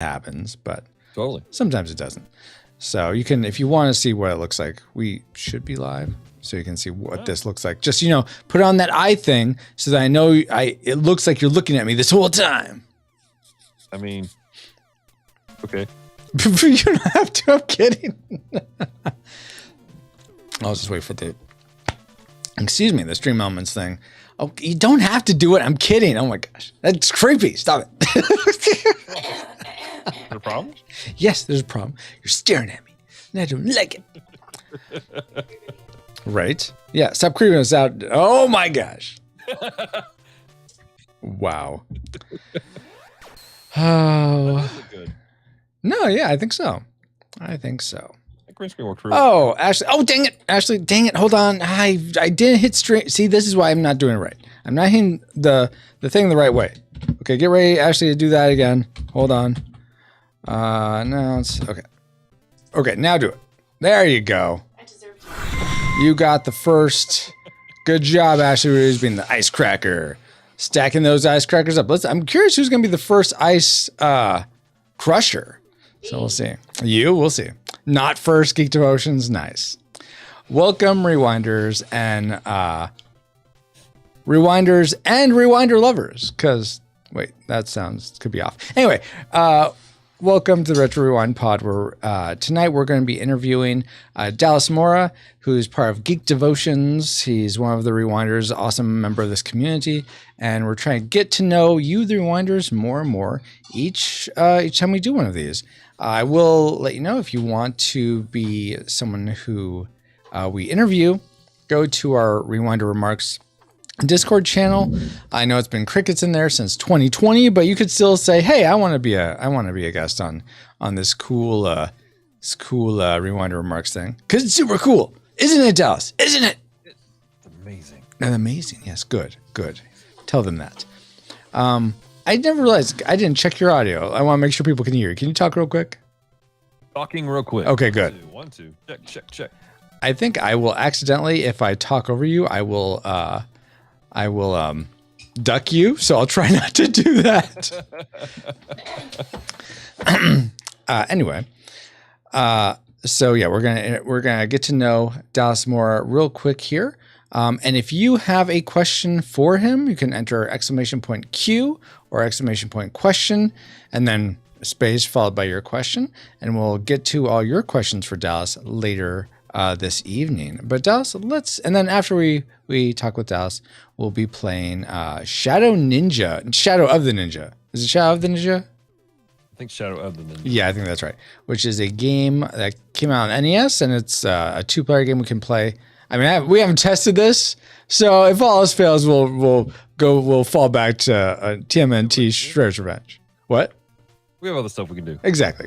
happens, but Totally. sometimes it doesn't. So you can, if you want to see what it looks like, we should be live, so you can see what this looks like. Just, put on that eye thing so that I know it looks like you're looking at me this whole time. I mean, okay. You don't have to. I'm kidding. I'll just wait for the Stream Elements thing. Oh, you don't have to do it. I'm kidding. Oh my gosh, that's creepy. Stop it. Is there a problem? Yes, there's a problem. You're staring at me, and I don't like it. Right? Yeah. Stop creeping us out. Oh my gosh. Wow. Oh. Good. No, yeah, I think so. I think so. Green screen worked Oh, Ashley. Oh, dang it. Ashley, dang it. Hold on. I didn't hit stream. See, this is why I'm not doing it right. I'm not hitting the thing the right way. Okay, get ready, Ashley, to do that again. Hold on. No, it's okay. Okay, now do it. There you go. I deserve to. You got the first. Good job, Ashley, who's being the ice cracker. Stacking those ice crackers up. I'm curious who's going to be the first ice crusher. So we'll see. We'll see. Not first, Geek Devotions. Nice. Welcome, Rewinders and Rewinder lovers. Because, wait, that could be off. Anyway, welcome to the Retro Rewind Pod, where tonight we're going to be interviewing Dallas Mora, who's part of Geek Devotions. He's one of the Rewinders, awesome member of this community, and we're trying to get to know you, the Rewinders, more and more each time we do one of these. I will let you know if you want to be someone who we interview. Go to our Rewinder Remarks Discord channel. I know it's been crickets in there since 2020, but you could still say, "Hey, I want to be a guest on this cool Rewinder Remarks thing," because it's super cool, isn't it, Dallas? Isn't it? It's amazing. Amazing. Yes. Good. Tell them that. I never realized I didn't check your audio. I want to make sure people can hear you. Can you talk real quick? Talking real quick. Okay, good. 1, 2. Check. I think I will accidentally, if I talk over you, I will duck you. So I'll try not to do that. Anyway, so yeah, we're gonna get to know Dallas Mora real quick here. And if you have a question for him, you can enter !Q or !question, and then space followed by your question, and we'll get to all your questions for Dallas later this evening. But Dallas, and then after we talk with Dallas, we'll be playing Shadow of the Ninja. Is it Shadow of the Ninja? I think Shadow of the Ninja. Yeah, I think that's right. Which is a game that came out on NES, and it's a 2-player game we can play. I mean, we haven't tested this, so if all else fails, we'll fall back to TMNT Shredder's Revenge. What? We have other stuff we can do. Exactly.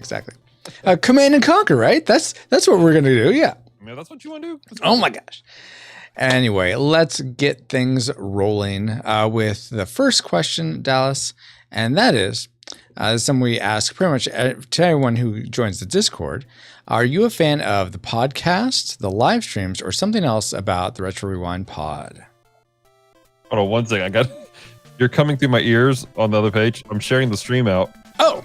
Command and Conquer, right? That's what we're gonna do. Yeah. Yeah, that's what you want to do. Oh my gosh. Anyway, let's get things rolling with the first question, Dallas, and that is something we ask pretty much to everyone who joins the Discord. Are you a fan of the podcast, the live streams, or something else about the Retro Rewind Pod? Hold on one second. You're coming through my ears on the other page. I'm sharing the stream out. Oh,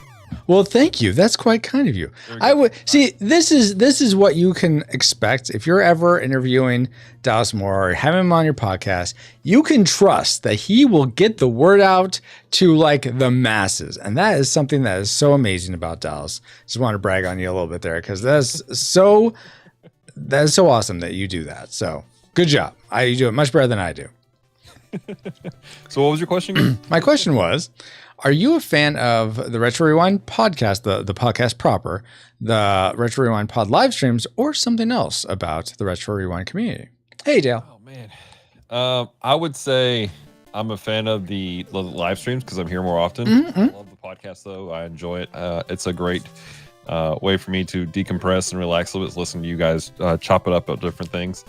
well, thank you. That's quite kind of you. I would see. This is what you can expect if you're ever interviewing Dallas Mora or having him on your podcast. You can trust that he will get the word out to like the masses, and that is something that is so amazing about Dallas. Just want to brag on you a little bit there because that is so awesome that you do that. So good job. You do it much better than I do. So what was your question? My question was, are you a fan of the Retro Rewind podcast, the podcast proper, the Retro Rewind pod live streams, or something else about the Retro Rewind community? Hey, Dale. Oh, man. I would say I'm a fan of the live streams because I'm here more often. Mm-hmm. I love the podcast, though. I enjoy it. It's a great way for me to decompress and relax a little bit, listen to you guys chop it up about different things.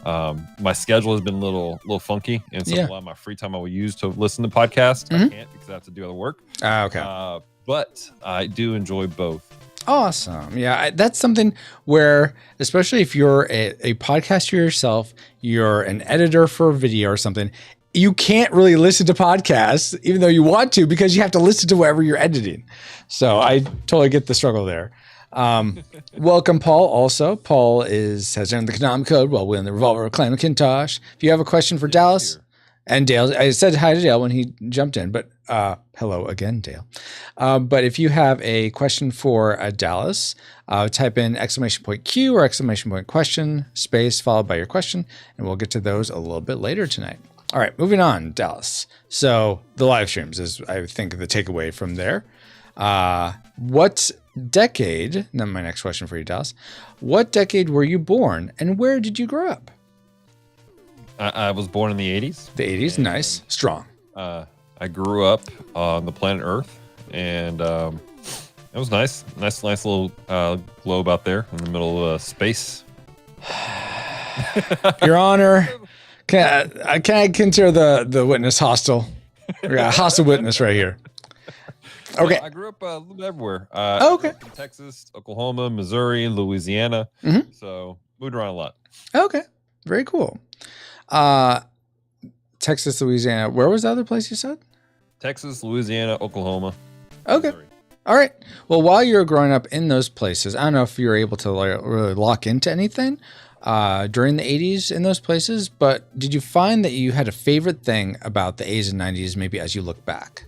My schedule has been a little funky, and so a lot of my free time I will use to listen to podcasts. I can't because I have to do other work. Okay. But I do enjoy both. Awesome. Yeah, that's something where, especially if you're a podcaster yourself, you're an editor for a video or something, you can't really listen to podcasts, even though you want to, because you have to listen to whatever you're editing. So I totally get the struggle there. Welcome, Paul. Also, Paul has earned the Konami code while wielding the revolver of Clan McIntosh. If you have a question for Dallas and Dale, I said hi to Dale when he jumped in, but hello again, Dale. But if you have a question for Dallas, type in !Q or !question space followed by your question, and we'll get to those a little bit later tonight. All right, moving on, Dallas. So the live streams is, I think, the takeaway from there. What decade, now my next question for you, Dallas, what decade were you born and where did you grow up? I was born in the 80s. The 80s, nice, strong. I grew up on the planet Earth, and it was nice. Nice little globe out there in the middle of space. Your Honor, can I consider the witness hostile? We got a hostile witness right here. Okay. I grew up a little bit everywhere. Okay. In Texas, Oklahoma, Missouri, Louisiana. Mm-hmm. So moved around a lot. Okay. Very cool. Texas, Louisiana. Where was the other place you said? Texas, Louisiana, Oklahoma. Okay. Missouri. All right. Well, while you're growing up in those places, I don't know if you were able to really lock into anything during the 80s in those places, but did you find that you had a favorite thing about the 80s and 90s maybe as you look back?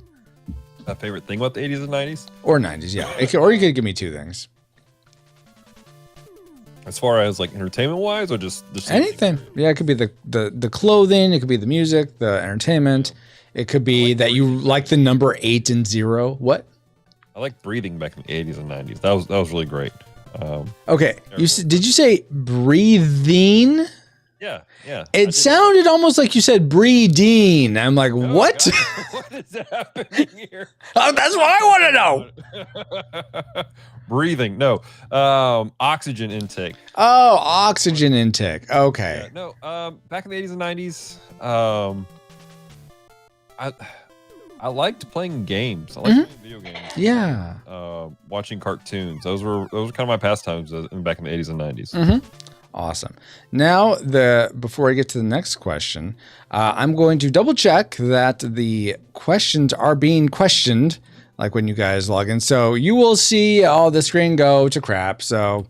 A favorite thing about the 80s and 90s? Or 90s, yeah. Or you could give me two things. As far as like entertainment wise, or just anything? Yeah, it could be the clothing, it could be the music, the entertainment. It could be that you like the number 8 and 0. What? I like breathing back in the 80s and 90s. That was really great. Okay, did you say breathing? Yeah. It sounded almost like you said breeding. I'm like, what? What is happening here? Oh, that's what I want to know. Breathing, no. Oxygen intake. Oh, oxygen intake. Okay. Yeah, no. Back in the 80s and 90s, I liked playing games. I liked playing video games. Yeah. Watching cartoons. Those were kind of my pastimes back in the 80s and 90s. Mm-hmm. Awesome. Now, before I get to the next question, I'm going to double check that the questions are being questioned, like when you guys log in. So you will see all the screen go to crap. So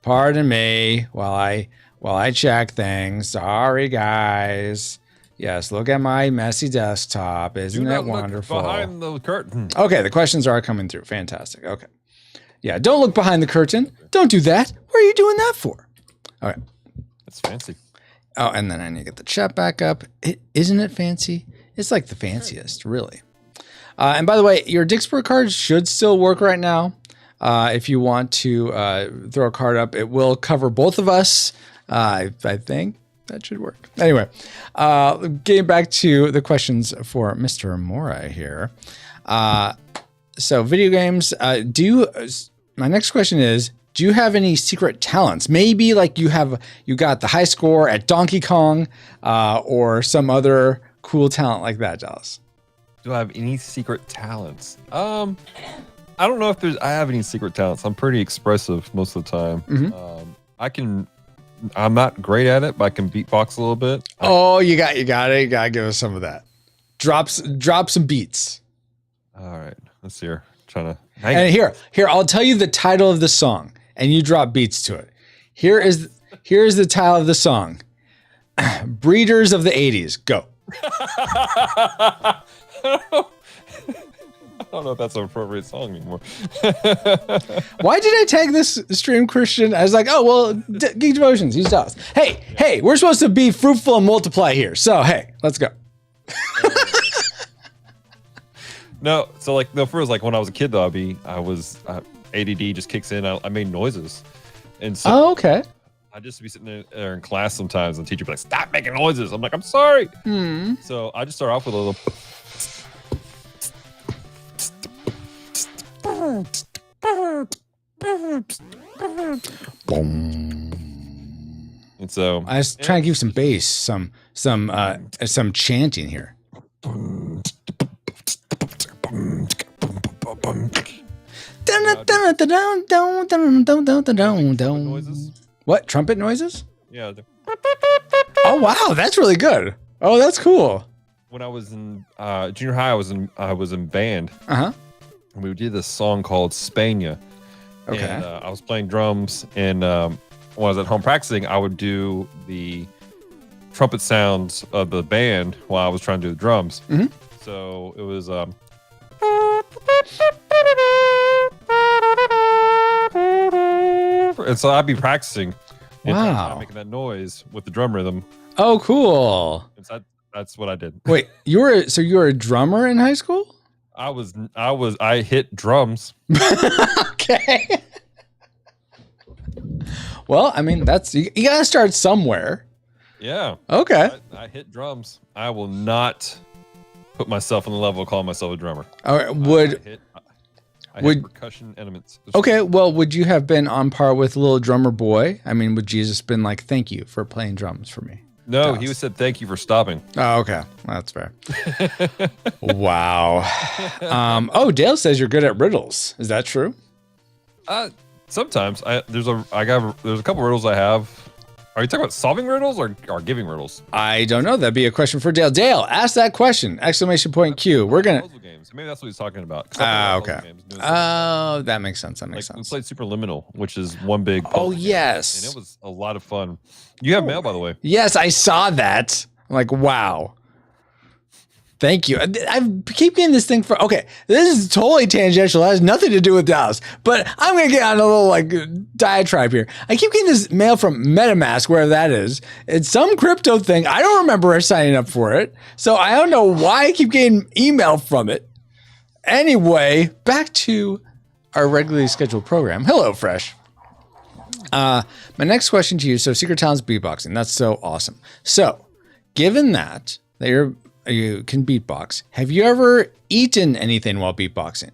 pardon me while I check things. Sorry, guys. Yes, look at my messy desktop. Isn't it wonderful? Look behind the curtain. Okay, the questions are coming through. Fantastic. Okay. Yeah, don't look behind the curtain. Don't do that. What are you doing that for? All right. That's fancy. Oh, and then I need to get the chat back up. Isn't it fancy? It's like the fanciest, really. And by the way, your Dixper card should still work right now. If you want to throw a card up, it will cover both of us. I think that should work. Anyway, getting back to the questions for Mr. Mora here. So video games, my next question is, do you have any secret talents? Maybe like you got the high score at Donkey Kong, or some other cool talent like that, Dallas. Do I have any secret talents? I don't know if I have any secret talents. I'm pretty expressive most of the time. Mm-hmm. I'm not great at it, but I can beatbox a little bit. Oh, you got it. You gotta give us some of that. Drop some beats. All right, let's hear. And here, I'll tell you the title of the song, and you drop beats to it. Here is the title of the song. Breeders of the 80s. Go. I don't know if that's an appropriate song anymore. Why did I tag this stream Christian? I was like, oh, well, Geek Devotions, he's Dallas. Hey, we're supposed to be fruitful and multiply here. So, hey, let's go. No, so like, first, like when I was a kid though, I was ADD just kicks in. I made noises. And so okay. I just be sitting there in class sometimes and the teacher would be like, stop making noises. I'm like, I'm sorry. So I just start off with a little. Boom. And so I was trying to give some bass, some chanting here. Noises? What? Trumpet noises? Yeah. Oh wow, that's really good. Oh, that's cool. when I was in junior high, I was in band. Uh-huh. And we did this song called Spania. Okay. And I was playing drums, and when I was at home practicing, I would do the trumpet sounds of the band while I was trying to do the drums. Mm-hmm. So it was and so I'd be practicing and Wow. making that noise with the drum rhythm. Oh, cool. And so that's what I did. Wait, you were a drummer in high school? I hit drums. Okay. Well, I mean, you gotta start somewhere. Yeah. Okay. I hit drums. I will not put myself on the level of calling myself a drummer. All right. I hit percussion elements. Okay, well, would you have been on par with Little Drummer Boy? I mean, would Jesus been like, "Thank you for playing drums for me"? No, Dallas. he said thank you for stopping. Oh, okay. Well, that's fair. Wow. Dale says you're good at riddles. Is that true? Sometimes there's a couple riddles I have. Are you talking about solving riddles or giving riddles? I don't know. That'd be a question for Dale. Dale, ask that question! Exclamation point Q. We're gonna. Puzzle games. Maybe that's what he's talking about. Okay. Oh, that makes sense. That makes sense. We played Superliminal, which is one big. Oh game, yes. and it was a lot of fun. You have mail, by the way. Yes, I saw that. I'm like, wow. Thank you. I keep getting this thing for, okay, this is totally tangential. It has nothing to do with Dallas, but I'm going to get on a little like diatribe here. I keep getting this mail from MetaMask, wherever that is. It's some crypto thing. I don't remember signing up for it. So I don't know why I keep getting email from it. Anyway, back to our regularly scheduled program. Hello, Fresh. My next question to you. So Secret Talents beatboxing. That's so awesome. So given that you can beatbox, have you ever eaten anything while beatboxing?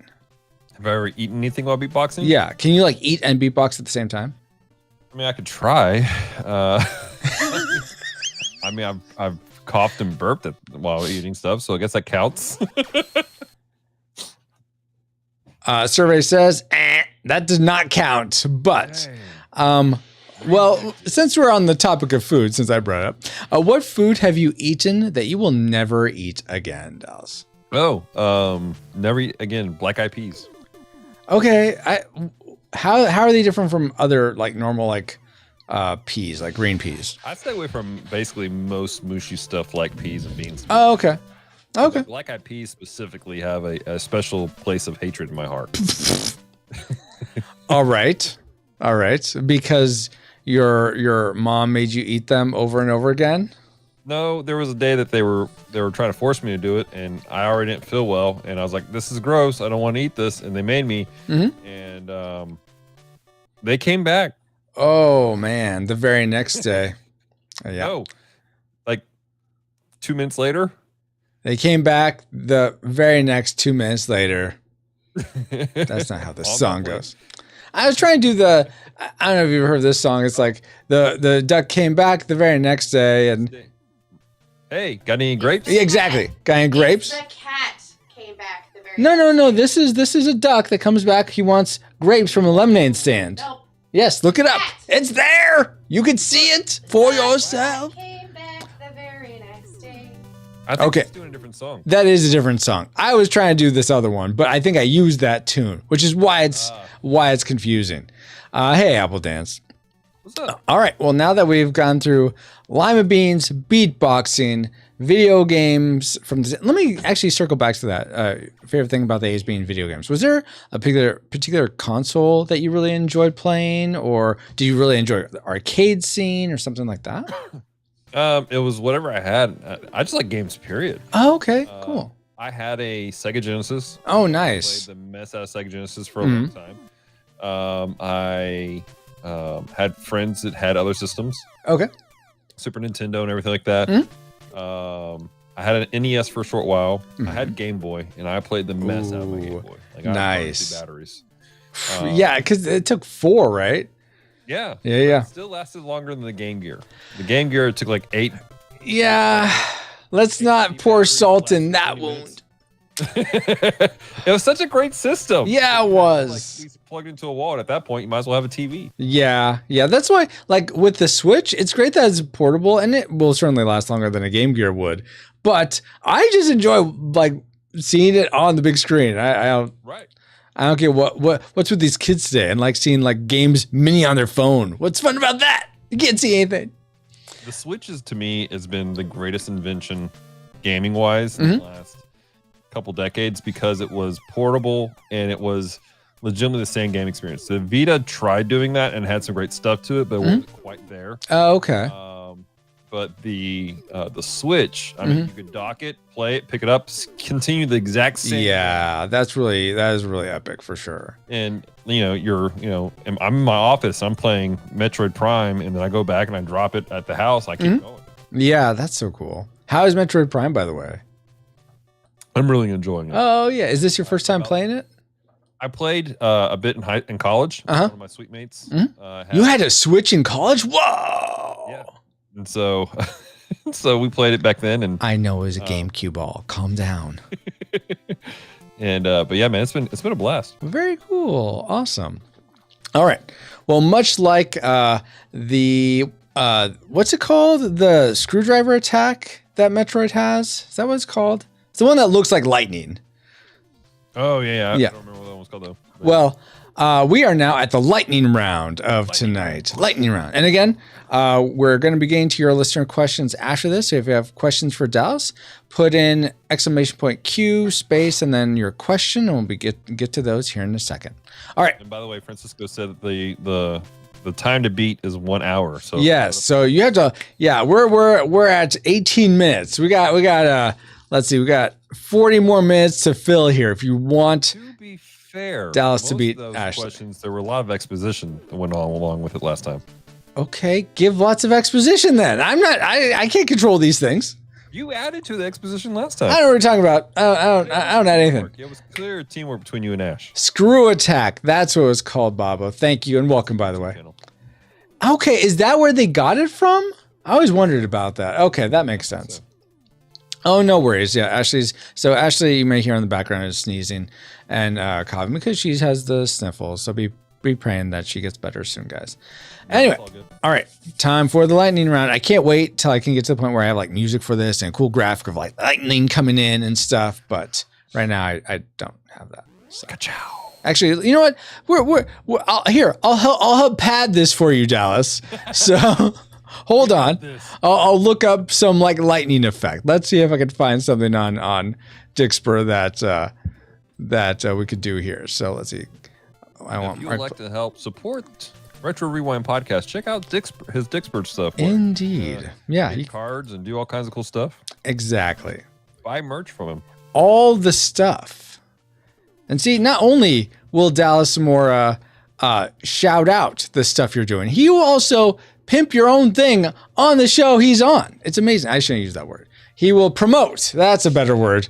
Have I ever eaten anything while beatboxing? Yeah. Can you like eat and beatbox at the same time? I mean, I could try. I mean, I've coughed and burped while eating stuff, so I guess that counts. Survey says that does not count. But well, since we're on the topic of food, since I brought it up, what food have you eaten that you will never eat again, Dallas? Never eat again. Black eyed peas. Okay, how are they different from other like normal like peas, like green peas? I stay away from basically most mushy stuff like peas and beans. Oh, okay. Okay. Black eyed peas specifically have a special place of hatred in my heart. All right. Because your mom made you eat them over and over again? No, there was a day that they were trying to force me to do it, and I already didn't feel well, and I was like, "This is gross. I don't want to eat this." And they made me, and they came back. Oh man, the very next day. Yeah. No, like 2 minutes later. They came back the very next 2 minutes later. That's not how this song goes. I was trying to do I don't know if you've heard this song. It's like the duck came back the very next day and hey, got any grapes? Yeah, exactly. Got any grapes? The cat came back the very No. This is a duck that comes back. He wants grapes from a lemonade stand. Nope. Yes, look it up. Cat. It's there. You can see it for yourself. Came back the very next day. I think Okay. he's doing a different song. That is a different song. I was trying to do this other one, but I think I used that tune, which is why it's confusing. Hey, Apple Dance. What's up? All right. Well, now that we've gone through lima beans, beatboxing, video games let me actually circle back to that. Favorite thing about the A's being video games. Was there a particular console that you really enjoyed playing, or do you really enjoy the arcade scene or something like that? It was whatever I had. I just like games, period. Oh, okay. Cool. I had a Sega Genesis. Oh, nice. Played the mess out of Sega Genesis for a long time. I had friends that had other systems. Okay. Super Nintendo and everything like that. I had an NES for a short while. I had Game Boy, and I played the mess out of my Game Boy. Like, nice. I batteries. Yeah, because it took 4, right? Yeah. Yeah. It still lasted longer than the Game Gear. The Game Gear took like 8. Yeah. Let's not pour salt in that wound. It was such a great system. Yeah, it was. Like, plugged into a wall, and at that point, you might as well have a TV. Yeah. That's why, like with the Switch, it's great that it's portable, and it will certainly last longer than a Game Gear would. but I just enjoy like seeing it on the big screen. I don't. Right. I don't care what's with these kids today and like seeing like games mini on their phone. What's fun about that? You can't see anything. The Switch to me has been the greatest invention gaming wise in the last couple decades because it was portable and it was legitimately the same game experience. The Vita tried doing that and had some great stuff to it, but it wasn't quite there. Oh, okay. But the Switch, I mean, you could dock it, play it, pick it up, continue the exact same. Yeah, that is really epic for sure. And I'm in my office, I'm playing Metroid Prime, and then I go back and I drop it at the house. I keep going. Yeah, that's so cool. How is Metroid Prime, by the way? I'm really enjoying it. Oh yeah, is this your first time playing it? I played a bit in college. One of my sweet mates. You had a Switch in college? Whoa! Yeah. And so, we played it back then. And I know it was a GameCube ball. Calm down. And but yeah, man, it's been a blast. Very cool. Awesome. All right. Well, much like the what's it called? The screwdriver attack that Metroid has. Is that what it's called? It's the one that looks like lightning. Oh yeah. I don't remember what that one's called though. But well, we are now at the lightning round of tonight. Lightning round. And again, we're going to be getting to your listener questions after this. So if you have questions for Dallas, put in !Q space and then your question, and we'll get to those here in a second. All right. And by the way, Francisco said that the time to beat is 1 hour. So yes. So you have to. Yeah, we're at 18 minutes. We got. Let's see. We got 40 more minutes to fill here. If you want. To be fair, Dallas most to beat of those Ashley. questions, there were a lot of exposition that went on along with it last time. Okay, give lots of exposition then. I can't control these things. You added to the exposition last time. I don't know what you're talking about. I don't add anything. It was clear teamwork between you and Ash. Screw attack. That's what it was called, Bobo. Thank you and welcome, by the way. Okay, is that where they got it from? I always wondered about that. Okay, that makes sense. Oh, no worries. Yeah, Ashley, you may hear in the background is sneezing and coughing because she has the sniffles. So be praying that she gets better soon, guys. Anyway, all right, time for the lightning round. I can't wait till I can get to the point where I have like music for this and a cool graphic of like lightning coming in and stuff. But right now, I don't have that. So. Actually, you know what? I'll help pad this for you, Dallas. So hold on. I'll look up some like lightning effect. Let's see if I can find something on Dixper that we could do here. So let's see. If you would like to help support Retro Rewind Podcast, check out his Dixper stuff. Indeed. Get cards and do all kinds of cool stuff. Exactly. Buy merch from him. All the stuff. And see, not only will Dallas Mora shout out the stuff you're doing, he will also pimp your own thing on the show he's on. It's amazing. I shouldn't use that word. He will promote. That's a better word.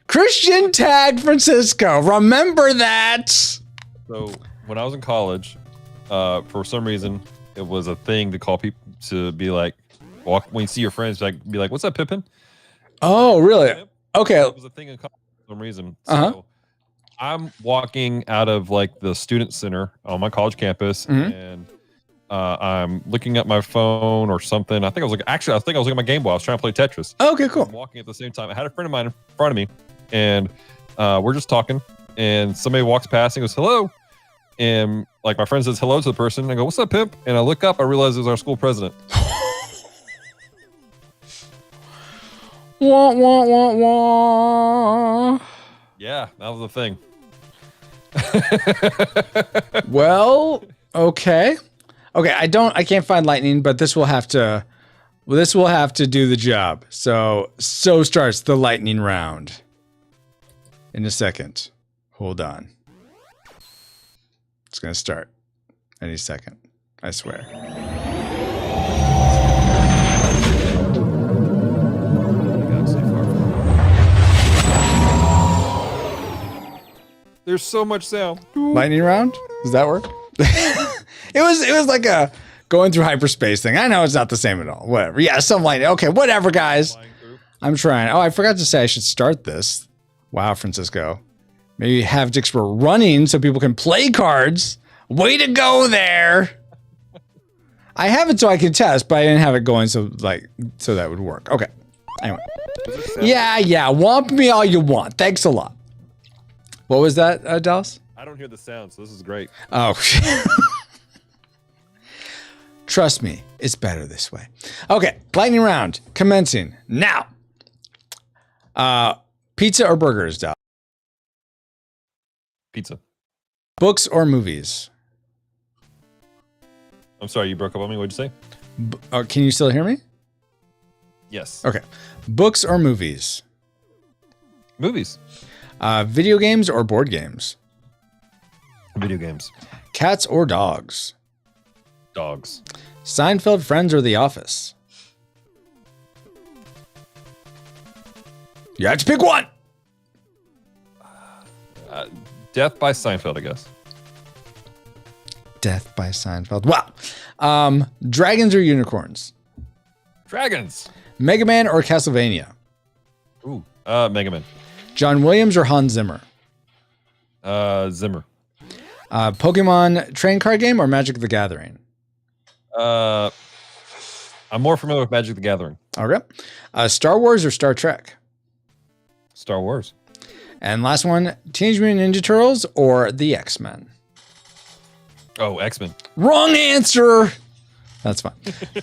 Christian Tag Francisco. Remember that. So when I was in college, for some reason, it was a thing to call people to be like, when you see your friends, be like, "What's up, Pippin?" Oh, really? Okay. It was a thing in college for some reason. So I'm walking out of like the student center on my college campus, and I'm looking at my phone or something. I think I was looking at my Game Boy. I was trying to play Tetris. Okay, cool. I'm walking at the same time. I had a friend of mine in front of me, and we're just talking. And somebody walks past and goes, "Hello." And like my friend says hello to the person. I go, "What's up, pimp?" And I look up, I realize it was our school president. Wah, wah, wah, wah. Yeah, that was the thing. Well, okay. I can't find lightning, but this will have to do the job. So starts the lightning round. In a second. Hold on. It's going to start any second. I swear. There's so much sound. Lightning round? Does that work? It was like a going through hyperspace thing. I know it's not the same at all. Whatever. Yeah, some lightning. Okay, whatever, guys. I'm trying. Oh, I forgot to say I should start this. Wow, Francisco. Maybe have Dixper running so people can play cards. Way to go there. I have it so I can test, but I didn't have it going so that would work. Okay. Anyway. Yeah. Womp me all you want. Thanks a lot. What was that, Dallas? I don't hear the sound, so this is great. Oh, trust me, it's better this way. Okay, lightning round commencing now. Pizza or burgers, Dallas? Pizza. Books or movies? I'm sorry, you broke up on me. What'd you say? Can you still hear me? Yes. Okay. Books or movies? Movies. Video games or board games? Video games. Cats or dogs? Dogs. Seinfeld, Friends, or The Office? You have to pick one. Death by Seinfeld, I guess. Death by Seinfeld. Wow. Dragons or unicorns? Dragons. Mega Man or Castlevania? Ooh. Mega Man. John Williams or Hans Zimmer? Zimmer. Pokemon train card game or Magic the Gathering? I'm more familiar with Magic the Gathering. Okay. Star Wars or Star Trek? Star Wars. And last one, Teenage Mutant Ninja Turtles or the X-Men? Oh, X-Men. Wrong answer. That's fine.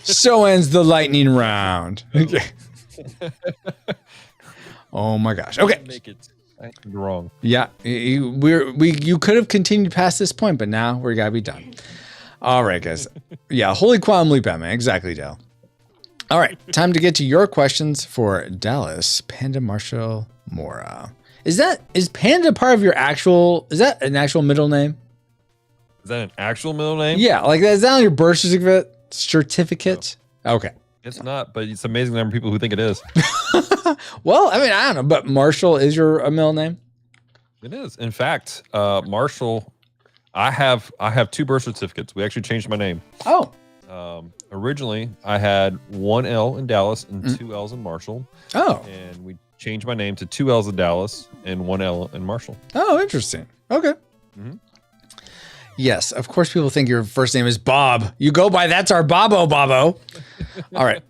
So ends the lightning round. Okay. Oh my gosh. Okay. Make it wrong. Yeah, you could have continued past this point, but now we gotta be done. All right, guys. Yeah, Holy Quantum Leap Batman. Exactly, Dale. All right, time to get to your questions for Dallas Panda Marshall Mora. Is Panda part of your actual? Is that an actual middle name? Is that an actual middle name? Yeah, like is that on your birth certificate? No. Okay. It's not, but it's amazing the number of people who think it is. Well, I mean, I don't know, but Marshall is your middle name? It is. In fact, Marshall, I have two birth certificates. We actually changed my name. Oh. Originally, I had one L in Dallas and two L's in Marshall. Oh. And we changed my name to two L's in Dallas and one L in Marshall. Oh, interesting. Okay. Mm-hmm. Yes, of course people think your first name is Bob. You go by that's our Bobo. All right.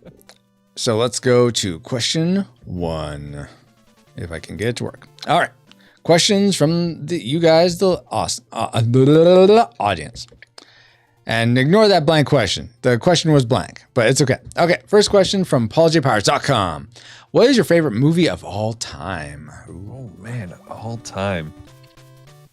So let's go to question 1. If I can get it to work. All right. Questions from you guys, the audience. And ignore that blank question. The question was blank, but it's okay. Okay, first question from pauljpirates.com. What is your favorite movie of all time? Ooh. Oh, man, all time.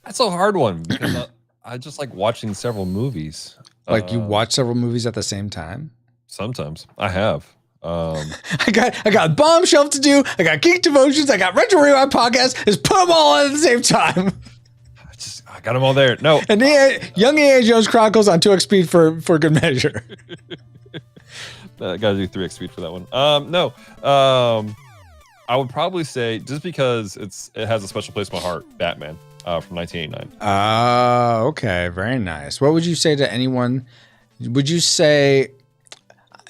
That's a hard one because I just like watching several movies. Like you watch several movies at the same time? Sometimes. I have. I got Bombshell to do. I got Geek Devotions. I got Retro Rewind Podcast. Just put them all at the same time. I got them all there. No. And Young A.A. Jones Chronicles on 2x speed for good measure. I got to do 3x speed for that one. No. I would probably say, just because it has a special place in my heart, Batman from 1989. Okay. Very nice. What would you say to anyone? Would you say,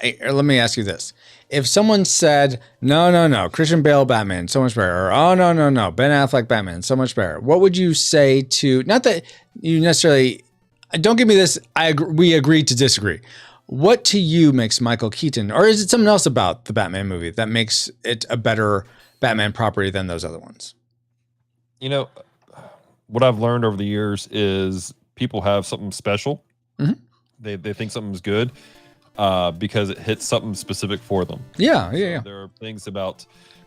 let me ask you this. If someone said, no, Christian Bale Batman, so much better, or oh, no, Ben Affleck Batman, so much better, what would you say to, not that you necessarily, don't give me this, we agree to disagree. What to you makes Michael Keaton, or is it something else about the Batman movie that makes it a better Batman property than those other ones? You know, what I've learned over the years is people have something special. Mm-hmm. They think something's good. Because it hits something specific for them. Yeah. There are things about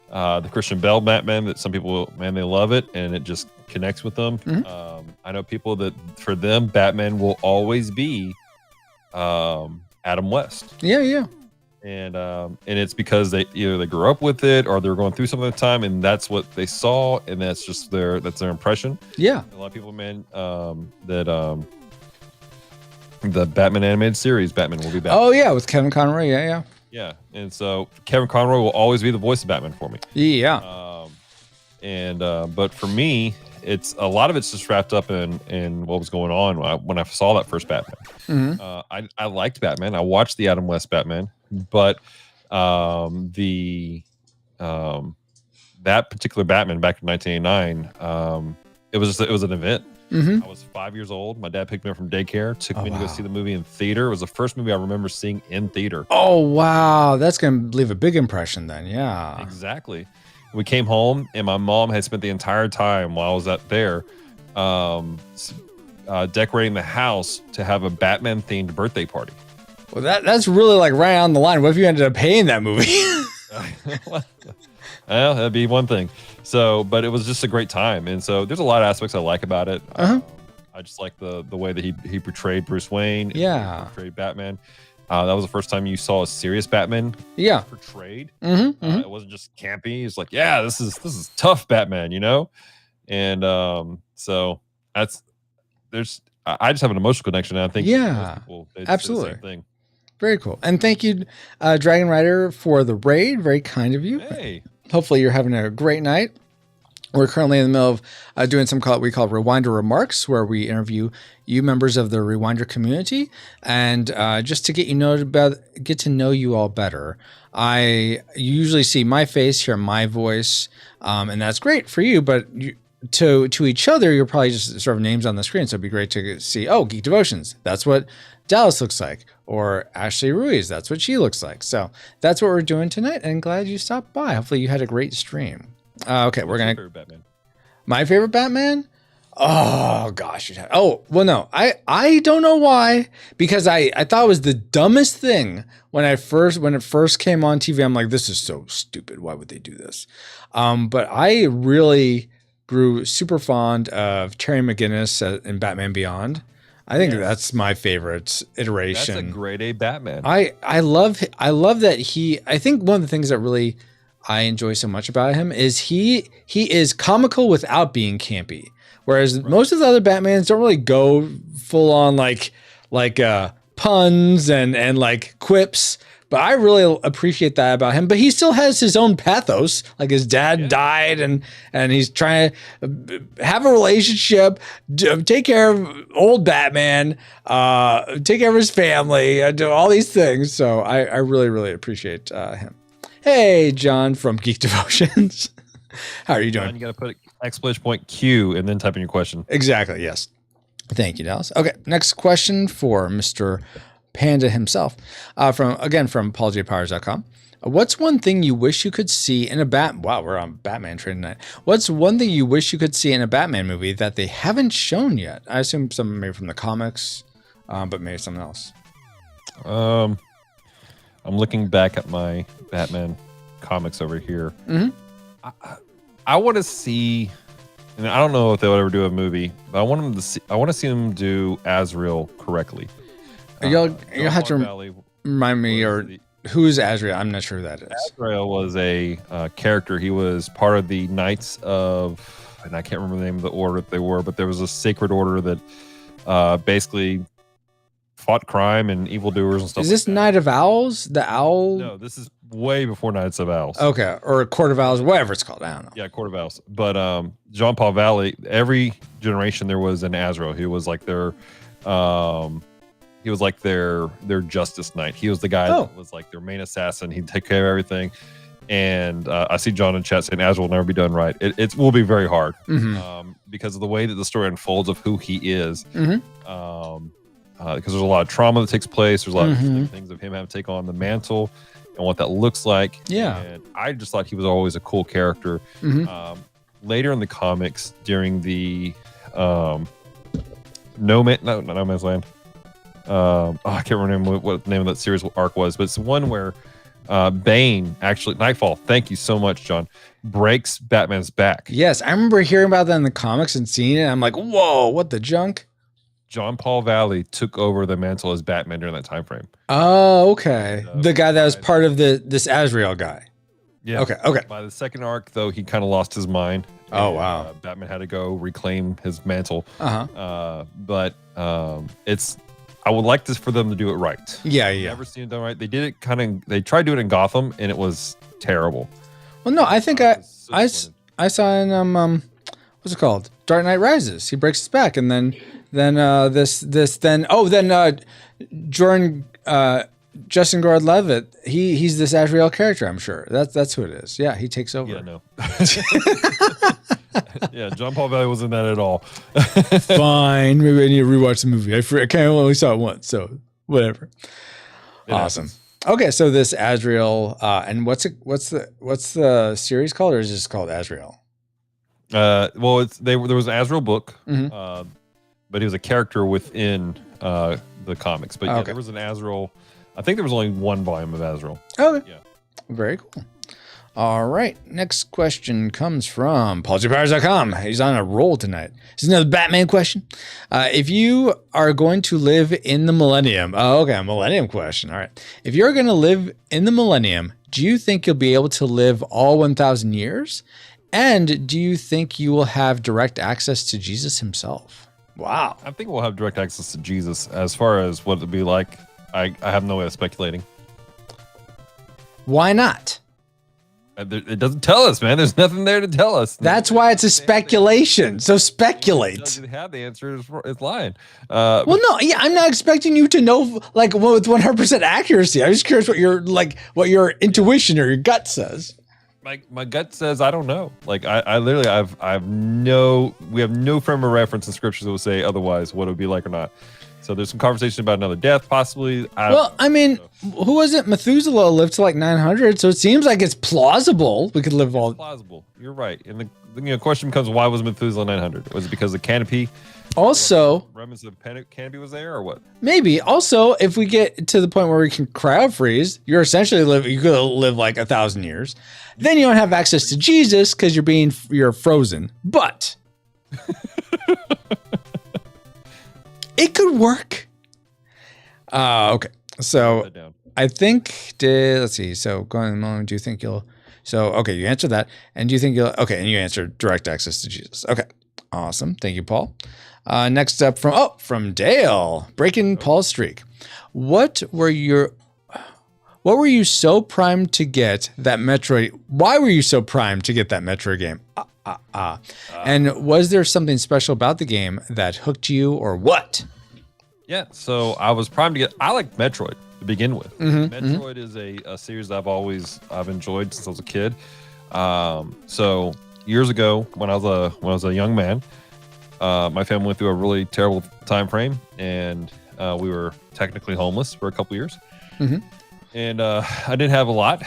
the Christian Bale Batman that some people, man, they love it, and it just connects with them. Mm-hmm. I know people that, for them, Batman will always be Adam West. Yeah. And it's because they either they grew up with it or they're going through something at the time, and that's what they saw, and that's just their impression. Yeah. A lot of people, man, the Batman animated series, Batman will be back. Oh yeah, with Kevin Conroy. Yeah. And so Kevin Conroy will always be the voice of Batman for me. Yeah. But for me, it's a lot of it's just wrapped up in what was going on when I saw that first Batman. Mm-hmm. I liked Batman. I watched the Adam West Batman, but that particular Batman back in 1989, it was an event. Mhm. I was 5 years old. My dad picked me up from daycare, took me to go wow. see the movie in theater. It was the first movie I remember seeing in theater. Oh, wow. That's going to leave a big impression then. Yeah. Exactly. We came home, and my mom had spent the entire time while I was out there decorating the house to have a Batman-themed birthday party. Well, that's really like right on the line. What if you ended up paying that movie? Well, that'd be one thing. So, but it was just a great time, and so there's a lot of aspects I like about it. I just like the way that he portrayed Bruce Wayne. Yeah. Portrayed Batman. That was the first time you saw a serious Batman. Yeah. Portrayed. Mm-hmm. It wasn't just campy. It's like, yeah, this is tough Batman, and so I just have an emotional connection, and I think most people, they just say the absolutely. same thing. Very cool. And thank you, Dragon Rider, for the raid. Very kind of you. Hey. Hopefully you're having a great night. We're currently in the middle of doing we call Rewinder Remarks, where we interview you members of the Rewinder community. And just to get to know you all better, I usually see my face, hear my voice, and that's great for you. But to each other, you're probably just sort of names on the screen. So it'd be great to see, Geek Devotions. That's what Dallas looks like. Or Ashley Ruiz. That's what she looks like. So that's what we're doing tonight. And glad you stopped by. Hopefully you had a great stream. Okay, we're going to... My favorite Batman? Oh, gosh. Oh, well, no. I don't know why. Because I thought it was the dumbest thing when it first came on TV. I'm like, this is so stupid. Why would they do this? But I really grew super fond of Terry McGinnis in Batman Beyond. I think that's my favorite iteration. That's a grade A Batman. I love that I think one of the things that really I enjoy so much about him is he is comical without being campy. Whereas most of the other Batmans don't really go full on like puns and like quips. But I really appreciate that about him. But he still has his own pathos. Like his dad died and he's trying to have a relationship, take care of old Batman, take care of his family, do all these things. So I really, really appreciate him. Hey, John from Geek Devotions. How are you doing? John, you got to put exclamation point Q and then type in your question. Exactly, yes. Thank you, Dallas. Okay, next question for Mr. Panda himself, from apologipowers.com. What's one thing you wish you could see in a Wow, we're on Batman train tonight. What's one thing you wish you could see in a Batman movie that they haven't shown yet? I assume something maybe from the comics, but maybe something else. I'm looking back at my Batman comics over here. Mm-hmm. I want to see, and I don't know if they'll ever do a movie, but I want to see them do Azrael correctly. You'll have to remind me, or who's Azrael? I'm not sure who that is. Azrael was a character. He was part of the Knights of, and I can't remember the name of the order that they were, but there was a sacred order that basically fought crime and evildoers and stuff. Is this like Night of Owls? The Owl? No, this is way before Knights of Owls. Okay, or Court of Owls, whatever it's called. I don't know. Yeah, Court of Owls. But Jean Paul Valley, every generation there was an Azrael. He was like their Justice Knight. He was the guy that was like their main assassin. He'd take care of everything. And I see John in chat saying Azrael will never be done right. It will be very hard because of the way that the story unfolds of who he is. Because there's a lot of trauma that takes place. There's a lot of things of him having to take on the mantle and what that looks like. Yeah. And I just thought he was always a cool character. Later in the comics, during the No Man's Land. I can't remember what the name of that series arc was, but it's one where Bane, actually, Nightfall, thank you so much, John, breaks Batman's back. Yes, I remember hearing about that in the comics and seeing it. I'm like, whoa, what the junk? John Paul Valley took over the mantle as Batman during that time frame. Oh, okay. The guy that was part of this Azrael guy. Yeah. Okay. By the second arc, though, he kind of lost his mind. Oh, wow. Batman had to go reclaim his mantle. But I would like this for them to do it right. Yeah. I've never seen it done right. They did it they tried doing it in Gotham, and it was terrible. Well, no, I think I saw in what's it called? Dark Knight Rises. He breaks his back, and then Jordan Justin Gordon-Levitt, he's this Azrael character, I'm sure. That's who it is. Yeah, he takes over. Yeah, no. Yeah, John Paul Valley wasn't that at all. Fine, maybe I need to rewatch the movie. I only saw it once, so whatever. It Awesome. happens. Okay, so this Azrael, and what's the series called, or is it just called Azrael? Well, there was an Azrael book, Mhm. but he was a character within the comics. But yeah, Okay. there was an Azrael. I think there was only one volume of Azrael. Okay. Yeah. Very cool. All right. Next question comes from PaulGPowers.com. He's on a roll tonight. This is another Batman question. If you are going to live in the millennium, a millennium question. All right. If you're going to live in the millennium, do you think you'll be able to live all 1,000 years? And do you think you will have direct access to Jesus himself? Wow. I think we'll have direct access to Jesus. As far as what it'd be like, I have no way of speculating. Why not? It doesn't tell us, man. There's nothing there to tell us. That's why it's a speculation. So speculate. They have the answer. It's lying. Well, no, yeah, I'm not expecting you to know like with 100% accuracy. I'm just curious what your intuition or your gut says. My gut says I don't know. Like I literally we have no frame of reference in scriptures that would say otherwise what it would be like or not. So there's some conversation about another death, possibly. I mean, who was it? Methuselah lived to like 900, so it seems like it's plausible we could live all. Plausible. You're right. And the question becomes, why was Methuselah 900? Was it because the canopy? Also, remnants of canopy was there, or what? Maybe. Also, if we get to the point where we can crowd freeze, you could live like 1,000 years. Then you don't have access to Jesus because you're frozen. But it could work. Okay. So I think let's see. So going in the moment, do you think you'll? So okay, you answered that, and do you think you'll? Okay, and you answered direct access to Jesus. Okay, awesome. Thank you, Paul. Next up from Dale, breaking Paul's streak. What were you so primed to get that Metroid? Why were you so primed to get that Metroid game? And was there something special about the game that hooked you, or what? Yeah, so I was primed to get. I like Metroid to begin with. Metroid is a series that I've enjoyed since I was a kid. So years ago, when I was a young man, my family went through a really terrible time frame, and we were technically homeless for a couple years. And I didn't have a lot.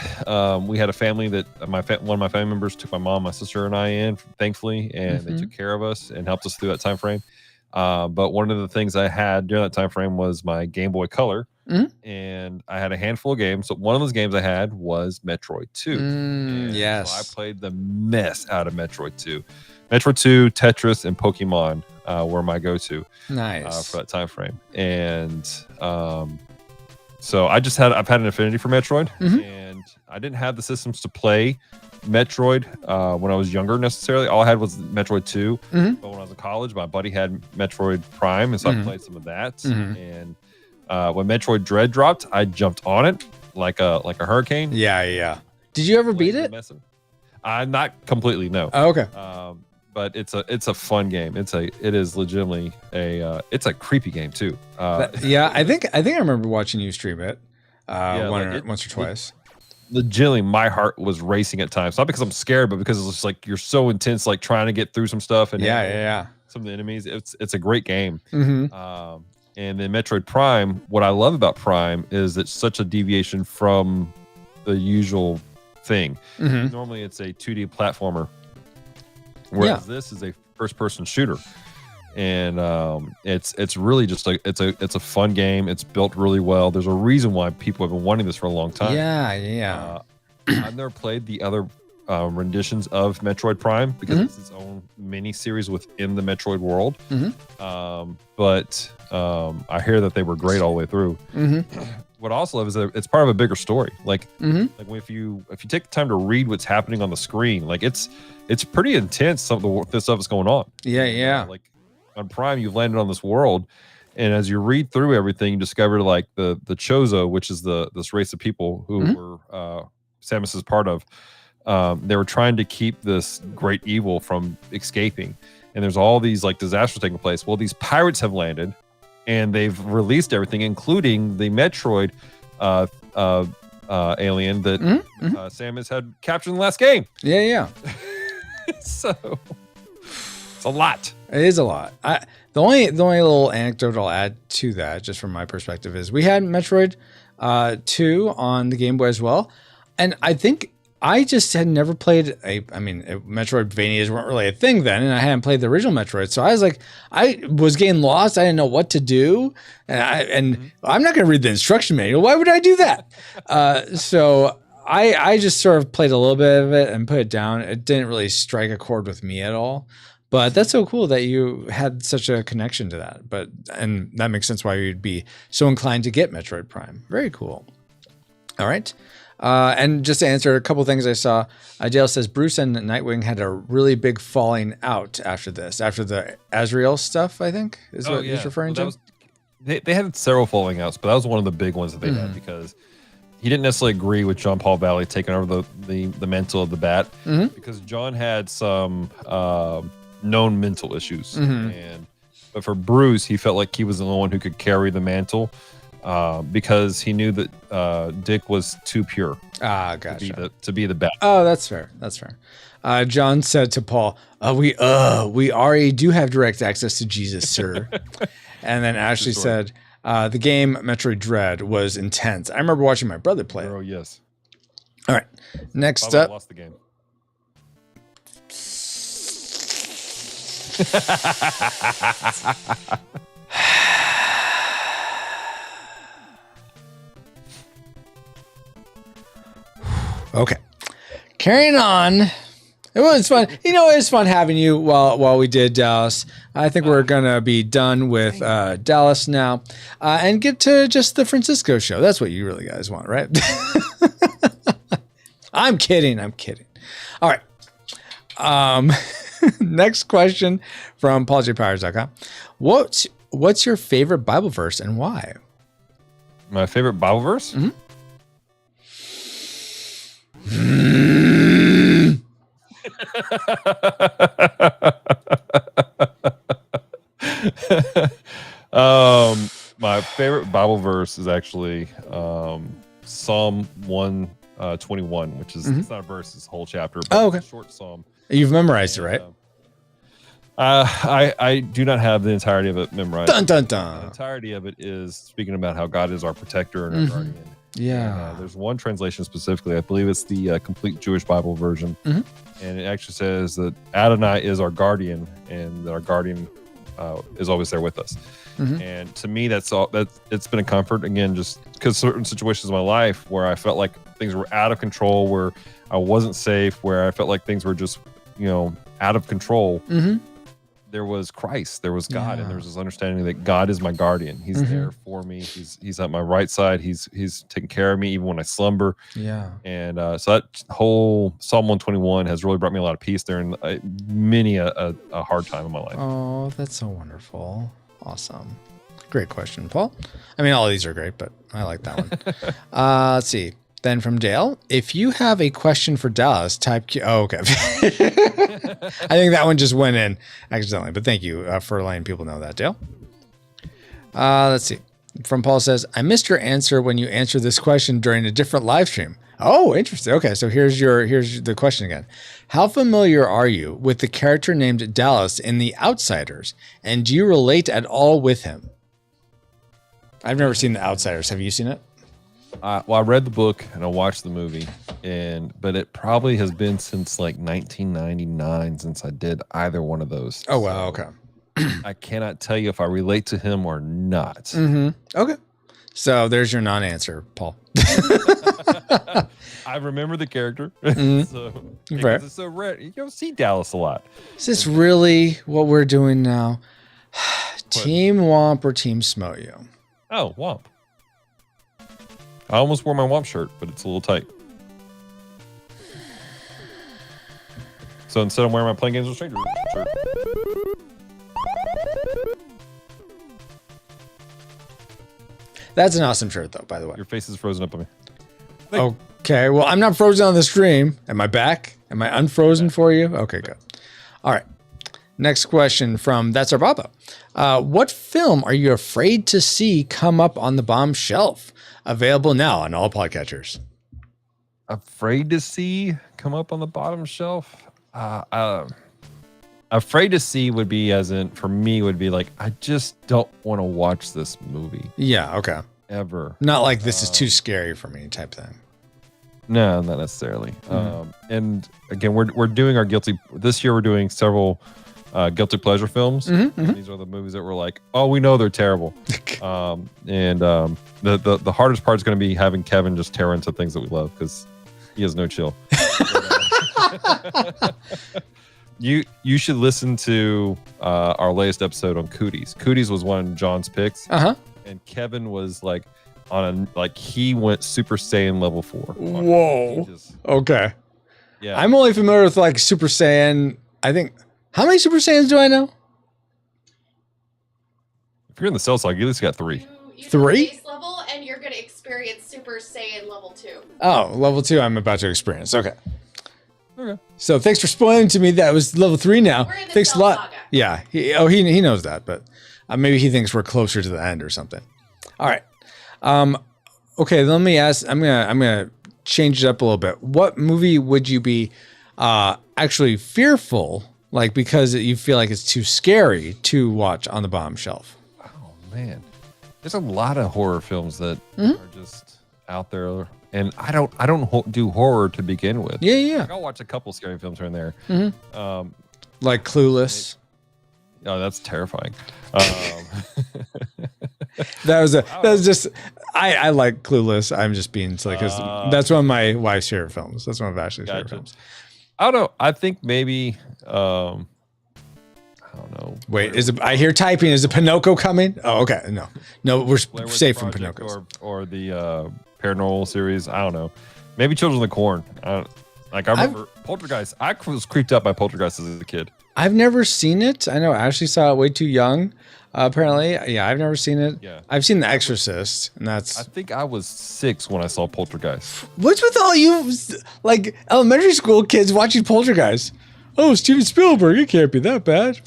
We had a family that one of my family members took my mom, my sister, and I in, thankfully, and they took care of us and helped us through that time frame. But one of the things I had during that time frame was my Game Boy Color, and I had a handful of games. So one of those games I had was Metroid 2. Yes. So I played the mess out of Metroid 2. Metroid 2, Tetris, and Pokemon were my go-to. Nice. For that time frame. And so I've had an affinity for Metroid, and I didn't have the systems to play Metroid when I was younger necessarily. All I had was Metroid 2. But when I was in college, my buddy had Metroid Prime, and so I played some of that. And when Metroid Dread dropped, I jumped on it like a hurricane. Yeah. Did you ever beat it? Not completely, no. Oh, okay. But it's a fun game. It is legitimately it's a creepy game too. Yeah, I think I remember watching you stream it once or twice. Legitimately, my heart was racing at times. Not because I'm scared, but because it's just like you're so intense, like trying to get through some stuff and some of the enemies. It's a great game. And then Metroid Prime, what I love about Prime is it's such a deviation from the usual thing. Normally, it's a 2D platformer. Whereas this is a first-person shooter, and it's really just it's a fun game. It's built really well. There's a reason why people have been wanting this for a long time. Yeah. I've never played the other renditions of Metroid Prime because it's its own mini series within the Metroid world. But I hear that they were great all the way through. What I also love is that it's part of a bigger story. Like if you take the time to read what's happening on the screen, like it's pretty intense. Some of the stuff that's going on. Yeah. Like on Prime, you've landed on this world, and as you read through everything, you discover like the Chozo, which is this race of people who were Samus is part of. They were trying to keep this great evil from escaping, and there's all these like disasters taking place. Well, these pirates have landed, and they've released everything, including the Metroid alien that Samus had captured in the last game. Yeah. So a lot. It is a lot. The only little anecdote I'll add to that, just from my perspective, is we had Metroid 2 on the Game Boy as well, and I think I just had never played Metroidvanias weren't really a thing then, and I hadn't played the original Metroid, so I was getting lost. I didn't know what to do, and I'm not going to read the instruction manual. Why would I do that? So I just sort of played a little bit of it and put it down. It didn't really strike a chord with me at all. But that's so cool that you had such a connection to that. And that makes sense why you'd be so inclined to get Metroid Prime. Very cool. All right. And just to answer a couple things I saw, Dale says Bruce and Nightwing had a really big falling out after this, after the Azrael stuff, I think is what he's referring to. They had several falling outs, but that was one of the big ones that they had because he didn't necessarily agree with John Paul Valley taking over the mantle of the bat because John had some known mental issues. But for Bruce, he felt like he was the only one who could carry the mantle because he knew that Dick was too pure gotcha. to be the bat. Oh, that's fair. That's fair. John said to Paul, we already do have direct access to Jesus, sir. And then Ashley said, the game Metroid Dread was intense. I remember watching my brother play it. Oh, yes. All right. Next Probably up. lost the game. Okay. Carrying on. It was fun. You know, it was fun having you while we did Dallas. I think we're going to be done with Dallas now and get to just the Francisco show. That's what you really guys want, right? I'm kidding. All right. Next question from PaulJPowers.com. What's your favorite Bible verse and why? My favorite Bible verse? My favorite Bible verse is actually Psalm 121, which is it's not a verse, it's a whole chapter. But it's a short psalm. You've memorized it, right? I do not have the entirety of it memorized. Dun dun dun. The entirety of it is speaking about how God is our protector and our guardian. Yeah. And, there's one translation specifically. I believe it's the complete Jewish Bible version, and it actually says that Adonai is our guardian, and that our guardian is always there with us. And to me, that's it's been a comfort again, just because certain situations in my life where I felt like things were out of control, where I wasn't safe, where I felt like things were just out of control. There was Christ, there was God, and there was this understanding that God is my guardian. He's there for me. He's at my right side. He's taking care of me even when I slumber. Yeah. And so that whole Psalm 121 has really brought me a lot of peace there in many a hard time in my life. Oh, that's so wonderful. Awesome. Great question, Paul. I mean, all of these are great, but I like that one. Let's see. Then from Dale, if you have a question for Dallas, type Q. Oh, okay. I think that one just went in accidentally, but thank you for letting people know that, Dale. Let's see. From Paul says, I missed your answer when you answered this question during a different live stream. Oh, interesting. Okay, so here's the question again. How familiar are you with the character named Dallas in The Outsiders, and do you relate at all with him? I've never seen The Outsiders. Have you seen it? Well, I read the book and I watched the movie, but it probably has been since like 1999 since I did either one of those. Oh, wow. Okay. I cannot tell you if I relate to him or not. Okay. So there's your non-answer, Paul. I remember the character. So, Fair. it's so rare. You don't see Dallas a lot. Is this really what we're doing now? Team Womp or Team Smoyo? Oh, Womp. I almost wore my Womp shirt, but it's a little tight. So instead of wearing my Playing Games with Strangers shirt. That's an awesome shirt, though, by the way. Your face is frozen up on me. Okay, well, I'm not frozen on the stream. Am I back? Am I unfrozen for you? Okay, good. All right. Next question from That's Our Baba. What film are you afraid to see come up on the bomb shelf? Available now on all podcatchers. Afraid to see come up on the bottom shelf? I Afraid to see would be as in for me would be like I just don't want to watch this movie. Yeah. Okay. Ever. Not like this is too scary for me type thing. No, not necessarily. And again, we're doing our guilty. This year, we're doing several guilty pleasure films. These are the movies that we're like, oh, we know they're terrible. The hardest part is going to be having Kevin just tear into things that we love because he has no chill. You should listen to our latest episode on Cooties. Cooties was one of John's picks, and Kevin was like he went Super Saiyan level 4. Whoa. Okay. Yeah. I'm only familiar with like Super Saiyan. I think how many Super Saiyans do I know? If you're in the Cell Saga, you at least got 3. You 3? Base level, and you're gonna experience Super Saiyan level 2. Oh, level 2. I'm about to experience. Okay. Okay. So thanks for spoiling to me that was level 3 now. We're in the Thanks a Cell lot. Saga. Yeah. He knows that, but maybe he thinks we're closer to the end or something. All right. Okay. Let me ask. I'm gonna change it up a little bit. What movie would you be actually fearful, like because you feel like it's too scary to watch on the bottom shelf? Oh man, there's a lot of horror films that are just out there, and I don't do horror to begin with. Yeah. Like, I'll watch a couple scary films here and there. Like Clueless. Oh, that's terrifying. That was just I like Clueless. I'm just being silly because that's one of my wife's favorite films. That's one of Ashley's favorite films. I don't know. I think maybe I don't know. Wait, I hear typing. Is the Pinocchio coming? Oh, okay. No, we're safe from Pinocchio. Or the Paranormal series. I don't know. Maybe Children of the Corn. I remember Poltergeist. I was creeped out by Poltergeist as a kid. I've never seen it. I know Ashley saw it way too young. Apparently, yeah, I've never seen it. Yeah. I've seen The Exorcist, and that's. I think I was 6 when I saw Poltergeist. What's with all you like elementary school kids watching Poltergeist? Oh, Steven Spielberg, it can't be that bad.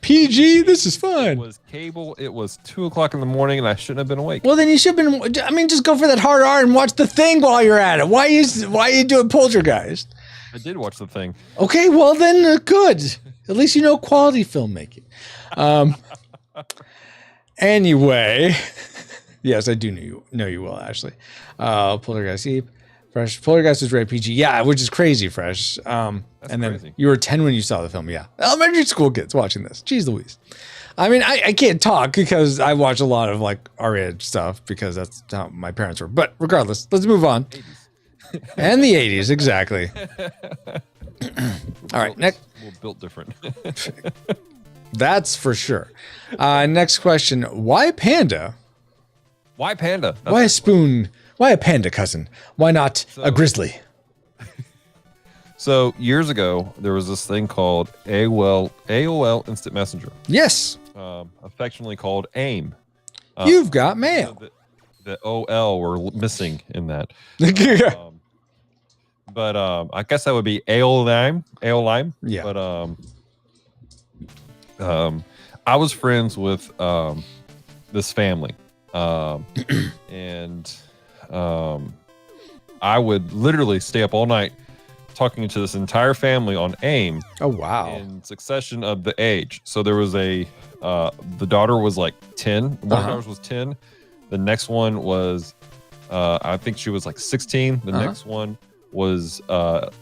PG, this is fun. It was cable. It was 2:00 in the morning, and I shouldn't have been awake. Well, then you should have been. I mean, just go for that hard R and watch The Thing while you're at it. Why are you doing Poltergeist? I did watch The Thing. Okay, well then, good. At least you know quality filmmaking. Anyway, yes, I do know you well, Ashley. Poltergeist, Fresh. Poltergeist was rated PG. Yeah, which is crazy, Fresh. And then crazy. you were 10 when you saw the film. Yeah, elementary school kids watching this. Jeez Louise. I mean, I can't talk because I watch a lot of like R-rated stuff because that's how my parents were. But regardless, let's move on. 80s. And the 80s, exactly. All right, next. We're built different. That's for sure. Next question. Why panda? Why panda? Why a spoon? Why a panda, cousin? Why not a grizzly? So years ago, there was this thing called AOL Instant Messenger. Yes. Affectionately called AIM. You've got mail. The OL were missing in that. But I guess that would be AOLime. Yeah. But I was friends with this family, and I would literally stay up all night talking to this entire family on AIM. Oh wow! In succession of the age. So there was the daughter was like 10. One of the daughters was 10. The next one was I think she was like 16. The next one was it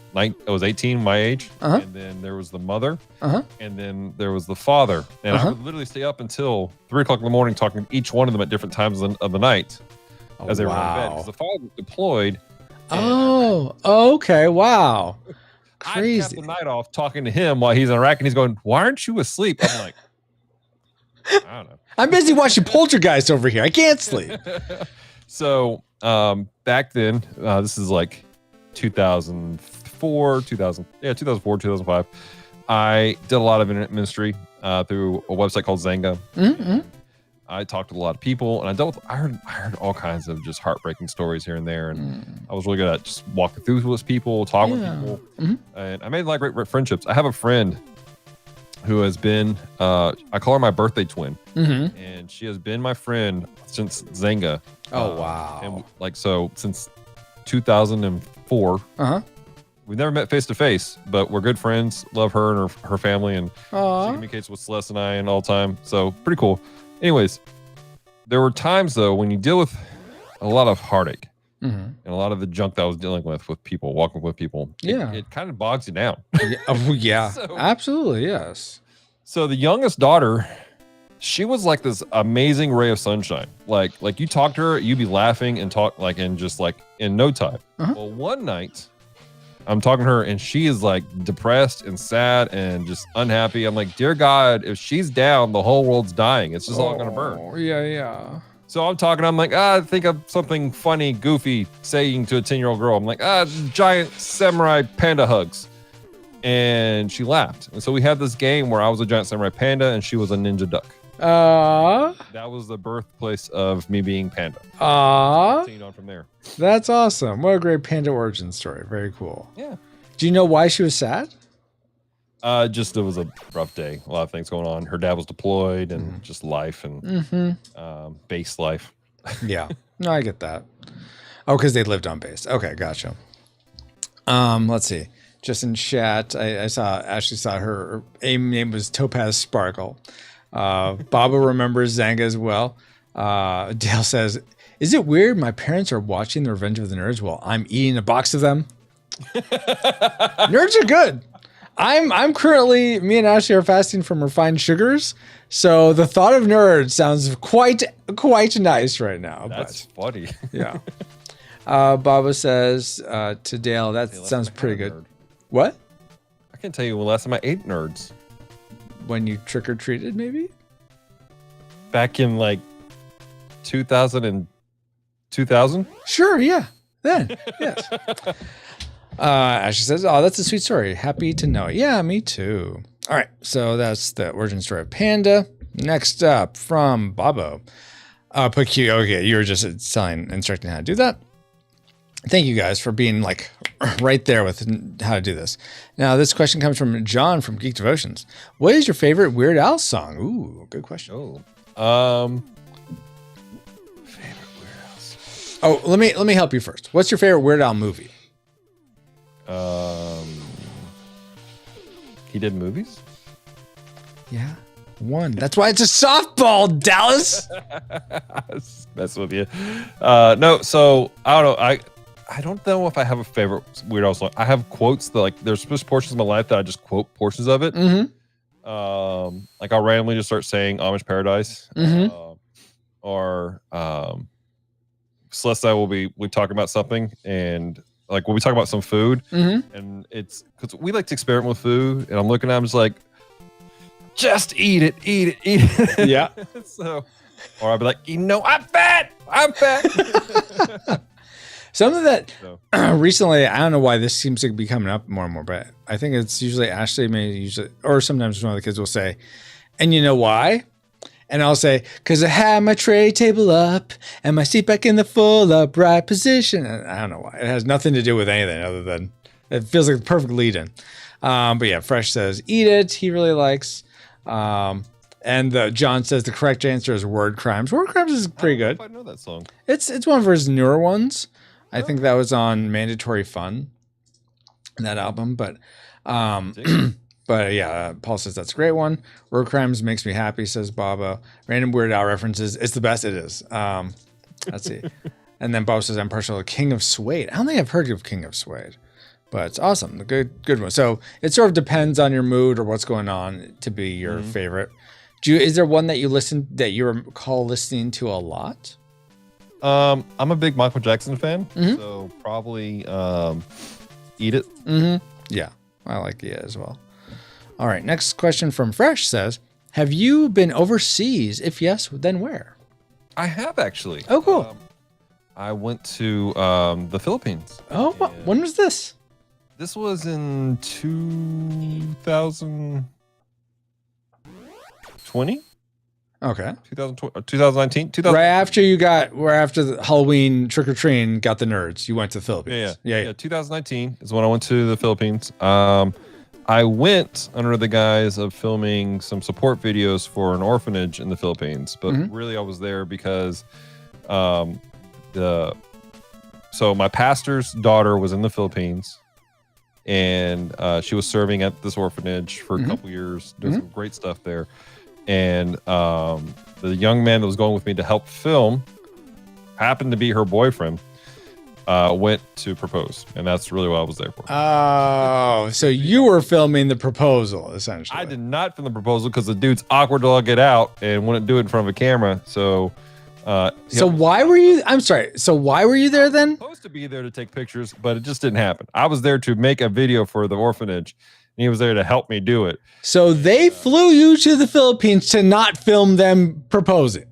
was 18, my age. And then there was the mother. And then there was the father. And I would literally stay up until 3:00 in the morning talking to each one of them at different times of the night as they were in bed. Because the father was deployed. Oh, okay. Wow. Crazy. I kept the night off talking to him while he's in Iraq, and he's going, "Why aren't you asleep?" I'm like, I don't know. I'm busy watching Poltergeist over here. I can't sleep. So back then, this is like 2004, 2005. I did a lot of internet ministry through a website called Zanga. I talked to a lot of people, and I heard all kinds of just heartbreaking stories here and there, and I was really good at just walking through with people, talking with people, and I made a lot of great friendships. I have a friend who has been, I call her my birthday twin, and she has been my friend since Zanga. Oh wow! And like so since 2004. we've never met face to face, but we're good friends. Love her and her family, and she communicates with Celeste and I and all the time. So pretty cool. Anyways, there were times though when you deal with a lot of heartache and a lot of the junk that I was dealing with people, walking with people. It kind of bogs you down. Yeah, so, absolutely, yes. So the youngest daughter, she was like this amazing ray of sunshine. Like you talk to her, you'd be laughing and talk like in just like in no time. Well, one night I'm talking to her and she is like depressed and sad and just unhappy. I'm like, dear God, if she's down, the whole world's dying. It's just all gonna burn. Yeah. So I'm talking, I'm like, think of something funny, goofy, saying to a 10-year-old girl. I'm like, giant samurai panda hugs. And she laughed. And so we had this game where I was a giant samurai panda and she was a ninja duck. That was the birthplace of me being panda. Continued on from there. That's awesome. What a great panda origin story. Very cool. Yeah. Do you know why she was sad? Just it was a rough day. A lot of things going on. Her dad was deployed and just life and base life. Yeah. No, I get that. Oh, because they lived on base. Okay, gotcha. Let's see. Just in chat, I saw Ashley saw her AIM name was Topaz Sparkle. Baba remembers Zanga as well. Dale says, "Is it weird my parents are watching The Revenge of the Nerds while I'm eating a box of them?" Nerds are good. I'm currently, me and Ashley are fasting from refined sugars, so the thought of nerds sounds quite nice right now. That's funny. Yeah. Baba says to Dale, that sounds pretty good. Nerd. What? I can't tell you when last time I ate nerds. When you trick or treated, maybe? Back in like 2000? Sure, yeah. Then, yes. Ashley says, "Oh, that's a sweet story. Happy to know it." Yeah, me too. All right, so that's the origin story of Panda. Next up from Bobo. Okay, you were just instructing how to do that. Thank you guys for being like right there with how to do this. Now, this question comes from John from Geek Devotions. What is your favorite Weird Al song? Ooh, good question. Favorite Weird Al song. Oh, let me help you first. What's your favorite Weird Al movie? He did movies? Yeah. One. That's why it's a softball, Dallas. Mess with you. No, so I don't know. I don't know if I have a favorite Weird Al song. I have quotes that like there's just portions of my life that I just quote portions of it. Like I'll randomly just start saying Amish Paradise. Or Celeste and I will be talking about something and like when we talk about some food and it's because we like to experiment with food and I'm looking at I'm just like just eat it. Yeah. So or I'll be like, I'm fat. Something that recently, I don't know why this seems to be coming up more and more, but I think it's usually Ashley or sometimes one of the kids will say, "And you know why?" And I'll say, "Because I had my tray table up and my seat back in the full upright position." And I don't know why. It has nothing to do with anything other than it feels like the perfect lead-in. But yeah, Fresh says, "Eat it." He really likes. And John says the correct answer is Word Crimes. Word Crimes is pretty good. I know that song. It's one of his newer ones. I think that was on Mandatory Fun, that album. But yeah, Paul says that's a great one. Word Crimes makes me happy, says Baba. Random Weird Al references. It's the best. It is. Let's see. And then Bob says I'm partial to King of Suede. I don't think I've heard of King of Suede, but it's awesome. The good one. So it sort of depends on your mood or what's going on to be your favorite. Is there one that you recall listening to a lot? I'm a big Michael Jackson fan, so probably Eat It. Yeah, I like it as well. All right, next question from Fresh says, have you been overseas? If yes, then where? I have actually. Oh, cool. I went to the Philippines. Oh, when was this? This was in 2020. Okay. 2019. Right after the Halloween trick or treating got the nerds, you went to the Philippines. Yeah. 2019 is when I went to the Philippines. I went under the guise of filming some support videos for an orphanage in the Philippines, but really I was there because so my pastor's daughter was in the Philippines and she was serving at this orphanage for a couple years, doing some great stuff there. And the young man that was going with me to help film happened to be her boyfriend. Went to propose, and that's really what I was there for. Oh, so you were filming the proposal, essentially. I did not film the proposal because the dude's awkward to get out and wouldn't do it in front of a camera. So, why were you? I'm sorry. So why were you there then? I was supposed to be there to take pictures, but it just didn't happen. I was there to make a video for the orphanage, and he was there to help me do it. So they flew you to the Philippines to not film them proposing.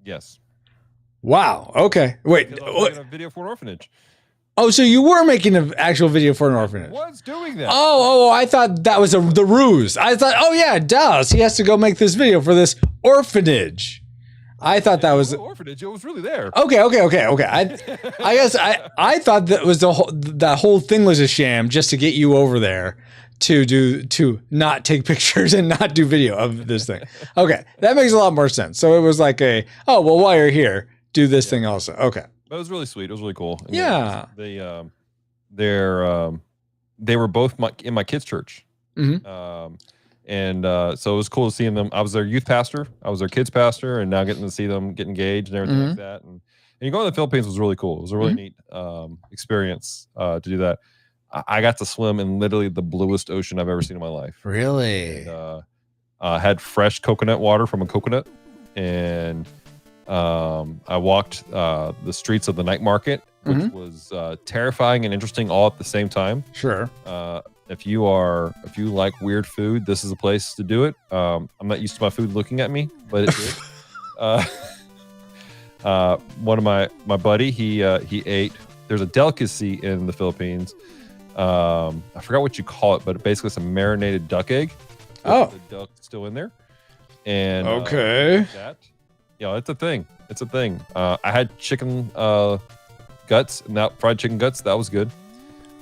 Yes. Wow. Okay. Wait. I was making a video for an orphanage. Oh, so you were making an actual video for an orphanage? I was doing that. Oh, I thought that was the ruse. I thought, oh yeah, Dallas, he has to go make this video for this orphanage. I thought that was orphanage. It was really there. Okay. I guess I thought that was that whole thing was a sham just to get you over there to not take pictures and not do video of this thing. Okay, that makes a lot more sense. So it was like while you're here, do this thing also. Okay. It was really sweet. It was really cool. And yeah. They were both in my kids' church. Mm-hmm. So it was cool to see them. I was their youth pastor. I was their kids pastor, and now getting to see them get engaged and everything like that. And going to the Philippines was really cool. It was a really neat experience to do that. I got to swim in literally the bluest ocean I've ever seen in my life. Really? And, had fresh coconut water from a coconut, and I walked the streets of the night market, which was terrifying and interesting all at the same time. Sure. If you like weird food, this is a place to do it. I'm not used to my food looking at me, but it did. One of my buddy, he ate. There's a delicacy in the Philippines. I forgot what you call it, but basically it's a marinated duck egg. Oh, the duck's still in there. And okay. It's a thing. It's a thing. I had chicken guts, and that fried chicken guts. That was good.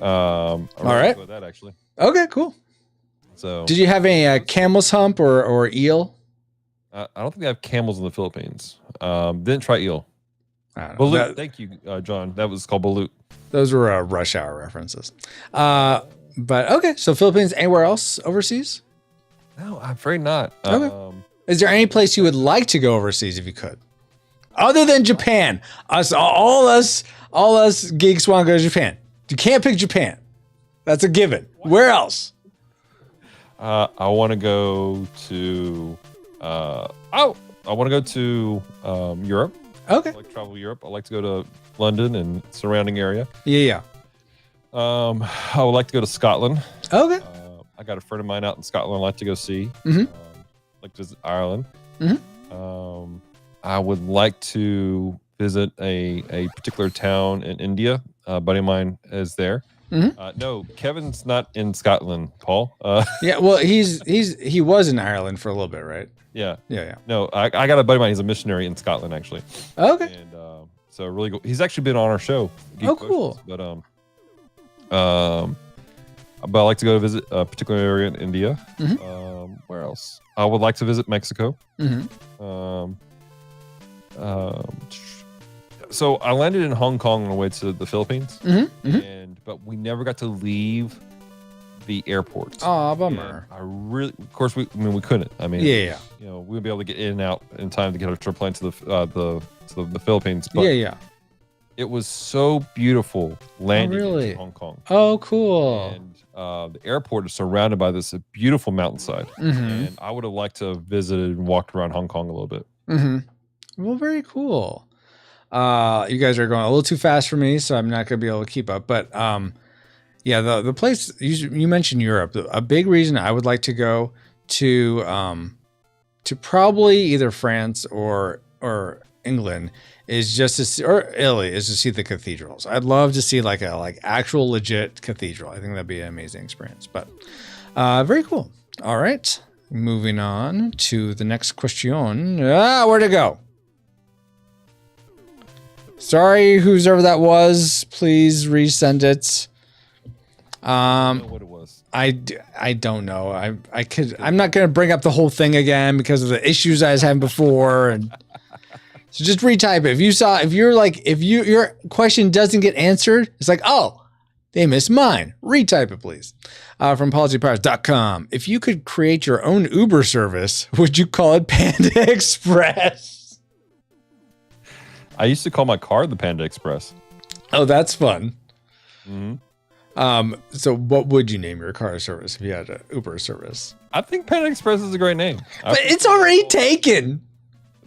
All right. That actually. Okay, cool. So, did you have any camel's hump or eel? I don't think they have camels in the Philippines. Didn't try eel. Balut. Thank you, John. That was called balut. Those were rush hour references. But okay, so Philippines. Anywhere else overseas? No, I'm afraid not. Okay. Is there any place you would like to go overseas if you could, other than Japan? All us geeks want to go to Japan. You can't pick Japan. That's a given. Where else? I want to go to. I want to go to Europe. Okay. I like to travel Europe. I like to go to London and surrounding area. Yeah. I would like to go to Scotland. Okay. I got a friend of mine out in Scotland I'd like to go see. Like to visit Ireland. I would like to visit a particular town in India. A buddy of mine is there. No, Kevin's not in Scotland, Paul. Yeah, well, he was in Ireland for a little bit, right? Yeah. No, I got a buddy of mine. He's a missionary in Scotland, actually. Okay. And so really cool. He's actually been on our show. Geek cool. But I like to go to visit a particular area in India. Where else? I would like to visit Mexico. So I landed in Hong Kong on the way to the Philippines, but we never got to leave the airport. Oh, bummer. Of course, we couldn't. I mean, yeah. We would be able to get in and out in time to get our plane to the Philippines. But it was so beautiful landing in Hong Kong. Oh, cool. And the airport is surrounded by this beautiful mountainside. And I would have liked to have visited and walked around Hong Kong a little bit. Well, very cool. You guys are going a little too fast for me, so I'm not going to be able to keep up. But the place you mentioned Europe. A big reason I would like to go to probably either France or England is just to see, or Italy is to see the cathedrals. I'd love to see like actual legit cathedral. I think that'd be an amazing experience. But very cool. All right, moving on to the next question. Where'd it go? Sorry, whoever that was. Please resend it. I don't know what it was. I don't know. I'm not gonna bring up the whole thing again because of the issues I was having before, and so just retype it. If your question doesn't get answered, it's like, oh, They miss mine. Retype it, please. From PolicyPowers.com. If you could create your own Uber service, would you call it Panda Express? I used to call my car the Panda Express. Oh, that's fun. Mm-hmm. So what would you name your car service if you had an Uber service? I think Panda Express is a great name. But it's already taken.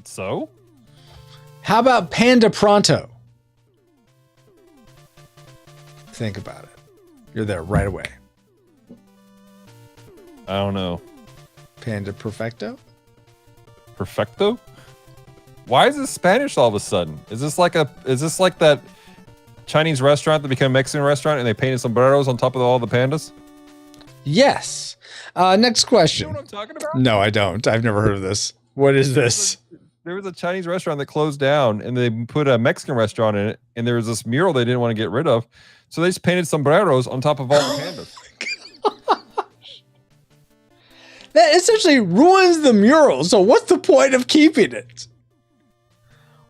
So? How about Panda Pronto? Think about it. You're there right away. I don't know. Panda Perfecto? Perfecto? Why is this Spanish all of a sudden? Is this like that Chinese restaurant that became a Mexican restaurant and they painted sombreros on top of all the pandas? Yes. Next question. You know what I'm talking about? No, I don't. I've never heard of this. What is this? There was a Chinese restaurant that closed down and they put a Mexican restaurant in it, and there was this mural they didn't want to get rid of. So they just painted sombreros on top of all the pandas. That essentially ruins the mural. So what's the point of keeping it?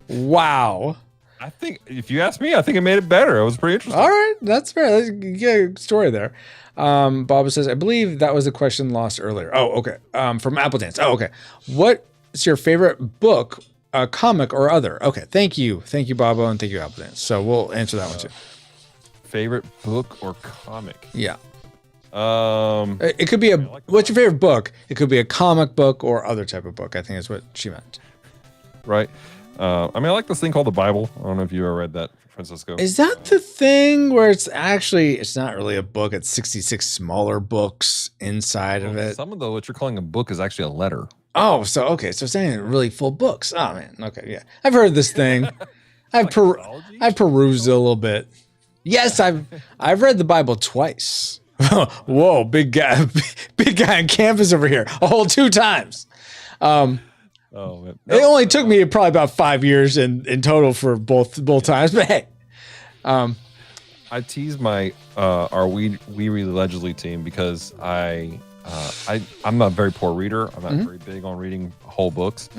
Wow. I think, if you ask me, I think it made it better. It was pretty interesting. All right. That's fair. That's a good story there. Bob says, I believe that was a question lost earlier. Oh, okay. From Apple Dance. Oh, okay. What's your favorite book, comic, or other? Okay. Thank you. Thank you, Bobo, and thank you, Apple Dance. So we'll answer that one too. Favorite book or comic? Yeah. It It could be what's your favorite book? It could be a comic book or other type of book. I think is what she meant. Right. I mean, I like this thing called the Bible. I don't know if you ever read that, Francisco. Is that the thing where it's not really a book? It's 66 smaller books inside of it. Some of what you're calling a book is actually a letter. Oh, so okay. So it's not even really full books. Oh man. Okay. Yeah. I've heard this thing. I've perused it a little bit. Yes, I've read the Bible twice. Whoa, big guy on campus over here. A whole 2 times. Man. No, it only took me probably about 5 years in total for both times. But hey, I tease my our we read allegedly team because I'm a very poor reader. I'm not very big on reading whole books.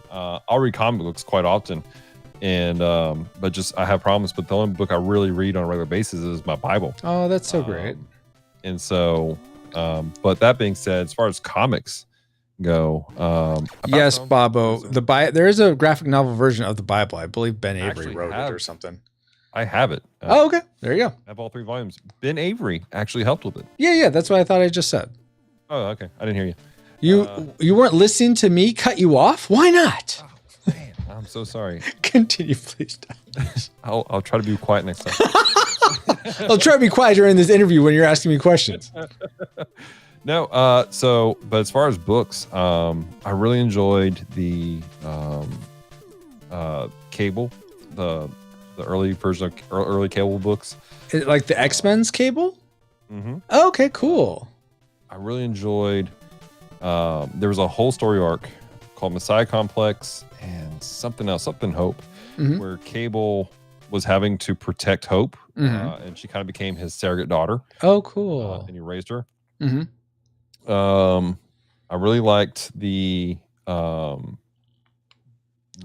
I'll read comic books quite often, and but just I have problems. But the only book I really read on a regular basis is my Bible. Oh, that's so great. And so, but that being said, as far as comics go, yes, Bobo, there is a graphic novel version of the Bible. I believe Ben Avery wrote it or something. I have it. Oh, okay. There you go. I have all 3 volumes. Ben Avery actually helped with it. Yeah. That's what I thought I just said. Oh, okay. I didn't hear you. You weren't listening to me cut you off? Why not? Oh, man, I'm so sorry. Continue, please. I'll try to be quiet next time. I'll try to be quiet during this interview when you're asking me questions. No, but as far as books, I really enjoyed the Cable, the early version of early Cable books. Like the X-Men's Cable? Mm-hmm. Oh, okay, cool. I really enjoyed, there was a whole story arc called Messiah Complex and something else, something Hope, where Cable was having to protect Hope, and she kind of became his surrogate daughter. Oh, cool. And he raised her. I really liked the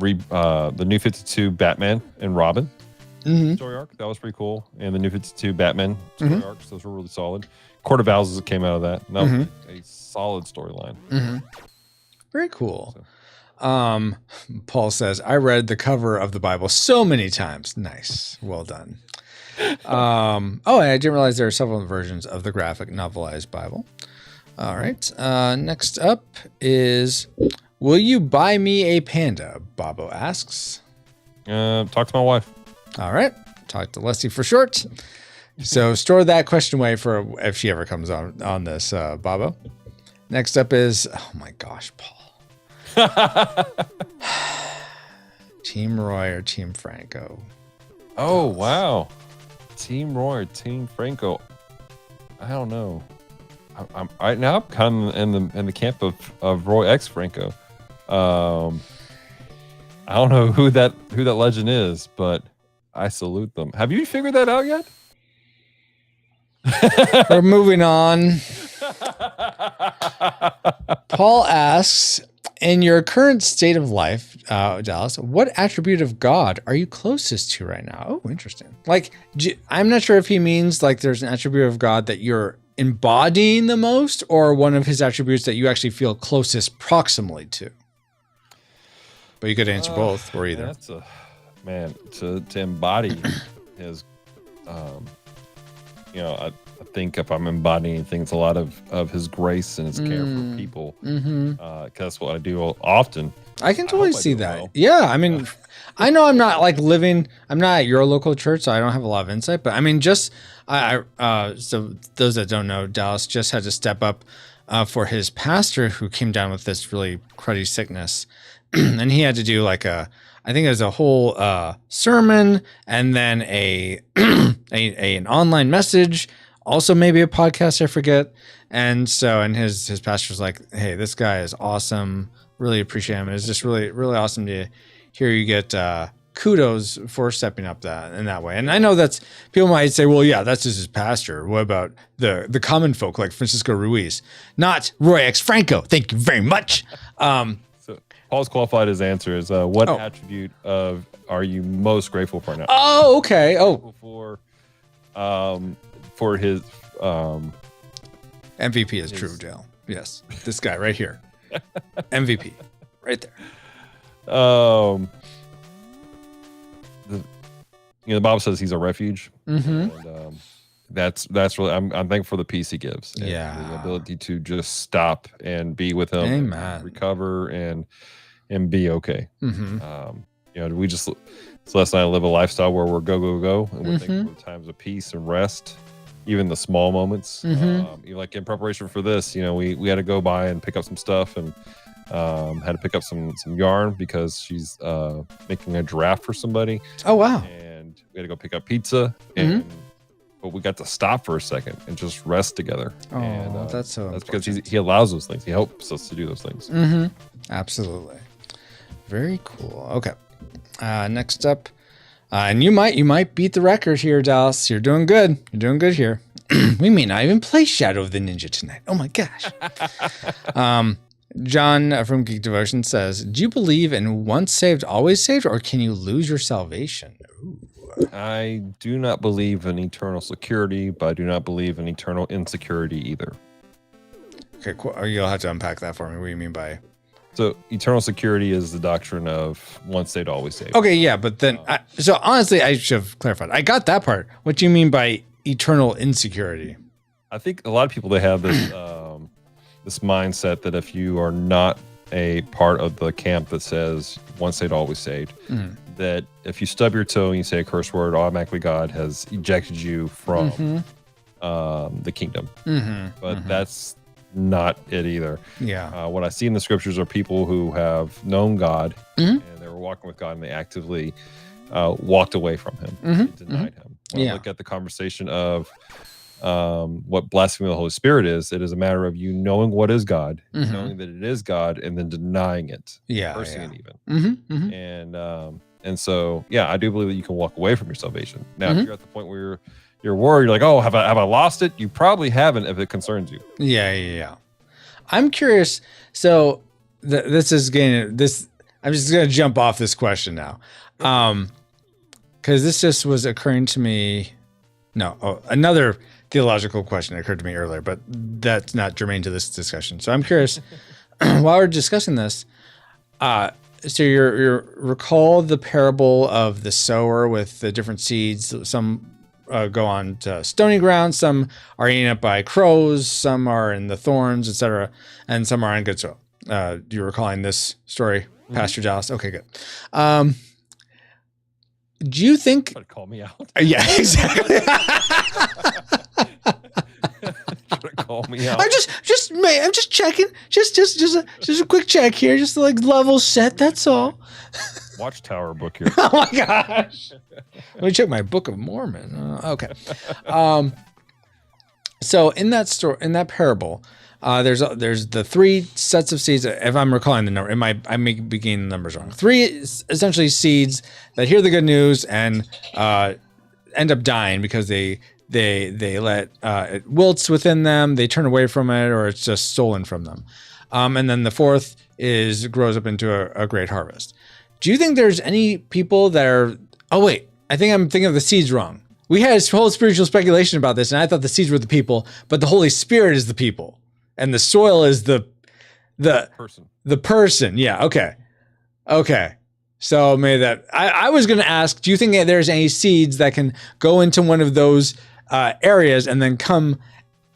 New 52 Batman and Robin story arc. That was pretty cool. And the New 52 Batman story arcs, those were really solid. Court of Owls came out of that. And that was a solid storyline. Very cool. So. Paul says, I read the cover of the Bible so many times. Nice. Well done. And I didn't realize there are several versions of the graphic novelized Bible. All right. Next up is, will you buy me a panda? Bobo asks. Talk to my wife. All right. Talk to Leslie for short. So store that question away for if she ever comes on this, Bobo. Next up is, oh my gosh, Paul. Team Roy or Team Franco? Oh, wow. Team Roy or Team Franco? I don't know. I'm right now. I'm kind of in the camp of Roy X Franco. I don't know who that legend is, but I salute them. Have you figured that out yet? We're moving on. Paul asks, In your current state of life, Dallas, what attribute of God are you closest to right now? Oh, interesting. Like, I'm not sure if he means like there's an attribute of God that you're embodying the most, or one of his attributes that you actually feel closest proximally to. But you could answer both or either. That's a man to embody his. I think if I'm embodying anything, it's a lot of his grace and his care for people. Because that's what I do often. I can totally see that. Well. Yeah, I mean, I know I'm not like I'm not at your local church, so I don't have a lot of insight. But I mean, so those that don't know, Dallas just had to step up for his pastor who came down with this really cruddy sickness, and he had to do like I think there's a whole sermon and then an online message, also maybe a podcast, I forget. And his pastor was like, "Hey, this guy is awesome. Really appreciate him. It's just really, really awesome to hear you get kudos for stepping up in that way." And I know that's people might say, "Well, yeah, that's just his pastor. What about the common folk like Francisco Ruiz, not Roy X Franco? Thank you very much." Paul's qualified his answer is what attribute are you most grateful for now? Oh, okay. For his MVP is true, Dale. Yes, this guy right here, MVP, right there. The Bible says he's a refuge, and that's really I'm thankful for the peace he gives. And the ability to just stop and be with him, Amen. Recover and be okay. We just Celeste and I live a lifestyle where we're go, and we're thankful for times of peace and rest, even the small moments. Like in preparation for this, we had to go by and pick up some stuff, and had to pick up some yarn because she's making a draft for somebody. Oh wow! And we had to go pick up pizza, but we got to stop for a second and just rest together. Oh, and, that's because he allows those things. He helps us to do those things. Absolutely. Very cool. Okay. Next up, and you might beat the record here, Dallas. You're doing good. You're doing good here. We may not even play Shadow of the Ninja tonight. Oh my gosh. John from Geek Devotion says, "Do you believe in once saved, always saved, or can you lose your salvation?" Ooh. I do not believe in eternal security, but I do not believe in eternal insecurity either. Okay, cool. You'll have to unpack that for me. What do you mean by? So eternal security is the doctrine of once saved, always saved. Okay, yeah, but then, so honestly, I should have clarified. I got that part. What do you mean by eternal insecurity? I think a lot of people, they have this this mindset that if you are not a part of the camp that says once saved, always saved, that if you stub your toe and you say a curse word, automatically God has ejected you from the kingdom. But that's not it either. Yeah. What I see in the scriptures are people who have known God and they were walking with God, and they actively walked away from him, and denied him. When I look at the conversation of what blasphemy of the Holy Spirit is, it is a matter of you knowing what is God, knowing that it is God, and then denying it, cursing it even. And so, I do believe that you can walk away from your salvation. Now, if you're at the point where you're worried, you're like, oh, have I lost it? You probably haven't if it concerns you. Yeah. I'm curious. So this is getting this. I'm just going to jump off this question now. Because this just was occurring to me. Another theological question occurred to me earlier, but that's not germane to this discussion. So I'm curious, while we're discussing this, so you recall the parable of the sower with the different seeds. Some go on to stony ground, some are eaten up by crows, some are in the thorns, etc., and some are on good soil. You recalling this story, Pastor Dallas? Okay, good. Do you think? Call me out. Yeah, exactly. Call me out. I'm just checking. Just a quick check here, just to like level set. That's all. Watchtower book here. Oh my gosh. Let me check my Book of Mormon. Okay. So in that parable, there's the three sets of seeds. If I'm recalling the number, I may be getting the numbers wrong. Three essentially seeds that hear the good news and end up dying because they let it wilts within them. They turn away from it, or it's just stolen from them. And then the fourth grows up into a great harvest. Do you think there's any people that are? Oh wait, I think I'm thinking of the seeds wrong. We had a whole spiritual speculation about this, and I thought the seeds were the people, but the Holy Spirit is the people, and the soil is the person. The person. Yeah. Okay. So maybe that. I was going to ask, do you think that there's any seeds that can go into one of those areas and then come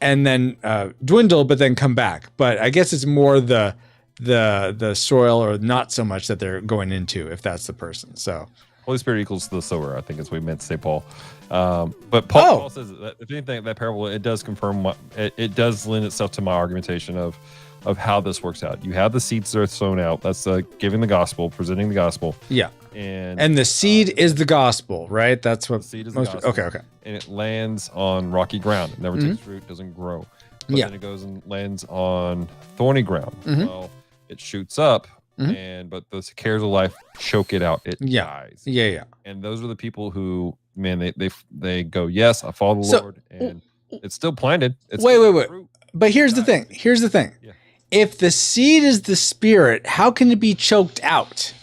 and then dwindle, but then come back? But I guess it's more the soil, or not so much that they're going into, if that's the person. So Holy Spirit equals the sower, I think is what we meant to say, Paul. But Paul says that if anything, that parable, it does confirm it does lend itself to my argumentation of how this works out. You have the seeds that are sown out. That's giving the gospel, presenting the gospel. Yeah. And the seed is the gospel, right? That's what the seed is the gospel. Okay. And it lands on rocky ground. It never takes root, doesn't grow. But then it goes and lands on thorny ground. Well, it shoots up, but the cares of life choke it out. It dies. Yeah. And those are the people who, man, they go, yes, I follow the Lord, and it's still planted. It's wait. But here's the thing. Yeah. If the seed is the spirit, how can it be choked out?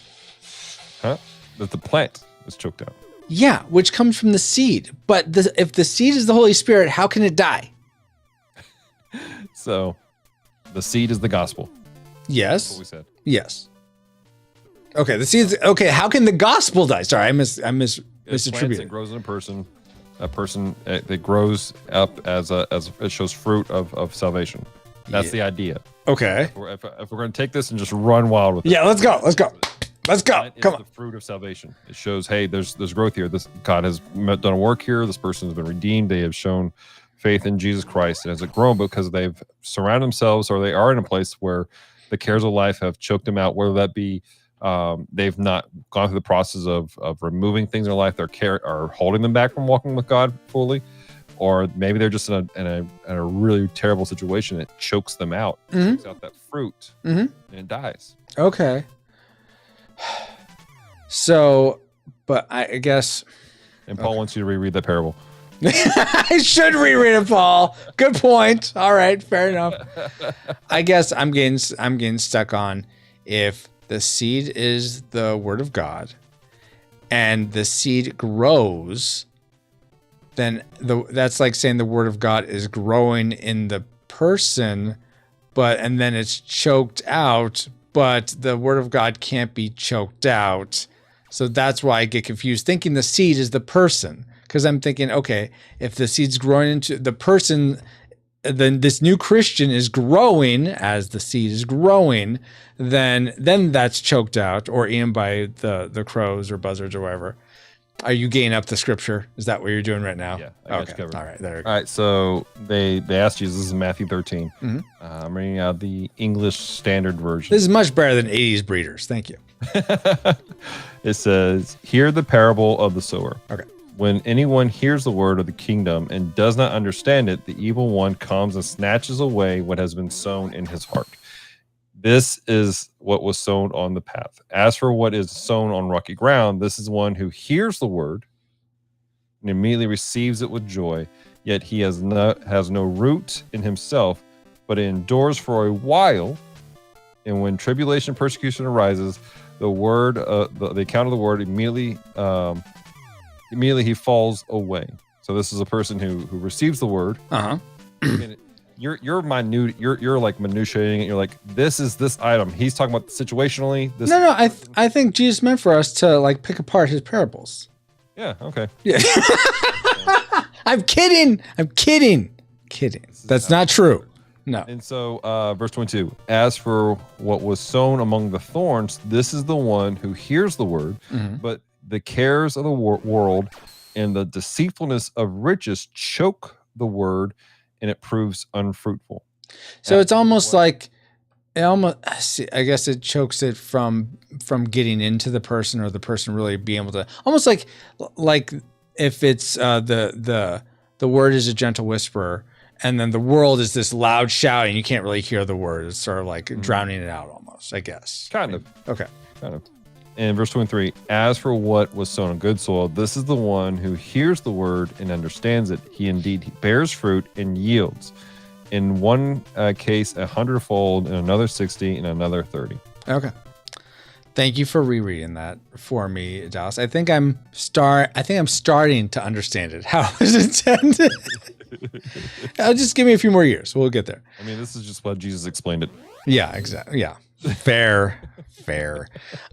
Huh? That the plant is choked out. Yeah, which comes from the seed. But if the seed is the Holy Spirit, how can it die? So, the seed is the gospel. Yes. That's what we said. Yes. Okay, the seed. Okay, how can the gospel die? Sorry, I misattributed. It grows in a person that grows up as it shows fruit of salvation. That's the idea. Okay. If we're going to take this and just run wild with it. Yeah, let's go. Come on. The fruit of salvation. It shows, hey, there's growth here. This God has done a work here. This person has been redeemed. They have shown faith in Jesus Christ, and has it grown because they've surrounded themselves, or they are in a place where the cares of life have choked them out. Whether that be they've not gone through the process of removing things in their life that are holding them back from walking with God fully, or maybe they're just in a really terrible situation that chokes them out, chokes out that fruit, and it dies. Okay. So, but I guess. And Paul wants you to reread that parable. I should reread it, Paul. Good point. All right, fair enough. I guess I'm getting stuck on, if the seed is the word of God and the seed grows, then that's like saying the word of God is growing in the person, and then it's choked out, but the word of God can't be choked out. So that's why I get confused, thinking the seed is the person. Because I'm thinking, okay, if the seed's growing into the person, then this new Christian is growing as the seed is growing, then that's choked out or eaten by the crows or buzzards or whatever. Are you getting up the scripture? Is that what you're doing right now? Yeah. I got you covered. All right. There we go. All right. So they asked Jesus. This is Matthew 13. I'm reading out the English Standard Version. This is much better than 80s breeders. Thank you. It says, "Hear the parable of the sower. Okay. When anyone hears the word of the kingdom and does not understand it, the evil one comes and snatches away what has been sown in his heart. This is what was sown on the path. As for what is sown on rocky ground, this is one who hears the word and immediately receives it with joy. Yet he has no root in himself, but it endures for a while. And when tribulation, persecution arises, the account of the word immediately he falls away." So this is a person who receives the word. And you're minute. You're like minutiating it. You're like, this is this item. He's talking about situationally. No. I think Jesus meant for us to like pick apart his parables. Yeah. Okay. Yeah. I'm kidding. That's not true. No. And so, verse 22, "As for what was sown among the thorns, this is the one who hears the word, but the cares of the world and the deceitfulness of riches choke the word, and it proves unfruitful." So it's almost like I guess it chokes it from getting into the person, or the person really being able to, almost like if it's the word is a gentle whisperer, and then the world is this loud shouting. You can't really hear the word. It's sort of like drowning it out almost, I guess. Kind of. Okay. Kind of. And verse 23, "As for what was sown on good soil, this is the one who hears the word and understands it. He indeed bears fruit and yields. In one case, 100-fold, in another 60, in another 30. Okay. Thank you for rereading that for me, Dallas. I think I'm starting to understand it how it was intended. Just give me a few more years. We'll get there. I mean, this is just what Jesus explained it. Yeah, exactly. Yeah. Fair.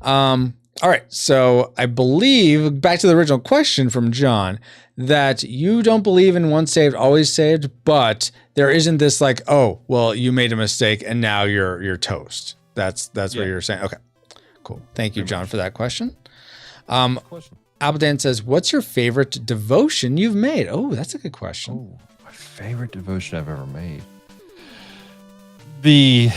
All right. So I believe, back to the original question from John, that you don't believe in once saved, always saved, but there isn't this like, oh, well, you made a mistake and now you're toast. That's what you're saying. Okay. Cool. Thank you, John, for that question. Albadan says, what's your favorite devotion you've made? Oh, that's a good question. Oh, my favorite devotion I've ever made. The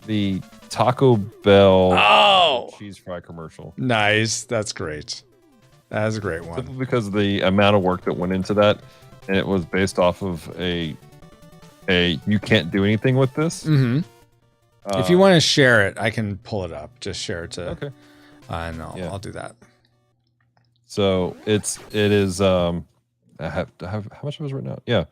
the Taco Bell cheese fry commercial. Nice. That's great. That is a great one. Simply because of the amount of work that went into that, and it was based off of a you can't do anything with this. Mm-hmm. If you want to share it, I can pull it up. Just share it to. Okay. And I'll do that. So it is. How much was written out? Yeah.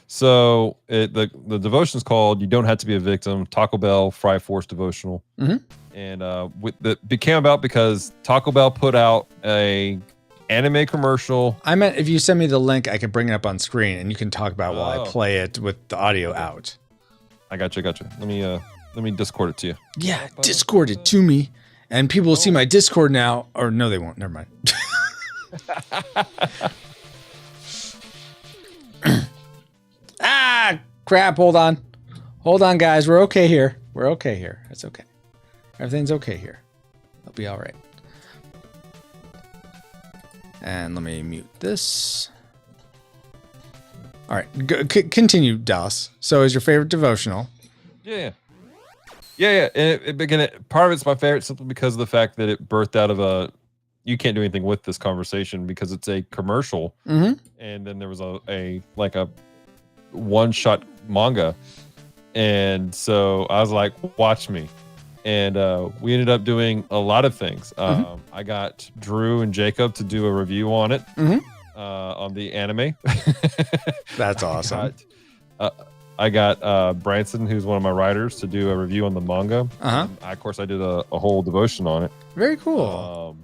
So the devotion is called "You Don't Have to Be a Victim." Taco Bell Fry Force devotional, and that became about because Taco Bell put out a anime commercial. I meant if you send me the link, I can bring it up on screen and you can talk about while I play it with the audio out. I got you. Let me Discord it to you. Yeah, Discord it to me, and people will see my Discord now. Or no, they won't. Never mind. Crap. Hold on, guys. We're okay here. It's okay. Everything's okay here. I'll be all right. And let me mute this. All right, continue, Dallas. So, is your favorite devotional? Yeah. And again, part of it's my favorite simply because of the fact that it birthed out of you can't do anything with this conversation because it's a commercial, and then there was a one-shot manga, and so I was like, watch me, and we ended up doing a lot of things. I got Drew and Jacob to do a review on it, on the anime. That's awesome. I got Branson, who's one of my writers, to do a review on the manga. Of course, I did a whole devotion on it. Very cool.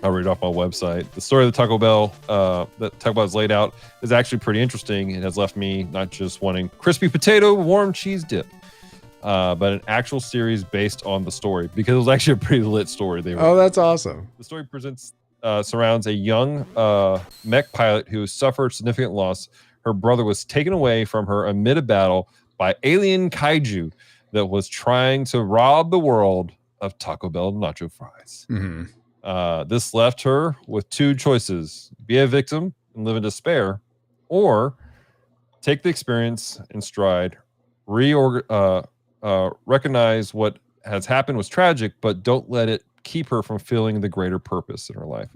I'll read it off my website. The story of the Taco Bell that Taco Bell has laid out is actually pretty interesting. It has left me not just wanting crispy potato, warm cheese dip, but an actual series based on the story, because it was actually a pretty lit story. That's awesome. The story surrounds a young mech pilot who suffered significant loss. Her brother was taken away from her amid a battle by alien kaiju that was trying to rob the world of Taco Bell nacho fries. This left her with two choices: be a victim and live in despair, or take the experience in stride, recognize what has happened was tragic, but don't let it keep her from feeling the greater purpose in her life.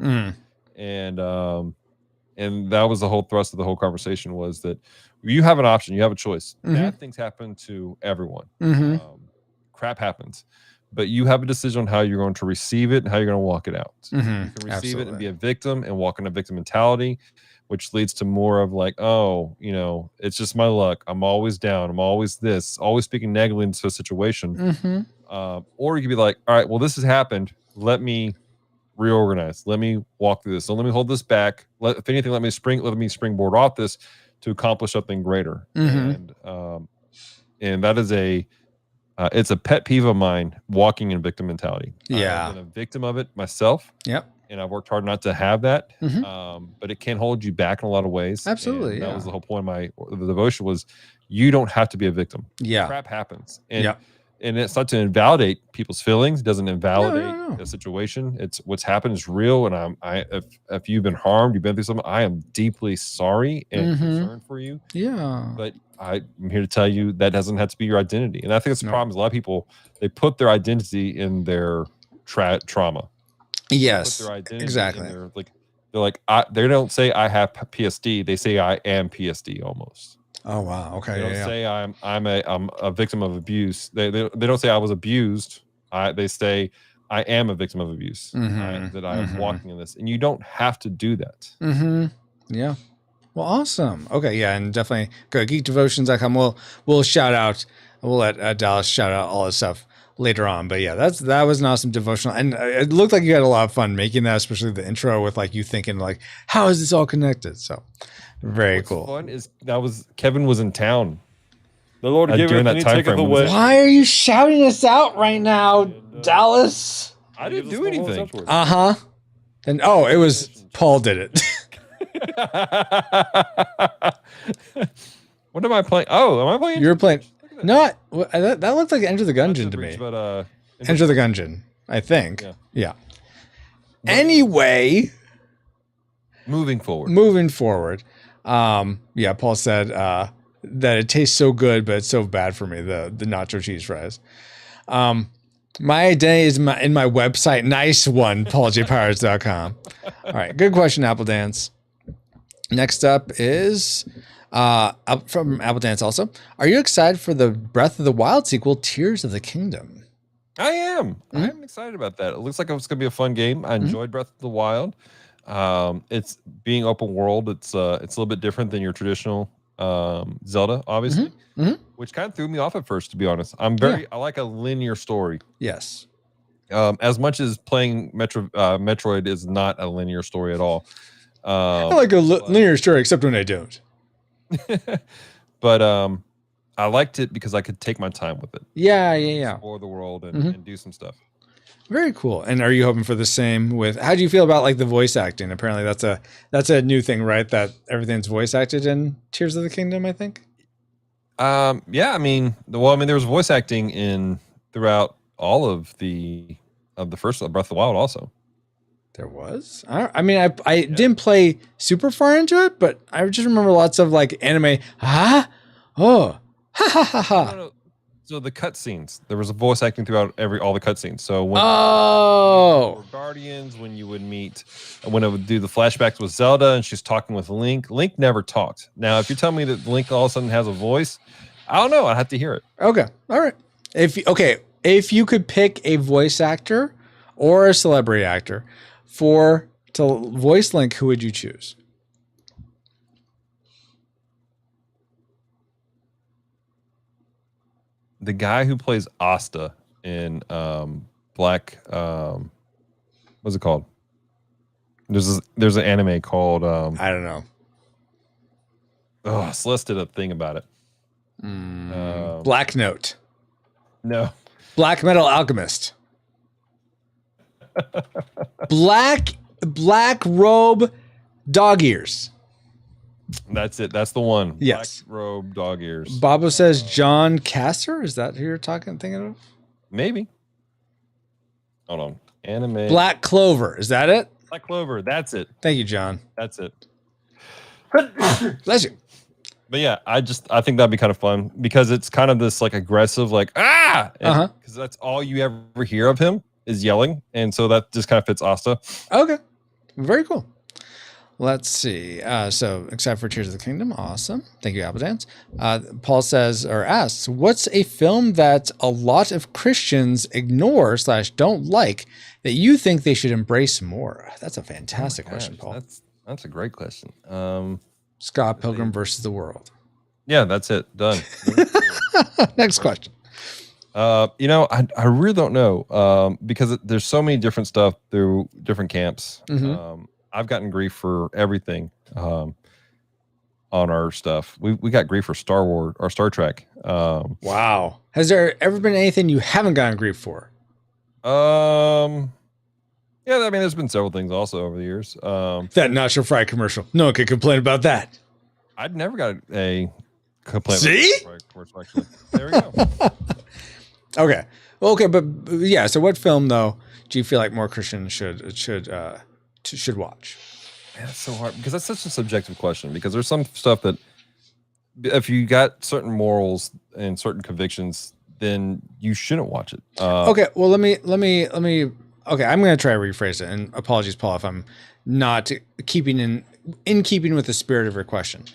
And that was the whole thrust of the whole conversation, was that you have an option, you have a choice. Bad things happen to everyone. Crap happens. But you have a decision on how you're going to receive it and how you're going to walk it out. You can receive it and be a victim and walk in a victim mentality, which leads to more of like, oh, it's just my luck. I'm always down. I'm always this, always speaking negatively into a situation. Or you could be like, all right, well, this has happened. Let me reorganize. Let me walk through this. So let me hold this back. If anything, let me springboard off this to accomplish something greater. And that is it's a pet peeve of mine, walking in victim mentality. I've been a victim of it myself. And I've worked hard not to have that. But it can hold you back in a lot of ways. Absolutely. That was the whole point of the devotion, was you don't have to be a victim. Crap happens. And it's not to invalidate people's feelings. It doesn't invalidate the situation. It's what's happened is real. And if you've been harmed, you've been through something, I am deeply sorry and concerned for you. But I'm here to tell you that doesn't have to be your identity. And I think that's the problem. Is a lot of people, they put their identity in their trauma. Yes, their identity exactly. They're like, they don't say I have PSD. They say I am PSD almost. Oh wow! Okay. They don't say I'm a victim of abuse. They don't say I was abused. They say I am a victim of abuse. That I am walking in this, and you don't have to do that. Yeah. Well, awesome. Okay. Yeah, and definitely go to geekdevotions.com. We'll shout out We'll let Dallas shout out all his stuff later on. But yeah, that was an awesome devotional, and it looked like you had a lot of fun making that, especially the intro with like you thinking like, how is this all connected? So very What's cool. fun is Kevin was in town. The Lord giveth during that and he time taketh frame away. Why are you shouting us out right now, Dallas? I didn't do anything. Uh-huh. And it was Paul did it. What am I playing? Oh, am I playing? You're playing. No, that looked like Enter the Gungeon to me. But Enter the Gungeon, I think. Yeah. Anyway, moving forward. Paul said that it tastes so good, but it's so bad for me, the nacho cheese fries. My identity is in my website. Nice one, pauljpirates.com. All right, good question, Apple Dance. Next up is from Apple Dance also. Are you excited for the Breath of the Wild sequel, Tears of the Kingdom? I am. I'm excited about that. It looks like it's going to be a fun game. I enjoyed Breath of the Wild. It's being open world. It's a little bit different than your traditional Zelda, obviously, which kind of threw me off at first, to be honest. I like a linear story. Yes. As much as playing Metroid is not a linear story at all. I like a linear story, except when I don't. But I liked it because I could take my time with it. Yeah. Explore the world and do some stuff. Very cool. And are you hoping for the same with? How do you feel about like the voice acting? Apparently, that's a new thing, right? That everything's voice acted in Tears of the Kingdom, I think. Yeah. I mean, there was voice acting throughout all of the first Breath of the Wild, also. There was. I didn't play super far into it, but I just remember lots of like anime. Ha ha ha ha. No. So the cutscenes, there was a voice acting throughout all the cutscenes. So when Guardians, when you would meet, when it would do the flashbacks with Zelda and she's talking with Link never talked. Now, if you tell me that Link all of a sudden has a voice, I don't know. I'd have to hear it. Okay, all right. If you could pick a voice actor or a celebrity actor to voice Link, who would you choose? The guy who plays Asta in Black, what's it called? There's an anime called I don't know. Oh, Celeste did a thing about it. Black Note. No. Black Metal Alchemist. Black robe, dog ears. That's it. That's the one. Yes. Black robe, dog ears. Bobo says John Castor. Is that who you're thinking of? Maybe. Hold on. Anime. Black Clover. Is that it? Black Clover. That's it. Thank you, John. That's it. Bless you. But yeah, I think that'd be kind of fun because it's kind of this like aggressive, like because that's all you ever hear of him is yelling, and so that just kind of fits Asta. Okay, very cool. Let's see. So excited for Tears of the Kingdom. Awesome. Thank you, Apple Dance. Paul says or asks, what's a film that a lot of Christians ignore / don't like that you think they should embrace more? That's a fantastic question, Paul. That's a great question. Scott Pilgrim versus the World. Yeah, that's it. Done. Next question. I really don't know because there's so many different stuff through different camps. I've gotten grief for everything on our stuff. We got grief for Star Wars or Star Trek. Wow. Has there ever been anything you haven't gotten grief for? Yeah, I mean, there's been several things also over the years. That nacho fry commercial. No one could complain about that. I'd never got a complaint. See? Commercial, actually. There we go. Okay, but yeah. So, what film though do you feel like more Christians should watch? Man, that's so hard because that's such a subjective question. Because there's some stuff that if you got certain morals and certain convictions, then you shouldn't watch it. Okay, well let me. Okay, I'm going to try to rephrase it. And apologies, Paul, if I'm not keeping in keeping with the spirit of your question.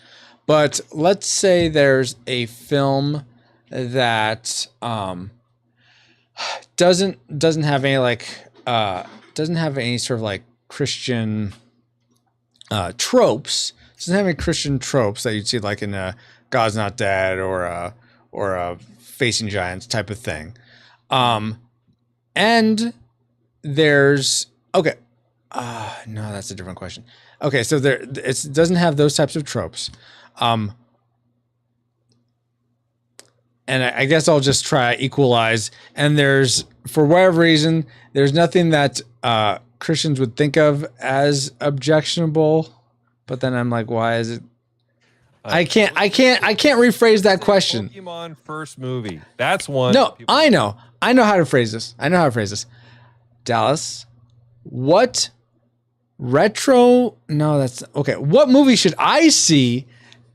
But let's say there's a film that doesn't have any doesn't have any sort of like Christian tropes. Doesn't have any Christian tropes that you'd see like in God's Not Dead or facing giants type of thing. And there's okay. No, that's a different question. Okay, so it doesn't have those types of tropes. And I guess I'll just try equalize. And there's, for whatever reason, there's nothing that Christians would think of as objectionable. But then I'm like, why is it? I can't rephrase that question. Pokemon first movie. That's one. No, I know how to phrase this. Dallas, what retro? No, that's okay. What movie should I see?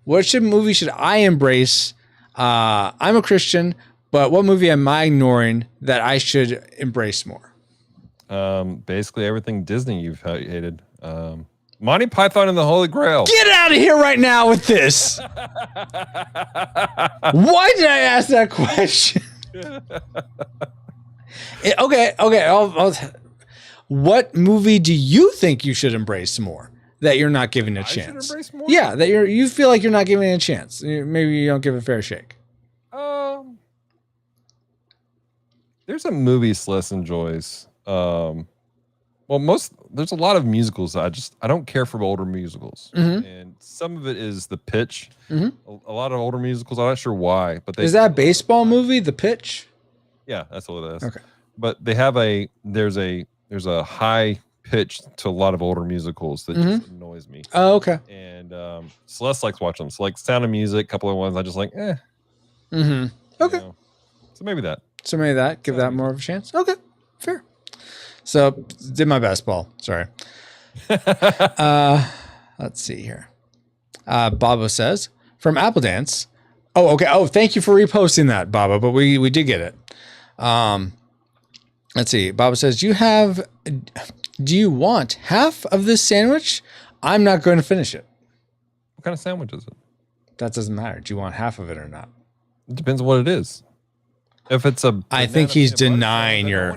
What movie should I embrace? I'm a Christian, but what movie am I ignoring that I should embrace more? Basically everything Disney you've hated. Monty Python and the Holy Grail. Get out of here right now with this. Why did I ask that question? Okay. What movie do you think you should embrace more that you're not giving a chance? Should embrace more? Yeah, that you feel like you're not giving it a chance. Maybe you don't give it a fair shake. There's a movie Celeste enjoys. There's a lot of musicals. I don't care for older musicals, and some of it is the pitch. A lot of older musicals. I'm not sure why, but is that a baseball movie? The Pitch? Yeah, that's what it is. Okay, but they have there's a high pitch to a lot of older musicals that just annoys me. Oh, okay. And Celeste likes watching them. So like Sound of Music, a couple of ones I just like. Okay. So maybe that. Give that more of a chance. Okay, fair. So did my best, Paul. Sorry. Let's see here. Baba says from Apple Dance. Oh, okay. Oh, thank you for reposting that, Baba. But we did get it. Let's see. Baba says, do you want half of this sandwich? I'm not going to finish it. What kind of sandwich is it? That doesn't matter. Do you want half of it or not? It depends on what it is. If it's I think he's denying your.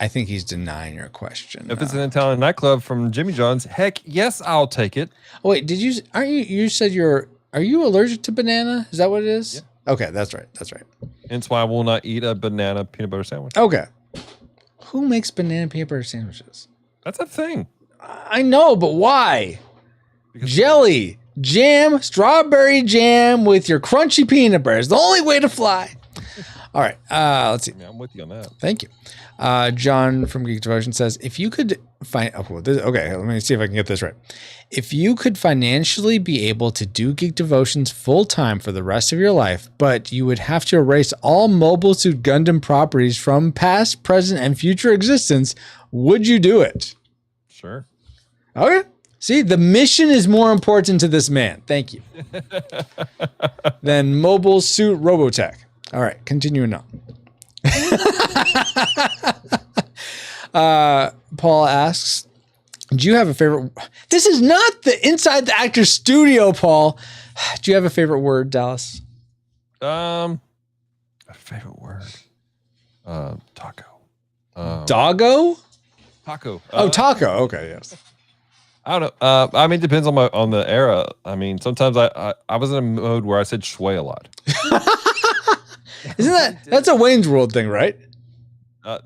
I think he's denying your question. If it's an Italian nightclub from Jimmy John's, heck yes, I'll take it. Oh, wait, aren't you? You said are you allergic to banana? Is that what it is? Yeah. Okay, that's right. Hence why I will not eat a banana peanut butter sandwich. Okay. Who makes banana peanut butter sandwiches? That's a thing. I know, but why? Because jelly, jam, strawberry jam with your crunchy peanut butter is the only way to fly. All right, let's see. Yeah, I'm with you on that. Thank you. John from Geek Devotion says, if you could find, okay, let me see if I can get this right. If you could financially be able to do Geek Devotions full time for the rest of your life, but you would have to erase all Mobile Suit Gundam properties from past, present, and future existence, would you do it? Sure. Okay. See, the mission is more important to this man. Thank you. Than Mobile Suit Robotech. All right, continuing on. Paul asks, do you have a favorite? This is not the Inside the Actor Studio, Paul. Do you have a favorite word, Dallas? A favorite word. Taco. Doggo? Taco. Taco. Okay, yes. I don't know. I mean, it depends on the era. I mean, sometimes I was in a mode where I said shway a lot. Isn't that's a Wayne's World thing, right?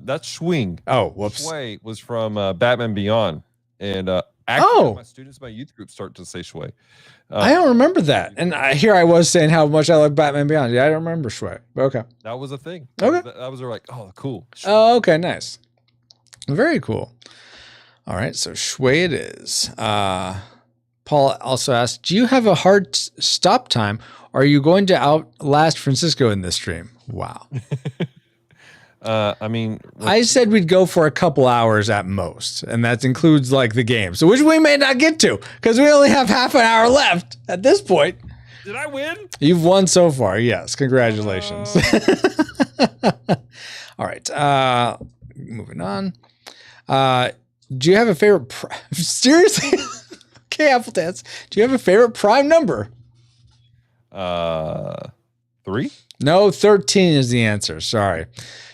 That's Schwing. Oh, whoops. Shway was from Batman Beyond, and actually my students, my youth group, start to say Shway. I don't remember that, and here I was saying how much I like Batman Beyond. Yeah, I don't remember Shway. Okay, that was a thing. Okay, that was like, oh, cool. Shway. Oh, okay, nice, very cool. All right, so Shway it is. Paul also asked, do you have a hard stop time? Or are you going to outlast Francisco in this stream? Wow. I mean, I said we'd go for a couple hours at most, and that includes like the game. So which we may not get to because we only have half an hour left at this point. Did I win? You've won so far. Yes. Congratulations. All right. Moving on. Do you have a favorite? Seriously? Okay, Apple Dance. Do you have a favorite prime number? 3? No, 13 is the answer. Sorry.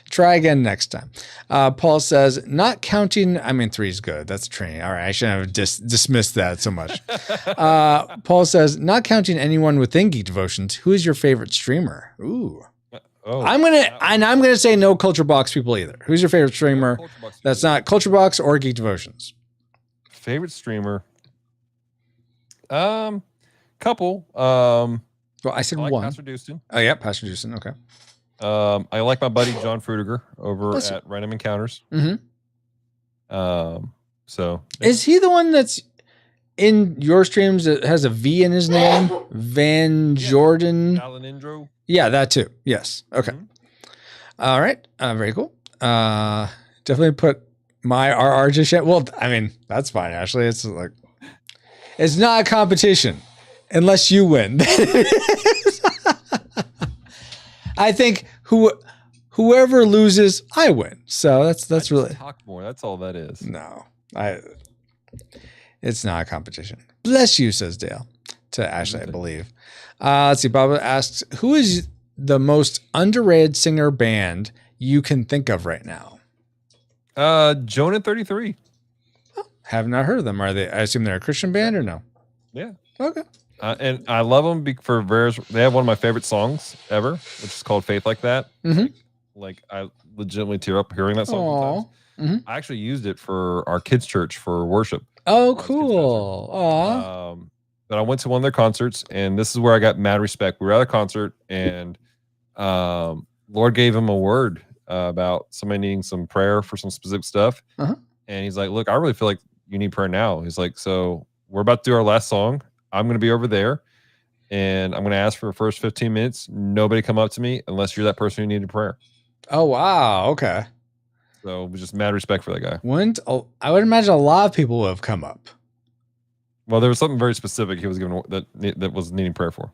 Try again next time. Paul says, not counting. I mean, 3 is good. That's a training. All right. I shouldn't have dismissed that so much. Paul says, not counting anyone within Geek Devotions, who is your favorite streamer? Ooh. I'm gonna say no Culture Box people either. Who's your favorite streamer? That's not Culture Box or Geek Devotions. Favorite streamer? Couple. Well, I said I like one. Pastor Dustin. Oh yeah, Pastor Dustin. Okay. I like my buddy John Fruitiger over at Random Encounters. Mm-hmm. So is he the one that's in your streams that has a V in his name? Van Jordan. Alan Indro. Yeah, that too. Yes. Okay. Mhm. All right. Very cool. Definitely put my RR just yet. Well, I mean, that's fine. Actually, it's like, it's not a competition unless you win. I think whoever loses, I win. So that's really talk more. That's all that is. No, it's not a competition. Bless you, says Dale to Ashley, I believe. Let's see. Bob asks, who is the most underrated singer band you can think of right now? Jonah 33. Oh, have not heard of them. Are they? I assume they're a Christian band or no? Yeah. Okay. And I love them for various. They have one of my favorite songs ever, which is called "Faith Like That." Mm-hmm. Like I legitimately tear up hearing that song. Aww. Mm-hmm. I actually used it for our kids' church for worship. Oh, cool. Aw. But I went to one of their concerts, and this is where I got mad respect. We were at a concert, and Lord gave him a word about somebody needing some prayer for some specific stuff. Uh-huh. And he's like, "Look, I really feel like you need prayer now." He's like, "So we're about to do our last song. I'm going to be over there, and I'm going to ask for the first 15 minutes. Nobody come up to me unless you're that person who needed prayer." Oh, wow. Okay. So it was just mad respect for that guy. I would imagine a lot of people would have come up. Well, there was something very specific he was given that was needing prayer for.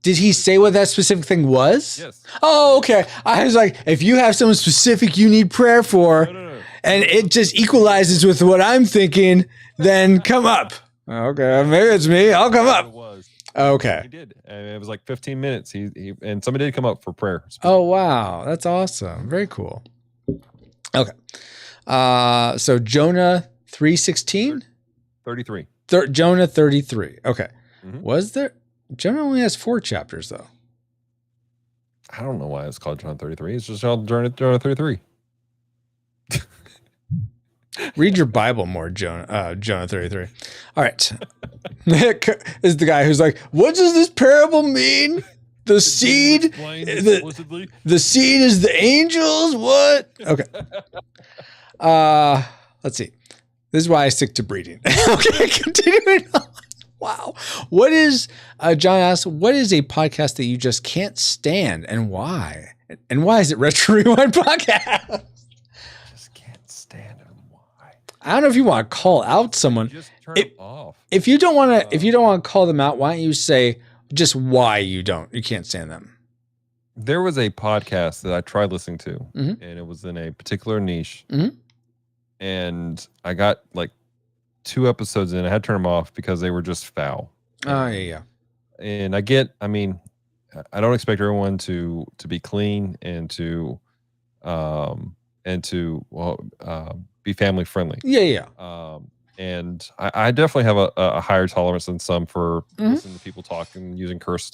Did he say what that specific thing was? Yes. Oh, okay. I was like, if you have something specific you need prayer for, No. and it just equalizes with what I'm thinking, then come up. Okay, maybe it's me. I'll come up. It was. Okay. He did. And it was like 15 minutes. He and somebody did come up for prayer. Oh, wow. That's awesome. Very cool. Okay. So Jonah 3:16? 33. Jonah 33. Okay. Mhm. Was there? Jonah only has 4 chapters, though. I don't know why it's called John 33. It's just called Jonah 33. Read your Bible more, Jonah 33. All right. Is the guy who's like, what does this parable mean? The seed? The seed is the angels? What? Okay. Let's see. This is why I stick to breeding. Okay, continuing on. Wow. What is, John asks, what is a podcast that you just can't stand and why? And why is it Retro Rewind Podcast? Just can't stand it. Why? I don't know if you want to call out someone. Just turn it off. If you don't want to call them out, why don't you say just why you can't stand them? There was a podcast that I tried listening to, Mhm. and it was in a particular niche. Mhm. And I got like 2 episodes in. I had to turn them off because they were just foul. Oh, yeah. And I mean, I don't expect everyone to be clean and to be family friendly. Yeah. And I definitely have a higher tolerance than some for Mhm. listening to people talking, using curse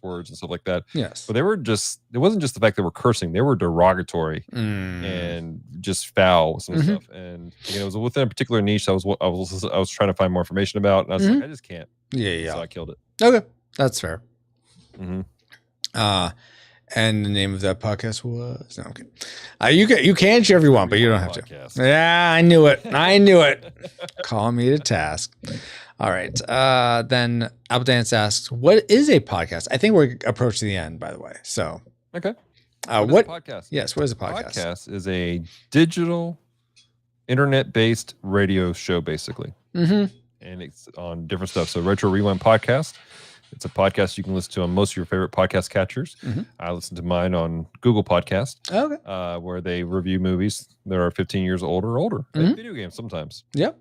words and stuff like that. Yes. But it wasn't just the fact they were cursing; they were derogatory Mm. and just foul with some Mhm. stuff. And it was within a particular niche I was trying to find more information about, and I was Mhm. like, I just can't. Yeah. So I killed it. Okay. That's fair. Mm-hmm. And the name of that podcast was okay. You can share if you want, but you don't have to. Yeah, I knew it. Call me to task. All right. Then Apple Dance asks, "What is a podcast?" I think we're approaching the end, by the way. So Okay. what is a podcast? Yes. What is a podcast? Podcast is a digital, internet-based radio show, basically. Mm-hmm. And it's on different stuff. So Retro Rewind Podcast. It's a podcast you can listen to on most of your favorite podcast catchers. Mhm. I listen to mine on Google Podcast, Okay. where they review movies that are 15 years old or older. And video games sometimes. Yep.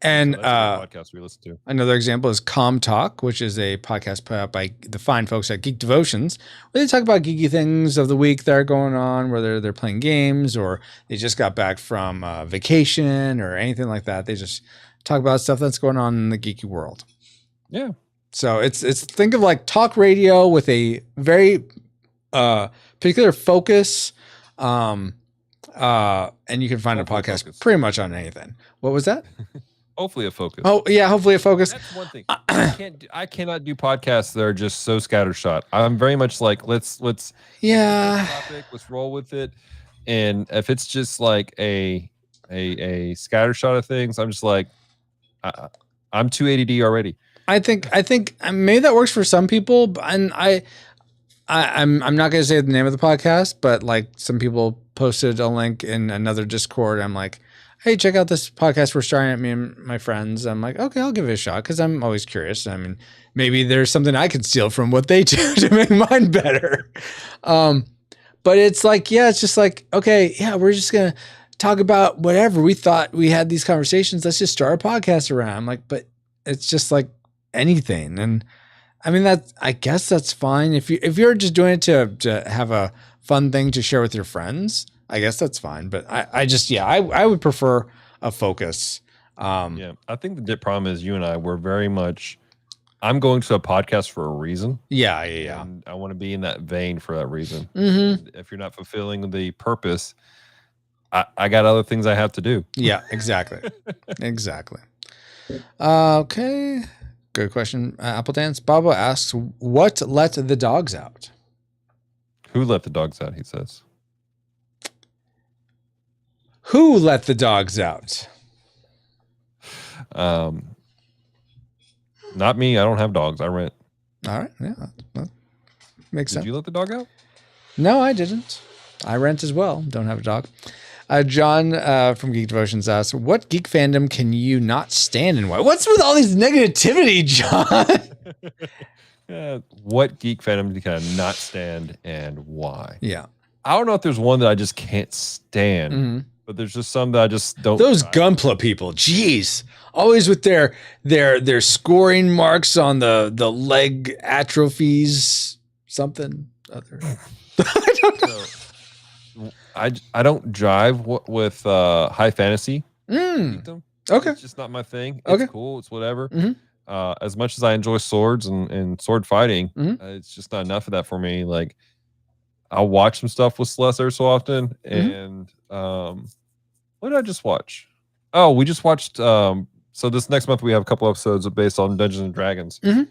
And So that's a podcast we listen to. another example is Com Talk, which is a podcast put out by the fine folks at Geek Devotions, where they talk about geeky things of the week that are going on, whether they're playing games or they just got back from vacation or anything like that. They just talk about stuff that's going on in the geeky world. Yeah. So it's think of like talk radio with a very particular focus. And you can find Hopefully a podcast focus. pretty much on anything. What was that? Hopefully a focus. Oh yeah, hopefully a focus. That's one thing. I cannot do podcasts that are just so scattershot. I'm very much like let's Yeah. topic, let's roll with it. And if it's just like a scattershot of things, I'm just like I'm too ADD already. I think maybe that works for some people, and I'm not going to say the name of the podcast, but like some people posted a link in another Discord. I'm like, hey, check out this podcast we're starting at, me and my friends. I'm like, okay, I'll give it a shot because I'm always curious. I mean, maybe there's something I could steal from what they do to make mine better. But it's like, yeah, it's just like, okay, yeah, we're just going to talk about whatever. We thought we had these conversations. Let's just start a podcast around. I'm like, but it's just like anything. And I mean, I guess that's fine. If you're just doing it to have a fun thing to share with your friends, I guess that's fine. But I would prefer a focus. Yeah, I think the dip problem is you and I were very much. I'm going to a podcast for a reason. Yeah. And I want to be in that vein for that reason. Mm-hmm. If you're not fulfilling the purpose, I got other things I have to do. Yeah, exactly. Exactly. Okay. Good question. Apple Dance. Baba asks, what let the dogs out? Who let the dogs out, he says. Who let the dogs out? Not me. I don't have dogs. I rent. All right. Yeah. That makes sense. Did you let the dog out? No, I didn't. I rent as well. Don't have a dog. John from Geek Devotions asks, what geek fandom can you not stand and why? What's with all these negativity, John? What geek fandom do you kind of not stand and why? Yeah. I don't know if there's one that I just can't stand, but there's just some that I just don't. Those Gunpla people, jeez, always with their scoring marks on the leg atrophies, something other. I don't know. I don't jive with high fantasy. Okay. It's just not my thing. It's cool. It's whatever. As much as I enjoy swords and sword fighting, it's just not enough of that for me. Like, I'll watch some stuff with Celeste every so often. And what did I just watch? Oh, we just watched. So this next month we have a couple episodes based on Dungeons and Dragons. And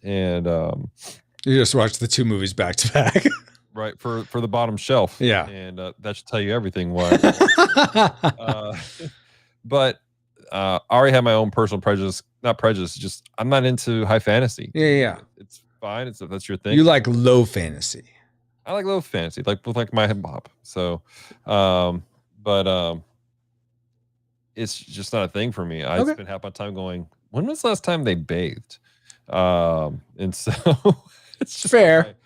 you just watched the two movies back to back. Right, for the bottom shelf. Yeah. And that should tell you everything. Why. But I already have my own personal prejudice. Not prejudice, just I'm not into high fantasy. Yeah. It's fine. If that's your thing. You like low fantasy. I like low fantasy, like with like my hip hop. So, it's just not a thing for me. I spend half my time going, when was the last time they bathed? And so it's just fair. Like,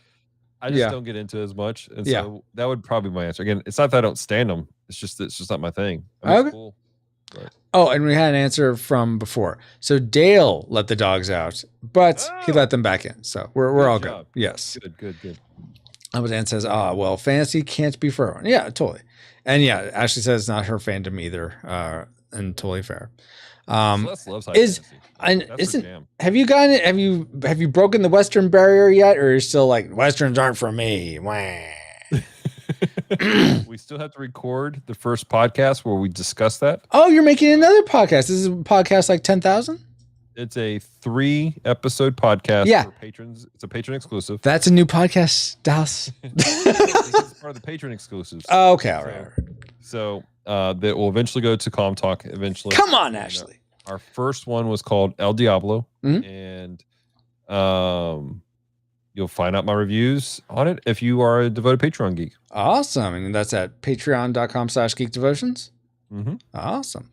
I just don't get into it as much. And so that would probably be my answer. Again, it's not that I don't stand them. It's just not my thing. I mean, it's cool, but. Oh, and we had an answer from before. So Dale let the dogs out, but he let them back in. So we're all good. Yes. Good. Dan says, well, fantasy can't be for everyone. Yeah, totally. And yeah, Ashley says it's not her fandom either. And totally fair. Celeste loves high fantasy. Have you gotten have you broken the Western barrier yet, or are you still like Westerns aren't for me? We still have to record the first podcast where we discuss that. Oh, you're making another podcast. This is a podcast like 10,000? It's a 3-episode podcast for patrons. It's a patron exclusive. That's a new podcast, Dallas. It's part of the patron exclusives. Oh, okay, all right. So that will eventually go to Calm Talk eventually. Come on, Ashley. Our first one was called El Diablo, and you'll find out my reviews on it if you are a devoted Patreon geek. Awesome. And that's at patreon.com/geekdevotions. Awesome.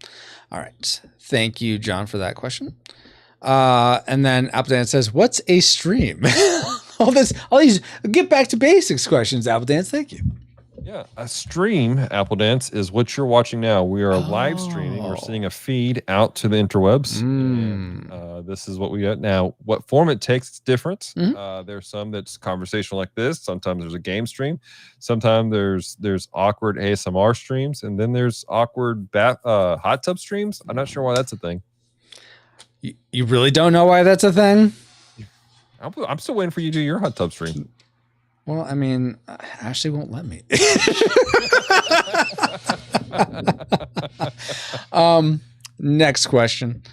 All right. Thank you, John, for that question. And then Appledance says, what's a stream? all these get back to basics questions, Appledance. Thank you. Yeah, a stream, Apple Dance, is what you're watching now. We are live streaming. We're sending a feed out to the interwebs. And, this is what we got. Now, what form it takes, it's different. There's some that's conversational like this. Sometimes there's a game stream. Sometimes there's awkward ASMR streams. And then there's awkward hot tub streams. I'm not sure why that's a thing. You really don't know why that's a thing? I'm still waiting for you to do your hot tub stream. Well, I mean, Ashley won't let me. Next question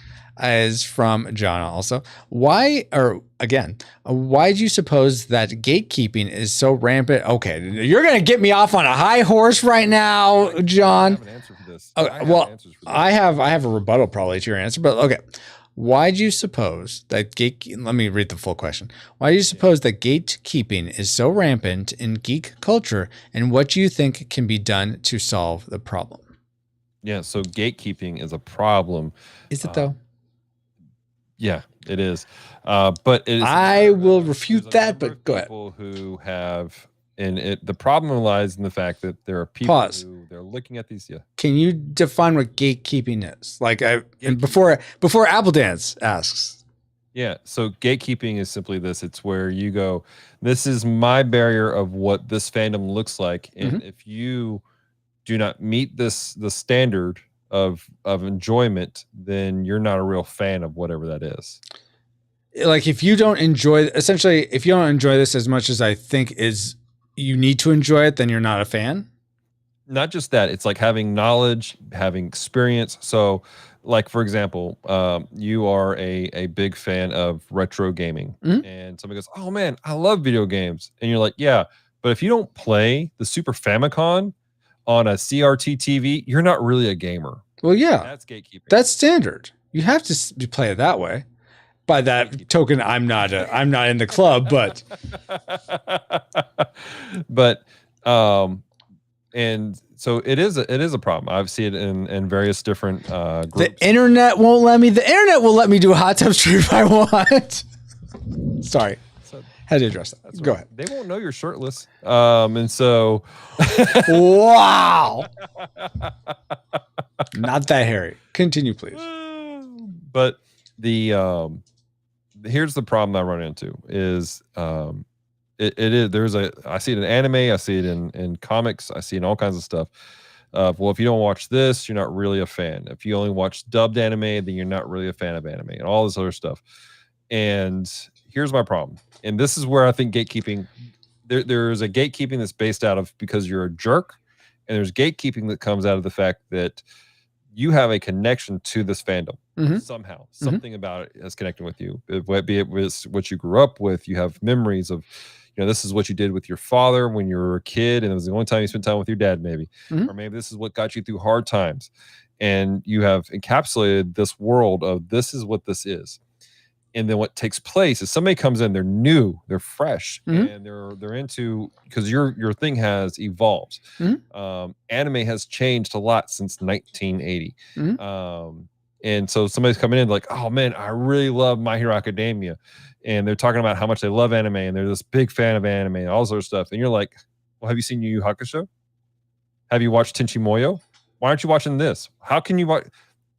is from John also. Why do you suppose that gatekeeping is so rampant? Okay, you're going to get me off on a high horse right now, John. I have an answer for this. I have a rebuttal probably to your answer, but okay. Why do you suppose that let me read the full question. Why do you suppose that gatekeeping is so rampant in geek culture, and what do you think can be done to solve the problem? Yeah, so gatekeeping is a problem. Is it though? Yeah, it is. But it is. I will refute that, but go ahead. People who have, the problem lies in the fact that there are people who they're looking at these. Yeah. Can you define what gatekeeping is? Like before Apple Dance asks. Yeah. So gatekeeping is simply this. It's where you go, this is my barrier of what this fandom looks like. And if you do not meet the standard of enjoyment, then you're not a real fan of whatever that is. Like if you don't enjoy this as much as I think is you need to enjoy it, then you're not a fan. Not just that, it's like having knowledge, having experience. So like, for example, you are a big fan of retro gaming and somebody goes, oh man, I love video games. And you're like, yeah, but if you don't play the Super Famicom on a CRT TV, you're not really a gamer. Well, yeah, that's gatekeeping. That's standard. You have to play it that way. By that token, I'm not in the club, but and so it is a problem. I've seen it in various different groups. The internet won't let me. The internet will let me do a hot tub stream if I want. Sorry. Had to address that. Go ahead. They won't know you're shirtless. And so wow. Not that hairy. Continue, please. But here's the problem I run into is I see it in anime, I see it in comics, I see it in all kinds of stuff. Well, if you don't watch this, you're not really a fan. If you only watch dubbed anime, then you're not really a fan of anime and all this other stuff. And here's my problem. And this is where I think gatekeeping, there's a gatekeeping that's based out of because you're a jerk, and there's gatekeeping that comes out of the fact that you have a connection to this fandom somehow. Something about it is connecting with you. Be it with what you grew up with, you have memories of, this is what you did with your father when you were a kid, and it was the only time you spent time with your dad, maybe. Or maybe this is what got you through hard times. And you have encapsulated this world of this is what this is. And then what takes place is somebody comes in, they're new, they're fresh, and they're into, because your thing has evolved. Anime has changed a lot since 1980. And so somebody's coming in like, oh man, I really love My Hero Academia. And they're talking about how much they love anime, and they're this big fan of anime and all sort of stuff. And you're like, well, have you seen Yu Yu Hakusho? Have you watched Tenchi Muyo? Why aren't you watching this? How can you watch?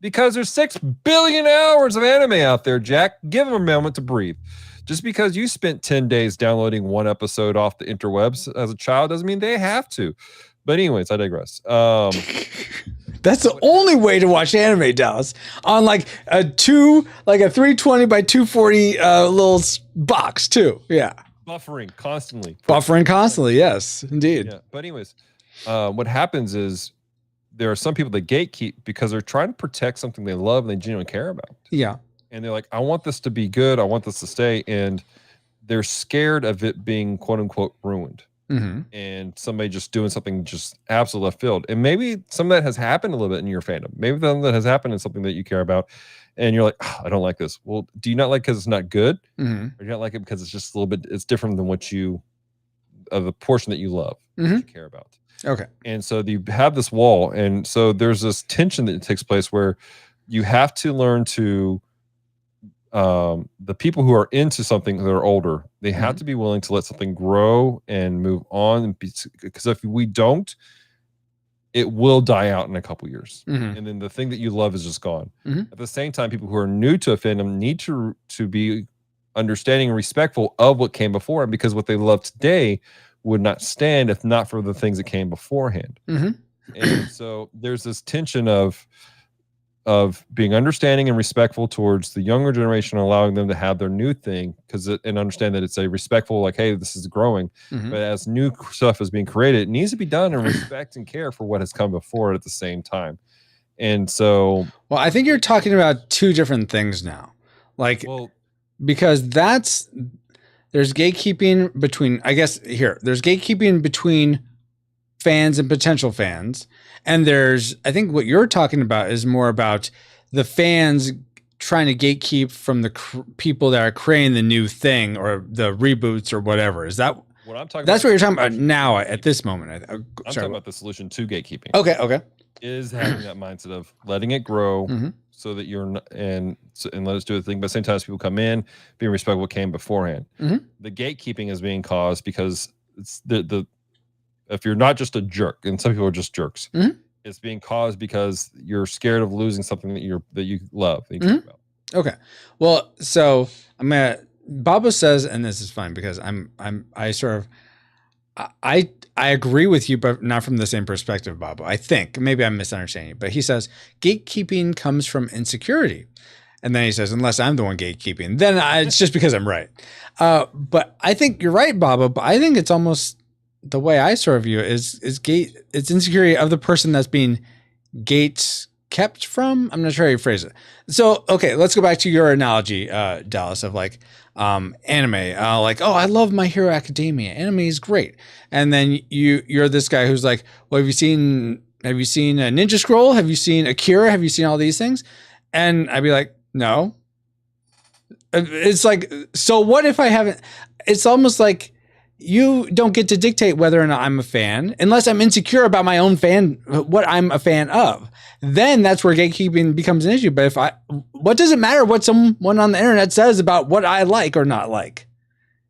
Because there's 6 billion hours of anime out there, Jack. Give them a moment to breathe. Just because you spent 10 days downloading one episode off the interwebs as a child doesn't mean they have to. But anyways, I digress. That's the only way to watch anime, Dallas. On like a 320 by 240 little box too. Yeah. Buffering constantly. Yes, indeed. Yeah. But anyways, what happens is, there are some people that gatekeep because they're trying to protect something they love and they genuinely care about. Yeah. And they're like, I want this to be good. I want this to stay. And they're scared of it being quote unquote ruined. And somebody just doing something just absolute left field. And maybe some of that has happened a little bit in your fandom. Maybe some of that has happened in something that you care about. And you're like, oh, I don't like this. Well, do you not like because it's not good? Or do you not like it because it's just a little bit, it's different than the portion that you love, that you care about? Okay. And so you have this wall. And so there's this tension that takes place where you have to learn to, the people who are into something that are older, they have to be willing to let something grow and move on. Because if we don't, it will die out in a couple years. And then the thing that you love is just gone. At the same time, people who are new to a fandom need to be understanding and respectful of what came before, because what they love today would not stand if not for the things that came beforehand. And so there's this tension of of being understanding and respectful towards the younger generation, allowing them to have their new thing, and understand that it's a respectful, like, hey, this is growing. Mhm. But as new stuff is being created, it needs to be done in respect and care for what has come before it at the same time. And so, Well, I think you're talking about two different things now. Like, because there's gatekeeping between, there's gatekeeping between fans and potential fans. And I think what you're talking about is more about the fans trying to gatekeep from the people that are creating the new thing or the reboots or whatever. Is that what I'm talking that's about? What you're talking about now at this moment. I'm talking about the solution to gatekeeping. Okay. Is having that mindset of letting it grow so that and let us do the thing. But at the same time, as people come in, being respectful of what came beforehand. The gatekeeping is being caused because it's if you're not just a jerk, and some people are just jerks, it's being caused because you're scared of losing something that you love. That you care about. Okay. Well, so Babo says, and this is fine because I agree with you, but not from the same perspective, Babo. I think maybe I'm misunderstanding you, but he says gatekeeping comes from insecurity. And then he says, unless I'm the one gatekeeping, then it's just because I'm right. But I think you're right, Babo, but I think it's almost the way I sort of view it it's insecurity of the person that's being gates kept from. I'm not sure how you phrase it. So, okay, let's go back to your analogy, Dallas, of like anime. Like, oh, I love My Hero Academia. Anime is great. And then you're this guy who's like, well, have you seen Ninja Scroll? Have you seen Akira? Have you seen all these things? And I'd be like, no. It's like, so what if I haven't? It's almost like you don't get to dictate whether or not I'm a fan unless I'm insecure about my own what I'm a fan of. Then that's where gatekeeping becomes an issue. But what does it matter what someone on the internet says about what I like or not like?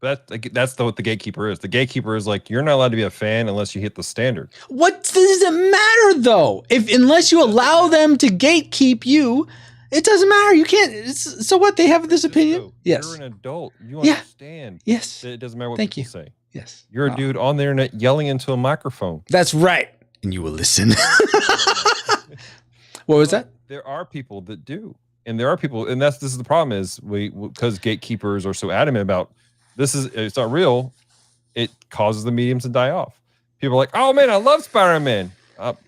That's what the gatekeeper is. The gatekeeper is like, you're not allowed to be a fan unless you hit the standard. What does it matter though? Unless you allow them to gatekeep you, it doesn't matter. You can't. So what? They have this opinion. Yes. You're an adult. You understand. Yes. That it doesn't matter what Thank people you. say. Yes. You're a dude on the internet yelling into a microphone. That's right. And you will listen. What was that? There are people that do. And there are people, and this is the problem is because gatekeepers are so adamant about it's not real, it causes the mediums to die off. People are like, oh man, I love Spider-Man.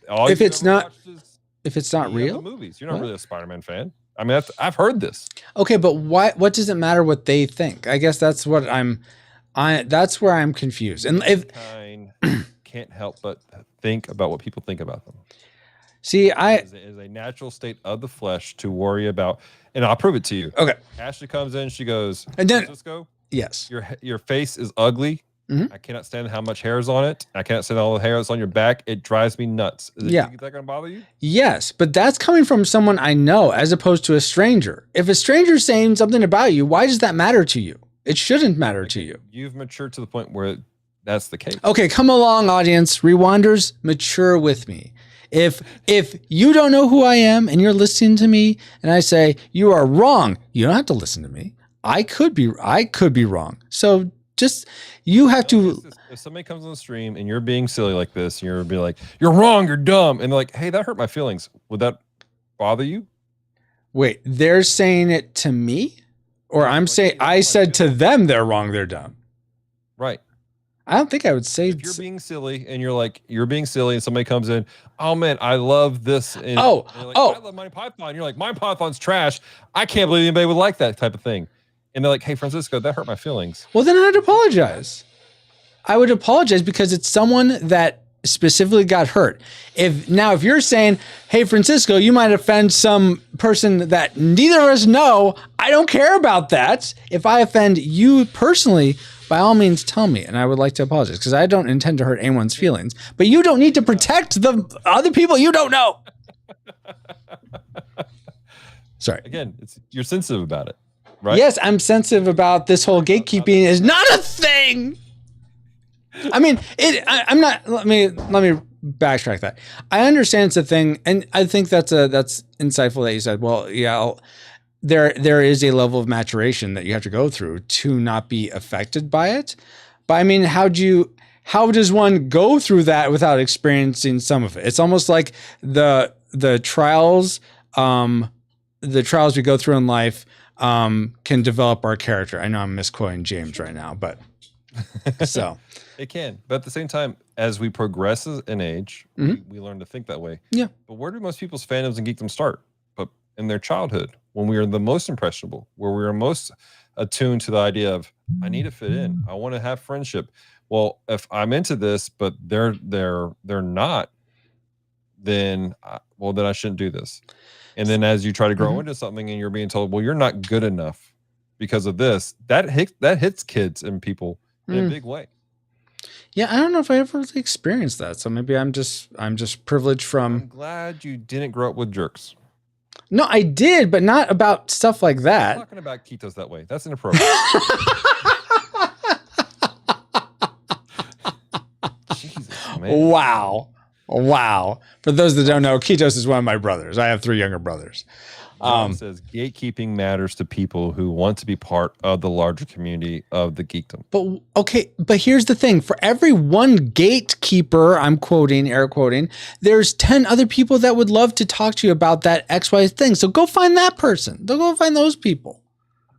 If it's not real? Movies. You're not really a Spider-Man fan. I mean, I've heard this. Okay, but what does it matter what they think? I guess that's what that's where I'm confused. And if can't help but think about what people think about them. See, it is a natural state of the flesh to worry about, and I'll prove it to you. Okay. Ashley comes in, she goes, and then Francisco, yes, your face is ugly. I cannot stand how much hair is on it. I can't stand all the hair that's on your back. It drives me nuts. Is that going to bother you? Yes, but that's coming from someone I know as opposed to a stranger. If a stranger's saying something about you, why does that matter to you? It shouldn't matter to you. You've matured to the point where that's the case. Okay, come along, audience. Rewinders, mature with me. If you don't know who I am and you're listening to me and I say you are wrong, you don't have to listen to me. I could be wrong. So just you have to. If somebody comes on the stream and you're being silly like this, and you're be like, "You're wrong, you're dumb," and they're like, "Hey, that hurt my feelings," would that bother you? Wait, they're saying it to me, or I'm saying I said to them they're wrong, they're dumb. Right. I don't think I would say. If you're being silly and you're being silly, and somebody comes in, oh man, I love this. And, I love Monty Python. You're like, Monty Python's trash. I can't believe anybody would like that type of thing. And they're like, hey, Francisco, that hurt my feelings. Well, then I'd apologize. I would apologize because it's someone that specifically got hurt. If you're saying, hey, Francisco, you might offend some person that neither of us know, I don't care about that. If I offend you personally, by all means, tell me, and I would like to apologize because I don't intend to hurt anyone's feelings. But you don't need to protect the other people you don't know. Sorry. Again, you're sensitive about it, right? Yes, I'm sensitive about this whole gatekeeping is not a thing. I mean, I'm not. Let me backtrack that. I understand it's a thing, and I think that's insightful that you said. Well, yeah. There is a level of maturation that you have to go through to not be affected by it. But I mean, how does one go through that without experiencing some of it? It's almost like the trials the trials we go through in life can develop our character. I know I'm misquoting James right now, but so it can. But at the same time, as we progress in age, we learn to think that way. Yeah. But where do most people's fandoms and geekdom start? But in their childhood, when we are the most impressionable, where we are most attuned to the idea of I need to fit in, I want to have friendship. Well, if I'm into this, but they're not, then I shouldn't do this. And then as you try to grow into something and you're being told, well, you're not good enough because of this, that hits kids and people in a big way. Yeah, I don't know if I ever really experienced that. So maybe I'm just privileged from. I'm glad you didn't grow up with jerks. No, I did, but not about stuff like that. I'm talking about ketos that way. That's inappropriate. Jesus, man. Wow. For those that don't know, Ketos is one of my brothers. I have 3 younger brothers. Says gatekeeping matters to people who want to be part of the larger community of the geekdom. But here's the thing. For every one gatekeeper, I'm quoting, air quoting, there's 10 other people that would love to talk to you about that XY thing. So go find that person. Go find those people.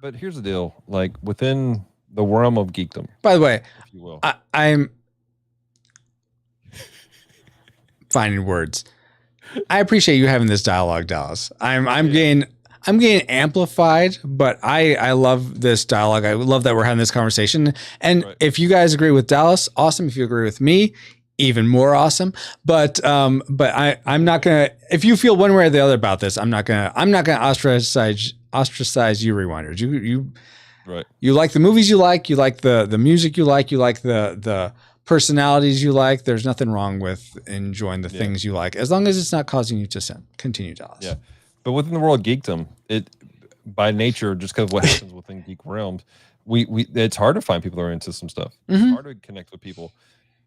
But here's the deal. Like within the realm of geekdom. By the way, if you will. I'm finding words. I appreciate you having this dialogue, Dallas. I'm getting amplified, but I love this dialogue. I love that we're having this conversation. And if you guys agree with Dallas, awesome. If you agree with me, even more awesome. But I'm not gonna. If you feel one way or the other about this, I'm not gonna ostracize you rewinders. You like the movies you like the music you like the personalities you like. There's nothing wrong with enjoying the things you like, as long as it's not causing you to sin. Continue, Dallas. Yeah. But within the world of geekdom, it by nature, just because of what happens within geek realms, we it's hard to find people that are into some stuff. It's hard to connect with people.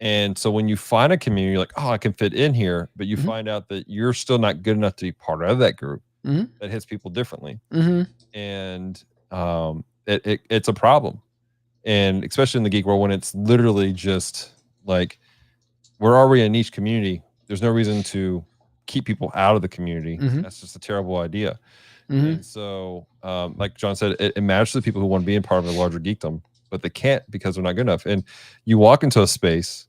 And so when you find a community, you're like, oh, I can fit in here, but you find out that you're still not good enough to be part of that group. That hits people differently. And it's a problem. And especially in the geek world, when it's literally just like we're already a niche community, there's no reason to keep people out of the community. That's just a terrible idea. And so, like John said, it matters to the people who want to be in part of a larger geekdom, but they can't because they're not good enough. And you walk into a space,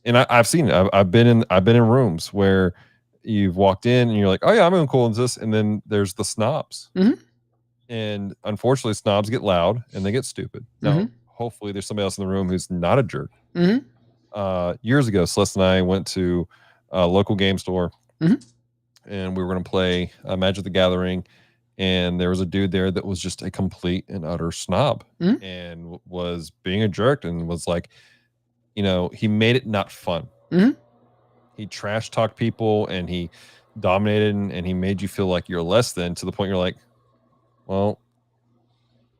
and I've seen it. I've been in rooms where you've walked in and you're like, oh yeah, I'm doing cool in this, and then there's the snobs. And unfortunately, snobs get loud and they get stupid. Now, hopefully there's somebody else in the room who's not a jerk. Years ago, Celeste and I went to a local game store and we were going to play Magic the Gathering. And there was a dude there that was just a complete and utter snob and was being a jerk and was like, he made it not fun. He trash talked people and he dominated and he made you feel like you're less than, to the point you're like, well,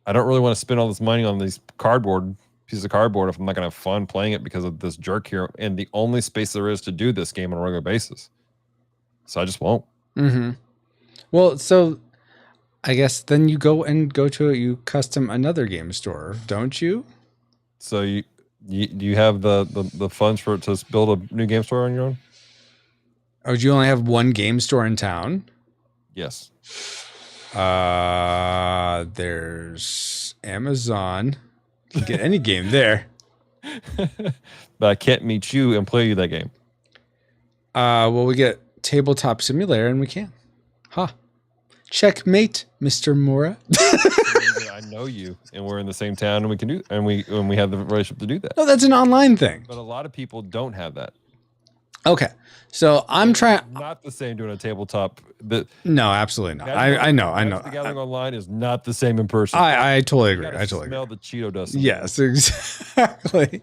I don't really want to spend all this money on these pieces of cardboard if I'm not going to have fun playing it because of this jerk here. And the only space there is to do this game on a regular basis. So I just won't. Well, so I guess then you you custom another game store, don't you? So do you have the funds to build a new game store on your own? Oh, do you only have one game store in town? Yes. There's Amazon. You can get any game there. But I can't meet you and play you that game. Well, we get Tabletop Simulator and we can. Checkmate, Mr. Mora. I know you, and we're in the same town, and we can we have the relationship to do that. No, that's an online thing. But a lot of people don't have that. Okay, so I'm trying. Not the same doing a tabletop. No, absolutely not. I know. The gathering online is not the same in person. I totally agree. I totally smell the Cheeto dust. Yes, exactly.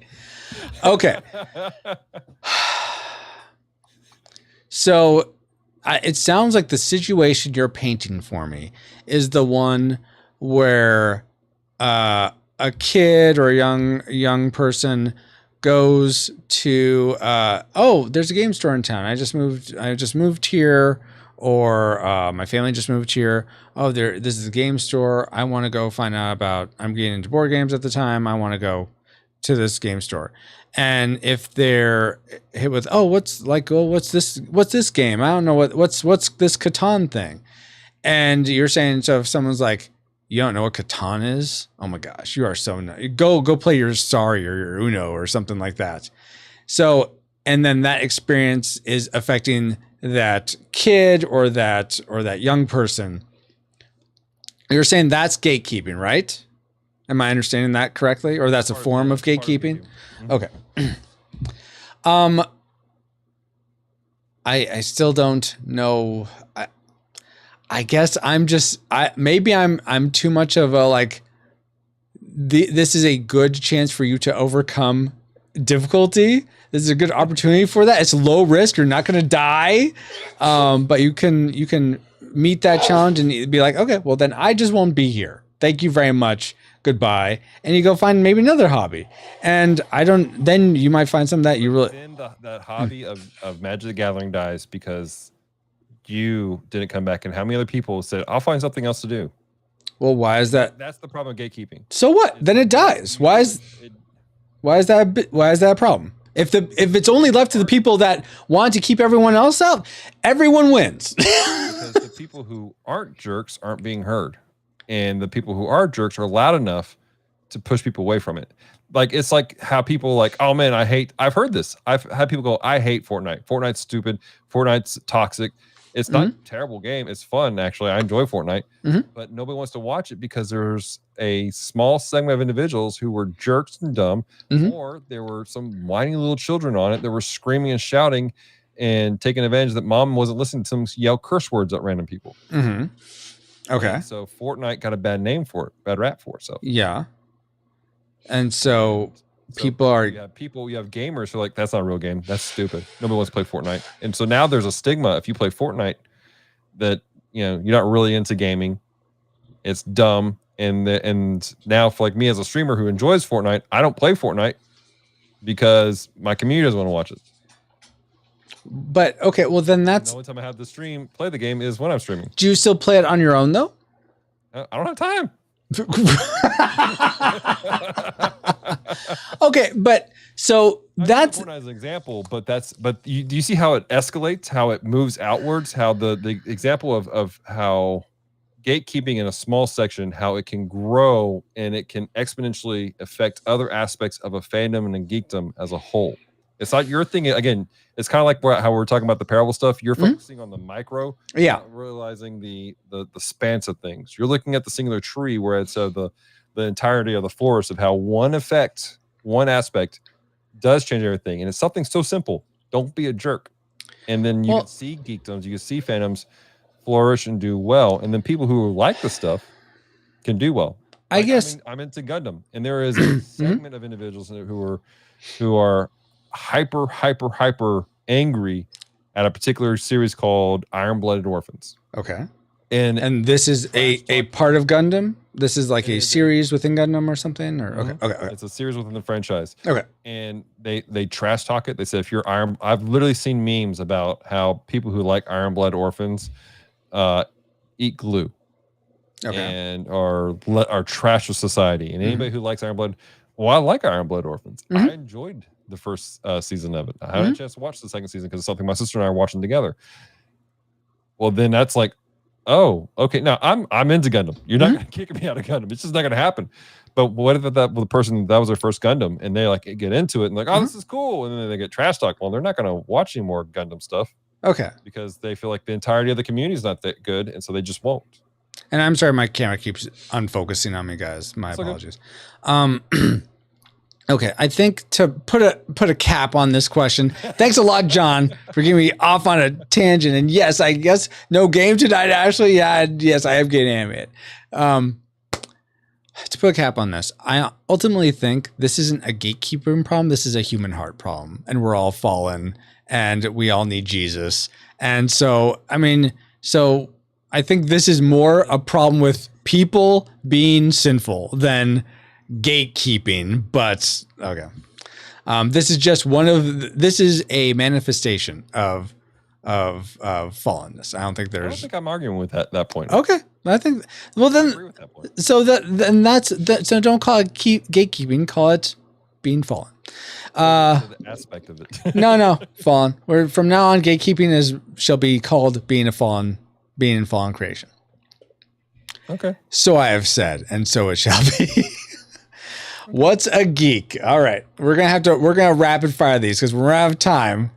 Okay. So it sounds like the situation you're painting for me is the one where a kid or a young person goes to there's a game store in town. I just moved here, or my family just moved here. This is a game store. I want to go find out about. I'm getting into board games at the time. I want to go to this game store. And if they're hit with, what's this game? I don't know what's this Catan thing. And you're saying, so if someone's like, you don't know what Catan is? Oh my gosh, you are so go play your Sorry or your Uno or something like that. So, and then that experience is affecting that kid or that young person. You're saying that's gatekeeping, right? Am I understanding that correctly? Or that's a form of gatekeeping? Okay. I still don't know. I guess I'm too much of a like. This is a good chance for you to overcome difficulty. This is a good opportunity for that. It's low risk. You're not going to die, but you can meet that challenge and be like, okay, well then I just won't be here. Thank you very much. Goodbye. And you go find maybe another hobby. And then you might find something that you really. Then that hobby of Magic the Gathering dies because you didn't come back. And how many other people said, I'll find something else to do? Well, why is that? That's the problem with gatekeeping. So what? Then it dies. Why is that a problem? If it's only left to the people that want to keep everyone else out, everyone wins. Because the people who aren't jerks aren't being heard. And the people who are jerks are loud enough to push people away from it. Like, it's like how people like, oh man, I've heard this. I've had people go, I hate Fortnite. Fortnite's stupid. Fortnite's toxic. It's not a terrible game. It's fun, actually. I enjoy Fortnite. But nobody wants to watch it because there's a small segment of individuals who were jerks and dumb, or there were some whiny little children on it that were screaming and shouting and taking advantage that mom wasn't listening to them yell curse words at random people. Okay. And so Fortnite got a bad name for it, bad rap for itself. Yeah. And so people are... You have gamers who are like, that's not a real game. That's stupid. Nobody wants to play Fortnite. And so now there's a stigma if you play Fortnite that, you're not really into gaming. It's dumb. And now for like me as a streamer who enjoys Fortnite, I don't play Fortnite because my community doesn't want to watch it. But okay, well then that's... The only time I have to play the game is when I'm streaming. Do you still play it on your own though? I don't have time. Okay, but so that's Fortnite as an example, but do you see how it escalates, how it moves outwards, how the example of how gatekeeping in a small section, how it can grow and it can exponentially affect other aspects of a fandom and a geekdom as a whole. It's not your thing. Again, it's kind of like how we're talking about the parable stuff. You're focusing on the micro, not realizing the spans of things. You're looking at the singular tree, where it's the entirety of the forest of how one aspect does change everything. And it's something so simple. Don't be a jerk. And then you can see geekdoms, you can see fandoms flourish and do well. And then people who like the stuff can do well. I guess I'm into Gundam, and there is a segment of individuals who are hyper angry at a particular series called Iron-Blooded Orphans. Okay. And this is a part of Gundam? This is like a series within Gundam or something? Or okay. It's a series within the franchise. Okay. And they trash talk it. They say if you're I've literally seen memes about how people who like Iron-Blooded Orphans eat glue. Okay. And are trash of society. And anybody who likes Iron-Blood, I like Iron-Blooded Orphans. I enjoyed the first season of it. I haven't had a chance to watch the second season because it's something my sister and I are watching together. Well, then that's like, oh, okay. Now I'm into Gundam. You're not going to kick me out of Gundam. It's just not going to happen. But what if the person that was their first Gundam and they like get into it and like, oh, this is cool, and then they get trash talk. Well, they're not going to watch any more Gundam stuff. Okay. Because they feel like the entirety of the community is not that good, and so they just won't. And I'm sorry, my camera keeps unfocusing on me, guys. My apologies. Okay, I think to put a cap on this question. Thanks a lot, John, for getting me off on a tangent. And yes, I guess no game tonight, Ashley. Yeah, yes, I have getting animated. To put a cap on this, I ultimately think this isn't a gatekeeping problem. This is a human heart problem, and we're all fallen, and we all need Jesus. And so, I think this is more a problem with people being sinful than gatekeeping. But okay, this is just this is a manifestation of fallenness. I don't think I'm arguing with that point. Okay, I think. Well, then, I agree with that point. So don't call it gatekeeping. Call it being fallen. The aspect of it. no, fallen. From now on, gatekeeping shall be called being in fallen creation. Okay. So I have said, and so it shall be. What's a geek? All right. We're gonna rapid fire these because we're out of time.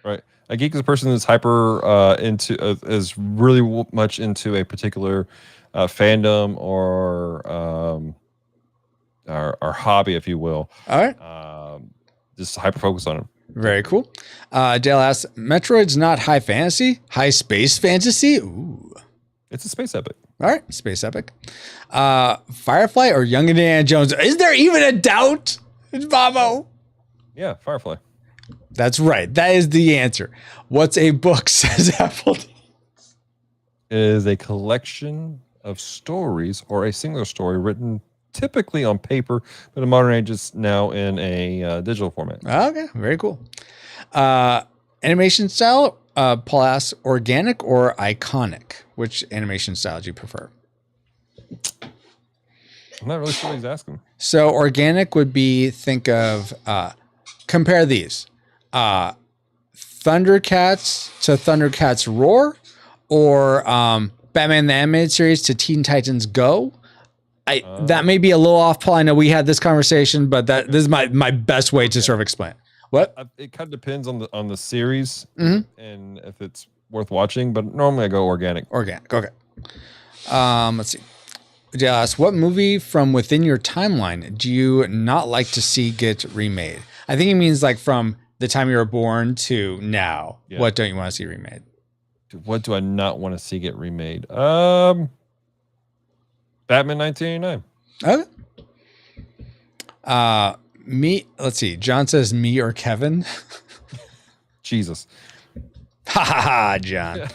Right. A geek is a person that's hyper is really much into a particular fandom or hobby, if you will. All right. Just hyper focus on it. Very cool. Dale asks, Metroid's not high fantasy, high space fantasy. Ooh. It's a space epic. All right, space epic. Firefly or Young Indiana Jones? Is there even a doubt? It's Bobo. Yeah, Firefly. That's right. That is the answer. What's a book, says Apple? It is a collection of stories or a single story written typically on paper, but in modern age it's now in a digital format. Okay, very cool. Animation style, Paul asks, organic or iconic? Which animation style do you prefer? I'm not really sure what he's asking. So organic would be, think of, compare these. Thundercats to Thundercats Roar, or Batman the Animated Series to Teen Titans Go. That may be a little off, Paul. I know we had this conversation, but this is my best way to sort of explain. What? It kind of depends on the series and if it's worth watching, but normally I go organic. Organic. Okay. Let's see. Dale asks, what movie from within your timeline do you not like to see get remade? I think he means like from the time you were born to now. Yeah. What don't you want to see remade? What do I not want to see get remade? Batman 1989. Okay. Me, let's see. John says me or Kevin. Jesus. Ha ha ha, John.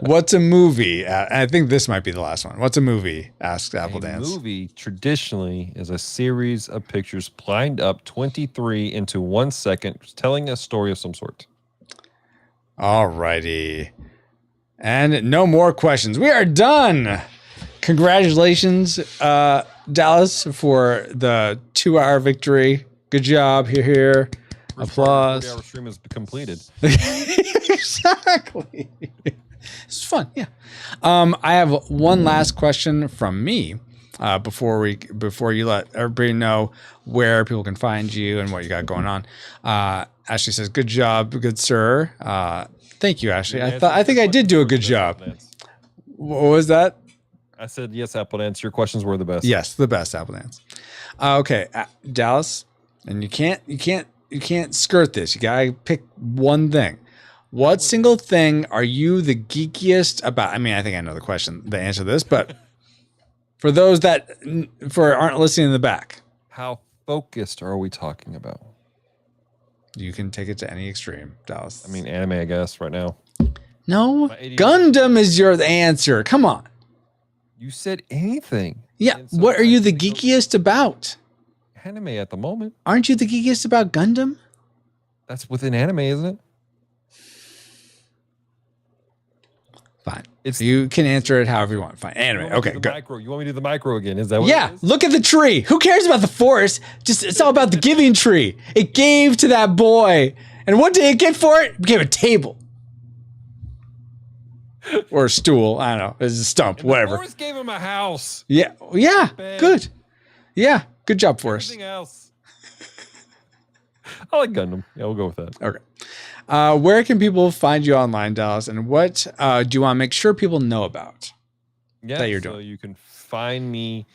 What's a movie? I think this might be the last one. What's a movie? Asks Apple Dance. A movie traditionally is a series of pictures lined up 23 into 1 second, telling a story of some sort. All righty. And no more questions. We are done. Congratulations, Dallas, for the 2-hour victory. Good job. Here. Applause. 40-hour stream is completed. Exactly. It's fun. Yeah. I have one last question from me before you let everybody know where people can find you and what you got going on. Ashley says, "Good job, good sir." Thank you, Ashley. I think I did do a good job. What was that? I said yes, Apple Dance. Your questions were the best. Yes, the best, Apple Dance. Okay, Dallas, and you can't skirt this. You gotta pick one thing. What single thing are you the geekiest about? I mean, I think I know the answer to this, but for those that aren't listening in the back, how focused are we talking about? You can take it to any extreme, Dallas. I mean, anime, I guess, right now. No, Gundam is your answer. Come on. You said anything. Yeah. So what are you the geekiest about? Anime at the moment. Aren't you the geekiest about Gundam? That's within anime, isn't it? Fine. You can answer it however you want. Fine. Anime. Okay, good. You want me to do the micro again? Is that what it is? Look at the tree. Who cares about the forest? It's all about the giving tree. It gave to that boy. And what did it get for it? It gave a table. Or a stool. I don't know. It's a stump. And whatever. Forrest gave him a house. Yeah. Yeah. Good. Yeah. Good job, Forrest. Everything else. I like Gundam. Yeah, we'll go with that. Okay. Where can people find you online, Dallas? And what do you want to make sure people know about that you're doing? So you can find me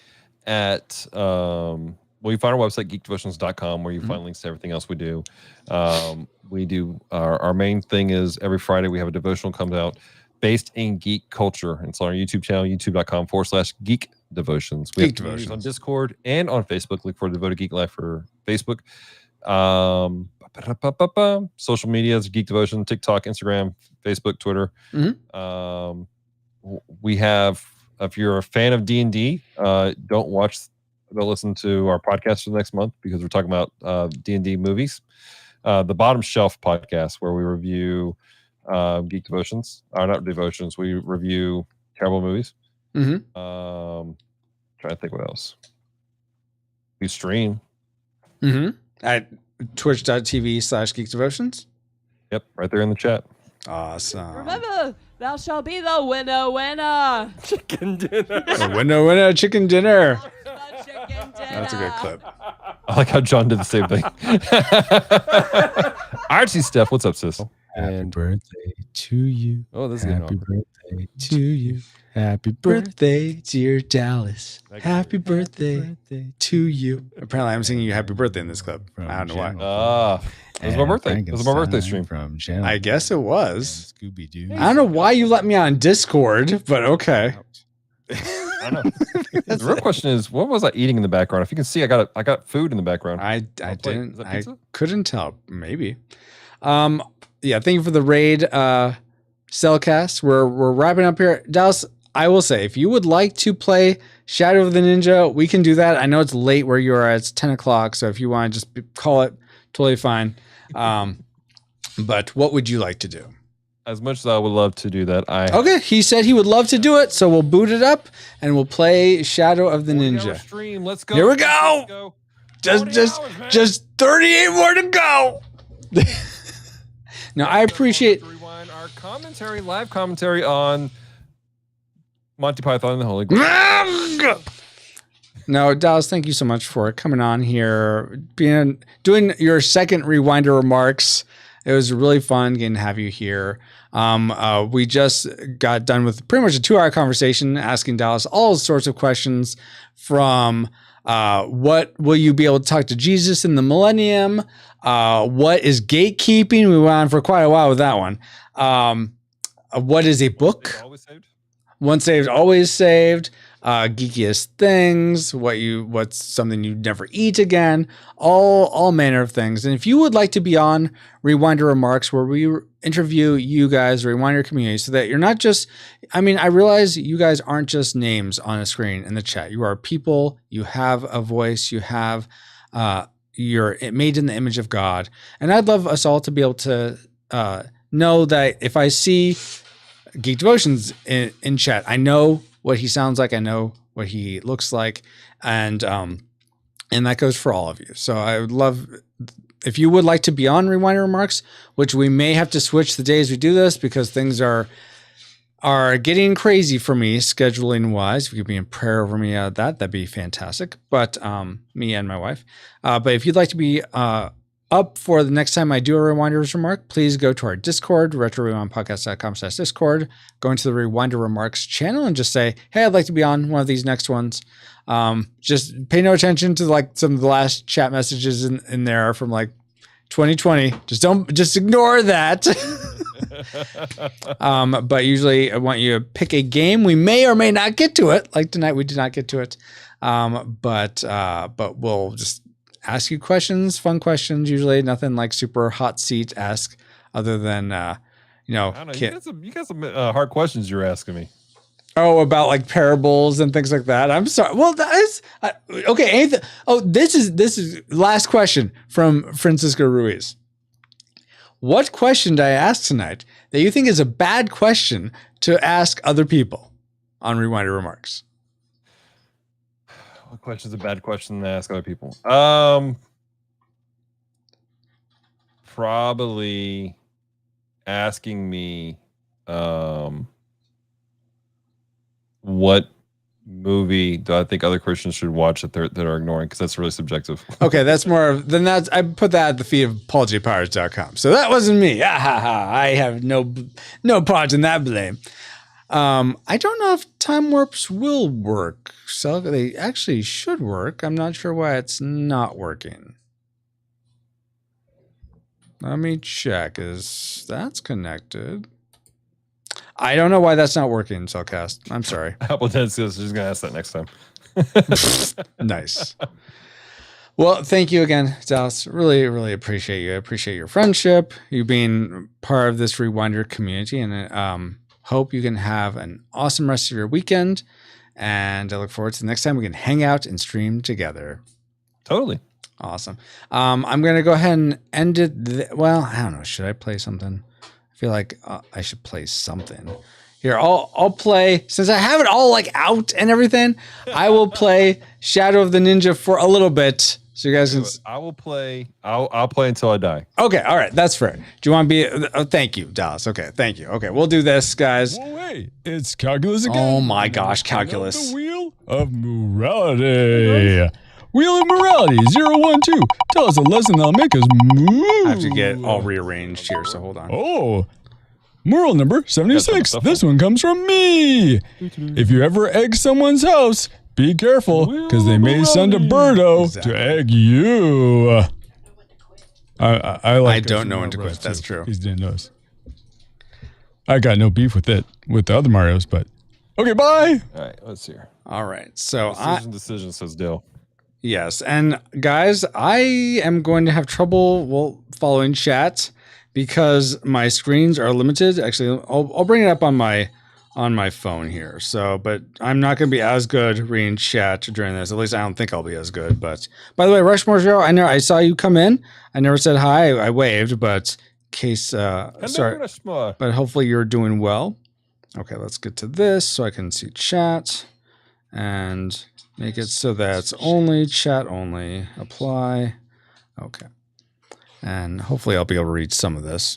at, you find our website, geekdevotions.com, where you find links to everything else we do. We do, our main thing is every Friday we have a devotional comes out based in geek culture. And it's on our YouTube channel, youtube.com/geek devotions. We have communities on Discord and on Facebook. Look for Devoted Geek Life for Facebook. Social media is Geek Devotion, TikTok, Instagram, Facebook, Twitter. We have, if you're a fan of D&D, don't listen to our podcast for the next month because we're talking about D&D movies. The Bottom Shelf podcast, where we review Geek Devotions, not devotions, we review terrible movies. Trying to think what else. We stream at twitch.tv/geekdevotions. Yep, right there in the chat. Awesome. Remember, Thou shalt be the winner. Chicken dinner. Winner, chicken dinner. The chicken dinner. That's a good clip. I like how John did the same thing. Archie Steph, what's up, sis? Happy birthday to you. Oh, this is getting Happy awkward. birthday to you. Happy Birthday, dear Dallas. Thank Happy birthday to you. Apparently, I'm singing you happy birthday in this clip. I don't know why. It was my birthday. It was my birthday stream. From Jen I guess it was. Scooby Doo. I don't know why you let me on Discord, but okay. I don't know. The real question is, what was I eating in the background? If you can see, I got food in the background. I plate. didn't. Is that I pizza? couldn't tell. Maybe. Yeah. Thank you for the raid, Cellcast. We're wrapping up here, Dallas. I will say, if you would like to play Shadow of the Ninja, we can do that. I know it's late where you are. It's 10 o'clock. So if you want to just call it, totally fine. But what would you like to do? As much as I would love to do that, Okay, he said he would love to do it, so we'll boot it up and we'll play Shadow of the 40-hour Ninja. Stream. Let's go. Here we go. Let's go. Just 38 more to go. Now I appreciate. To rewind our commentary, live commentary on Monty Python and the Holy Grail. No, Dallas, thank you so much for coming on here, doing your second Rewinder remarks. It was really fun getting to have you here. We just got done with pretty much a 2-hour conversation asking Dallas all sorts of questions from what will you be able to talk to Jesus in the millennium? What is gatekeeping? We went on for quite a while with that one. What is a book? Always saved. Once saved, always saved. Geekiest things, what's something you never eat again, all manner of things. And if you would like to be on Rewinder Remarks, where we interview you guys, the Rewinder community, so that you're not just, I realize you guys aren't just names on a screen in the chat. You are people, you have a voice, you have, you're made in the image of God. And I'd love us all to be able to know that if I see Geek Devotions in chat, I know what he sounds like, I know what he looks like, and that goes for all of you. So I would love if you would like to be on Rewinder Remarks, which we may have to switch the days we do this because things are getting crazy for me scheduling wise. If you could be in prayer over me, that'd be fantastic. But me and my wife. But if you'd like to be up for the next time I do a Rewinders Remark, please go to our Discord, retrorewindpodcast.com/Discord, go into the Rewinder Remarks channel and just say, hey, I'd like to be on one of these next ones. Just pay no attention to like some of the last chat messages in there from like 2020. Just ignore that. But usually I want you to pick a game. We may or may not get to it. Like tonight, we did not get to it. But we'll just ask you questions, fun questions, usually nothing like super hot seat ask other than, I don't know. You got some hard questions you're asking me. Oh, about like parables and things like that. I'm sorry. Well, that is okay. Anything. Oh, this is last question from Francisco Ruiz. What question did I ask tonight that you think is a bad question to ask other people on Rewinder Remarks? What question is a bad question to ask other people? Probably asking me what movie do I think other Christians should watch that are ignoring, because that's really subjective. Okay, that's more of then that's I put that at the feet of PaulJPowers.com. So that wasn't me. I have no part in that blame. I don't know if time warps will work. So they actually should work. I'm not sure why it's not working. Let me check. Is that's connected? I don't know why that's not working, Cellcast. I'm sorry. Apple Dance is just gonna ask that next time. Nice. Well, thank you again, Dallas. Really, really appreciate you. I appreciate your friendship, you being part of this Rewinder community, and hope you can have an awesome rest of your weekend. And I look forward to the next time we can hang out and stream together. Totally. Awesome. I'm going to go ahead and end it. Well, I don't know. Should I play something? I feel like I should play something. Here, I'll play, since I have it all like out and everything, I will play Shadow of the Ninja for a little bit So you guys can. I will play. I'll play until I die. Okay, all right, that's fair. Do you want to be? Oh, thank you, Dallas. Okay, thank you. Okay, we'll do this, guys. Whoa, wait, it's calculus again. Oh my gosh, calculus. The wheel of morality. Wheel of morality, 0, 1, 2. Tell us a lesson that'll make us move. I have to get all rearranged here, so hold on. Oh, moral number 76. This one comes from me. If you ever egg someone's house, be careful, because they may send a birdo to egg you. I don't know when to quit. That's true. He's didn't notice. I got no beef with it, with the other Marios, but okay, bye. All right, let's hear. All right, so Decision says Dale. Yes, and guys, I am going to have trouble following chat because my screens are limited. Actually, I'll bring it up on my phone here. So, but I'm not going to be as good reading chat during this. At least I don't think I'll be as good. But by the way, Rushmore Joe, I saw you come in. I never said hi. I waved, but in case sorry. Rushmore. But hopefully you're doing well. Okay, let's get to this so I can see chat and make it so that it's only chat only. Apply. Okay. And hopefully I'll be able to read some of this.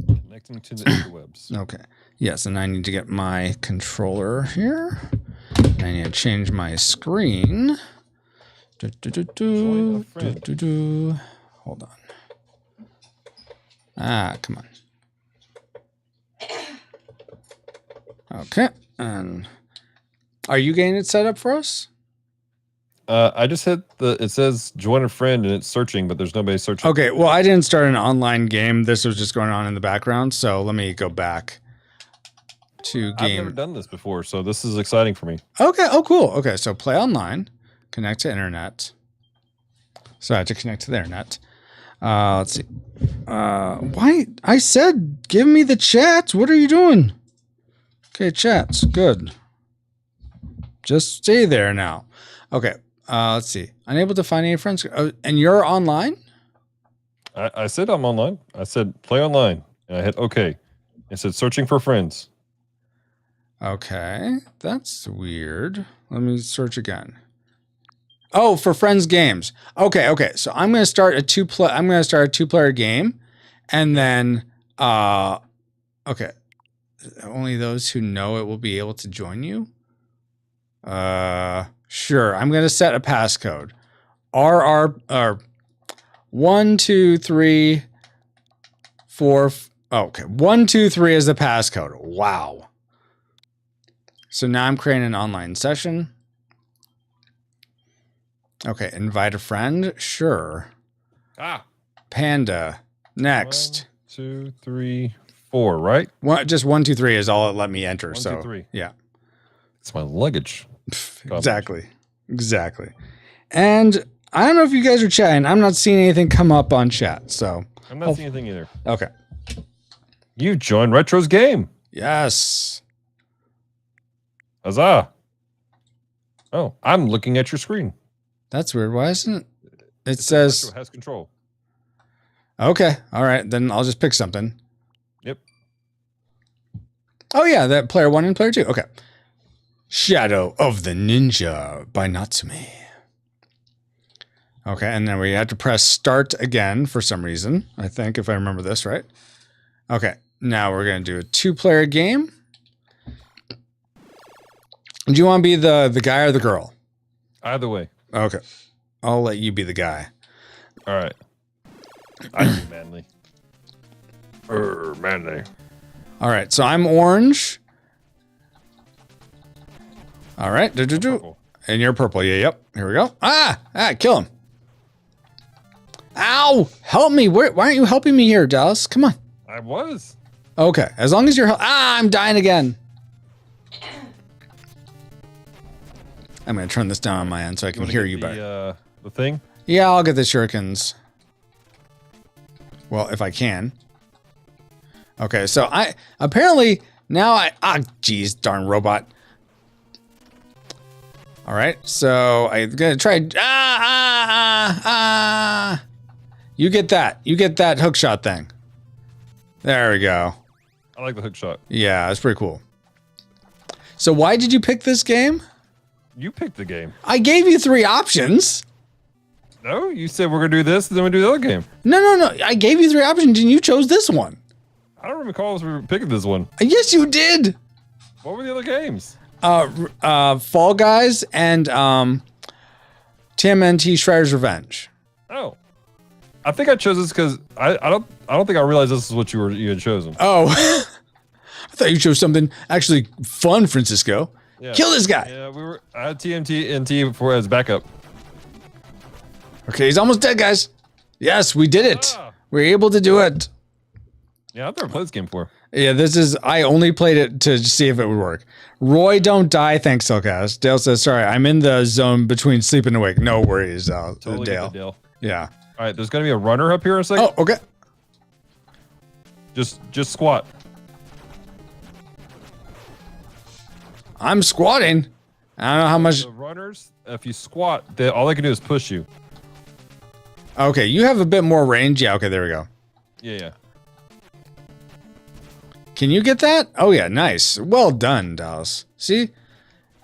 Connecting to the interwebs. Okay. Yes, and I need to get my controller here. I need to change my screen. Join a friend. Hold on. Ah, come on. Okay. And are you getting it set up for us? I just hit it says join a friend and it's searching, but there's nobody searching. Okay, well, I didn't start an online game. This was just going on in the background. So let me go back to game. I've never done this before, so this is exciting for me. Okay. Oh, cool. Okay. So play online, connect to internet. So I have to connect to the internet. Let's see. Why? I said, give me the chat. What are you doing? Okay. Chat's good. Just stay there now. Okay. Let's see. Unable to find any friends. And you're online? I said I'm online. I said play online. And I hit OK. It said searching for friends. Okay. That's weird. Let me search again. Oh, for friends games. Okay. So I'm going to start a two-player game. And then okay. Only those who know it will be able to join you. Sure. I'm going to set a passcode. RR 1 2 3 4 okay. 1 2 3 is the passcode. Wow. So now I'm creating an online session. Okay, invite a friend. Sure. Panda. Next. 1 2 3 4, right? Just 1 2 3 is all it let me enter. 1 so 2 3. Yeah. It's my luggage. Exactly. And I don't know if you guys are chatting. I'm not seeing anything come up on chat. So I'm not seeing anything either. Okay. You joined Retro's game. Yes. Huzzah. Oh, I'm looking at your screen. That's weird. Why isn't it? It says Retro has control. Okay. All right. Then I'll just pick something. Yep. Oh yeah, that player 1 and player 2. Okay. Shadow of the Ninja by Natsume. Okay, and then we had to press start again for some reason. I think, if I remember this right. Okay, now we're going to do a 2-player game. Do you want to be the guy or the girl? Either way. Okay, I'll let you be the guy. All right. I do manly. Manly. All right, so I'm orange. All right, and you're purple. Yeah, yep. Here we go. Kill him. Ow! Help me. Why aren't you helping me here, Dallas? Come on. I was. Okay, as long as you're I'm dying again. I'm gonna turn this down on my end so I can hear you better. The thing? Yeah, I'll get the shurikens. Well, if I can. Okay, so apparently now geez, darn robot. All right, so I'm gonna try. You get that. You get that hook shot thing. There we go. I like the hook shot. Yeah, it's pretty cool. So why did you pick this game? You picked the game. I gave you 3 options. No, you said we're gonna do this, and then we do the other game. No. I gave you 3 options, and you chose this one. I don't recall if we were picking this one. Yes, you did. What were the other games? Fall Guys and TMNT Shredder's Revenge. Oh, I think I chose this because I don't think I realized this is what you had chosen. Oh, I thought you chose something actually fun, Francisco. Yeah. Kill this guy. Yeah, I had TMT for as backup. Okay, he's almost dead, guys. Yes, we did it. Ah. We were able to do it. Yeah, I've never played this game before. Yeah, I only played it to see if it would work. Roy, don't die. Thanks, Cellcast. Dale says, sorry, I'm in the zone between sleep and awake. No worries, Totally get Dale. that, Dale. Yeah. All right, there's gonna be a runner up here in a second. Oh, okay. Just squat. I'm squatting. I don't know how much. The runners, if you squat, all they can do is push you. Okay, you have a bit more range. Yeah, okay, there we go. Yeah. Can you get that? Oh, yeah, nice. Well done, Dallas. See,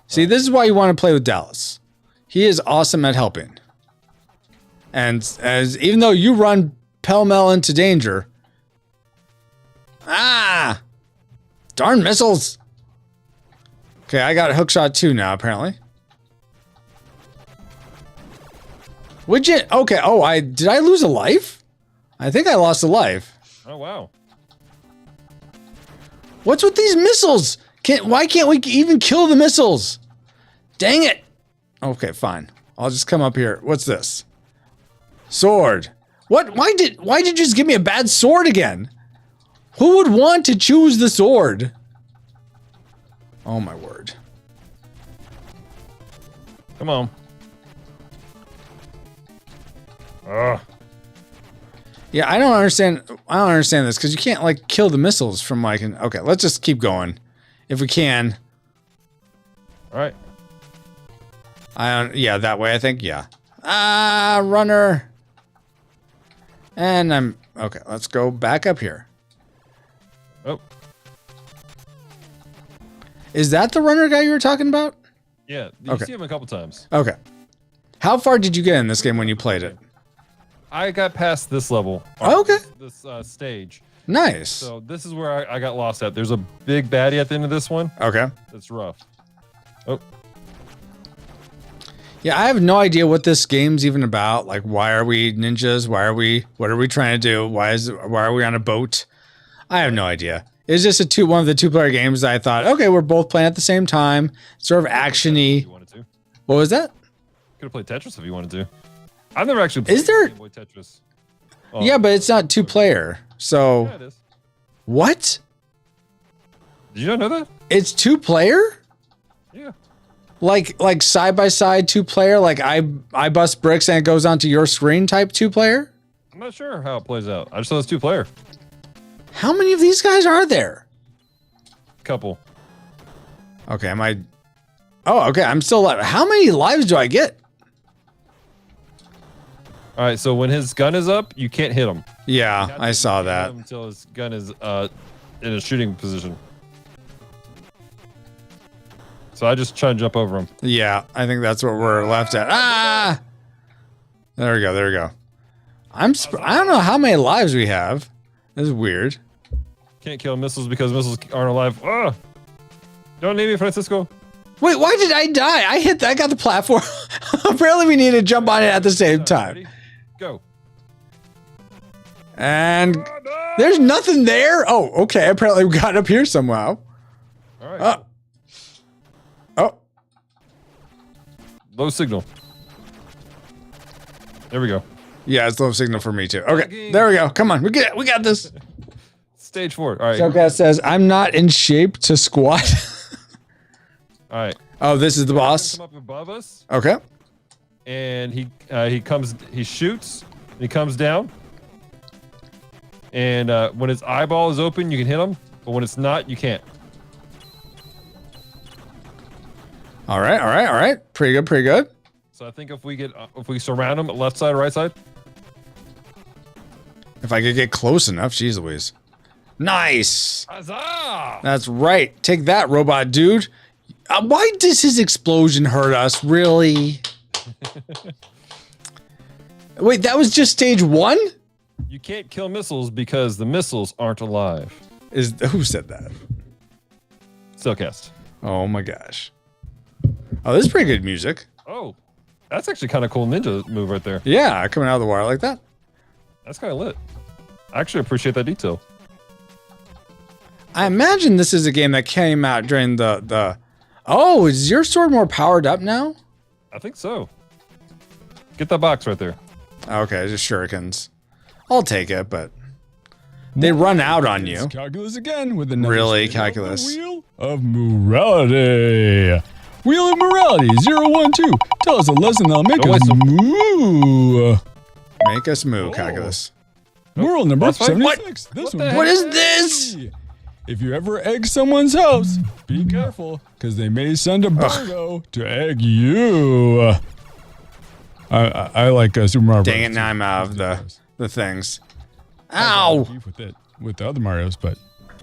this is why you want to play with Dallas. He is awesome at helping. And even though you run pell-mell into danger. Ah! Darn missiles! Okay, I got a hookshot too now, apparently. Would you? Okay, did I lose a life? I think I lost a life. Oh, wow. What's with these missiles? Why can't we even kill the missiles? Dang it. Okay, fine. I'll just come up here. What's this? Sword. What? Why did you just give me a bad sword again? Who would want to choose the sword? Oh my word. Come on. Ugh. Yeah, I don't understand this because you can't like kill the missiles from like okay, let's just keep going. If we can. All right. Yeah, that way I think, yeah. Ah, runner. And I'm okay, let's go back up here. Oh. Is that the runner guy you were talking about? Yeah, you see him a couple times. Okay. How far did you get in this game when you played it? I got past this level. Okay. This stage. Nice. So this is where I got lost at. There's a big baddie at the end of this one. Okay. That's rough. Oh. Yeah, I have no idea what this game's even about. Like, why are we ninjas? What are we trying to do? Why are we on a boat? I have no idea. It's just one of the 2-player games that I thought, okay, we're both playing at the same time. Sort of action-y. What was that? Could have played Tetris if you wanted to. I've never actually played Game Boy Tetris. Oh. Yeah, but it's not 2-player. So Yeah, it is. What? Did you not know that? It's 2-player? Yeah. Like side by side 2-player, like I bust bricks and it goes onto your screen type 2-player? I'm not sure how it plays out. I just thought it's 2-player. How many of these guys are there? Couple. Okay, Oh, okay, I'm still alive. How many lives do I get? All right, so when his gun is up, you can't hit him. Yeah, I saw that. Until his gun is in a shooting position. So I just try and jump over him. Yeah, I think that's what we're left at. Ah! There we go. I don't know how many lives we have. This is weird. Can't kill missiles because missiles aren't alive. Ugh. Don't leave me, Francisco. Wait, why did I die? I got the platform. Apparently we need to jump on it at the same time. Ready? Go. And there's nothing there. Oh, okay. Apparently we got up here somehow. All right. Oh. Low signal. There we go. Yeah, it's low signal for me too. Okay, there we go. Come on, we got this. Stage 4. All right. Showcast says, I'm not in shape to squat. All right. Oh, this is the boss? Come up above us. Okay. And he shoots, and he comes down. And when his eyeball is open, you can hit him. But when it's not, you can't. All right. Pretty good. So I think if we surround him, left side or right side. If I could get close enough, jeez Louise. Nice. Huzzah! That's right. Take that, robot dude. Why does his explosion hurt us? Really? Wait, that was just stage 1? You can't kill missiles because the missiles aren't alive. Who said that? Stillcast. Oh my gosh. Oh, this is pretty good music. Oh, that's actually kind of cool ninja move right there. Yeah, coming out of the wire like that. That's kind of lit. I actually appreciate that detail. I imagine this is a game that came out during the. Oh, is your sword more powered up now? I think so. Get that box right there. Okay, just shurikens. I'll take it, but they run out on you. Calculus again with another Really, stage of the calculus. Wheel of morality. Wheel of morality 012. Tell us a lesson that'll make Oh, us wait, moo. Make us move, calculus. Moral number That's fine. 76. This What one. the What is this? If you ever egg someone's house, be careful, because they may send a birdo to egg you. I like Super Mario Bros. Dang it! Now I'm out of the things. Ow! Beef with the other Marios, but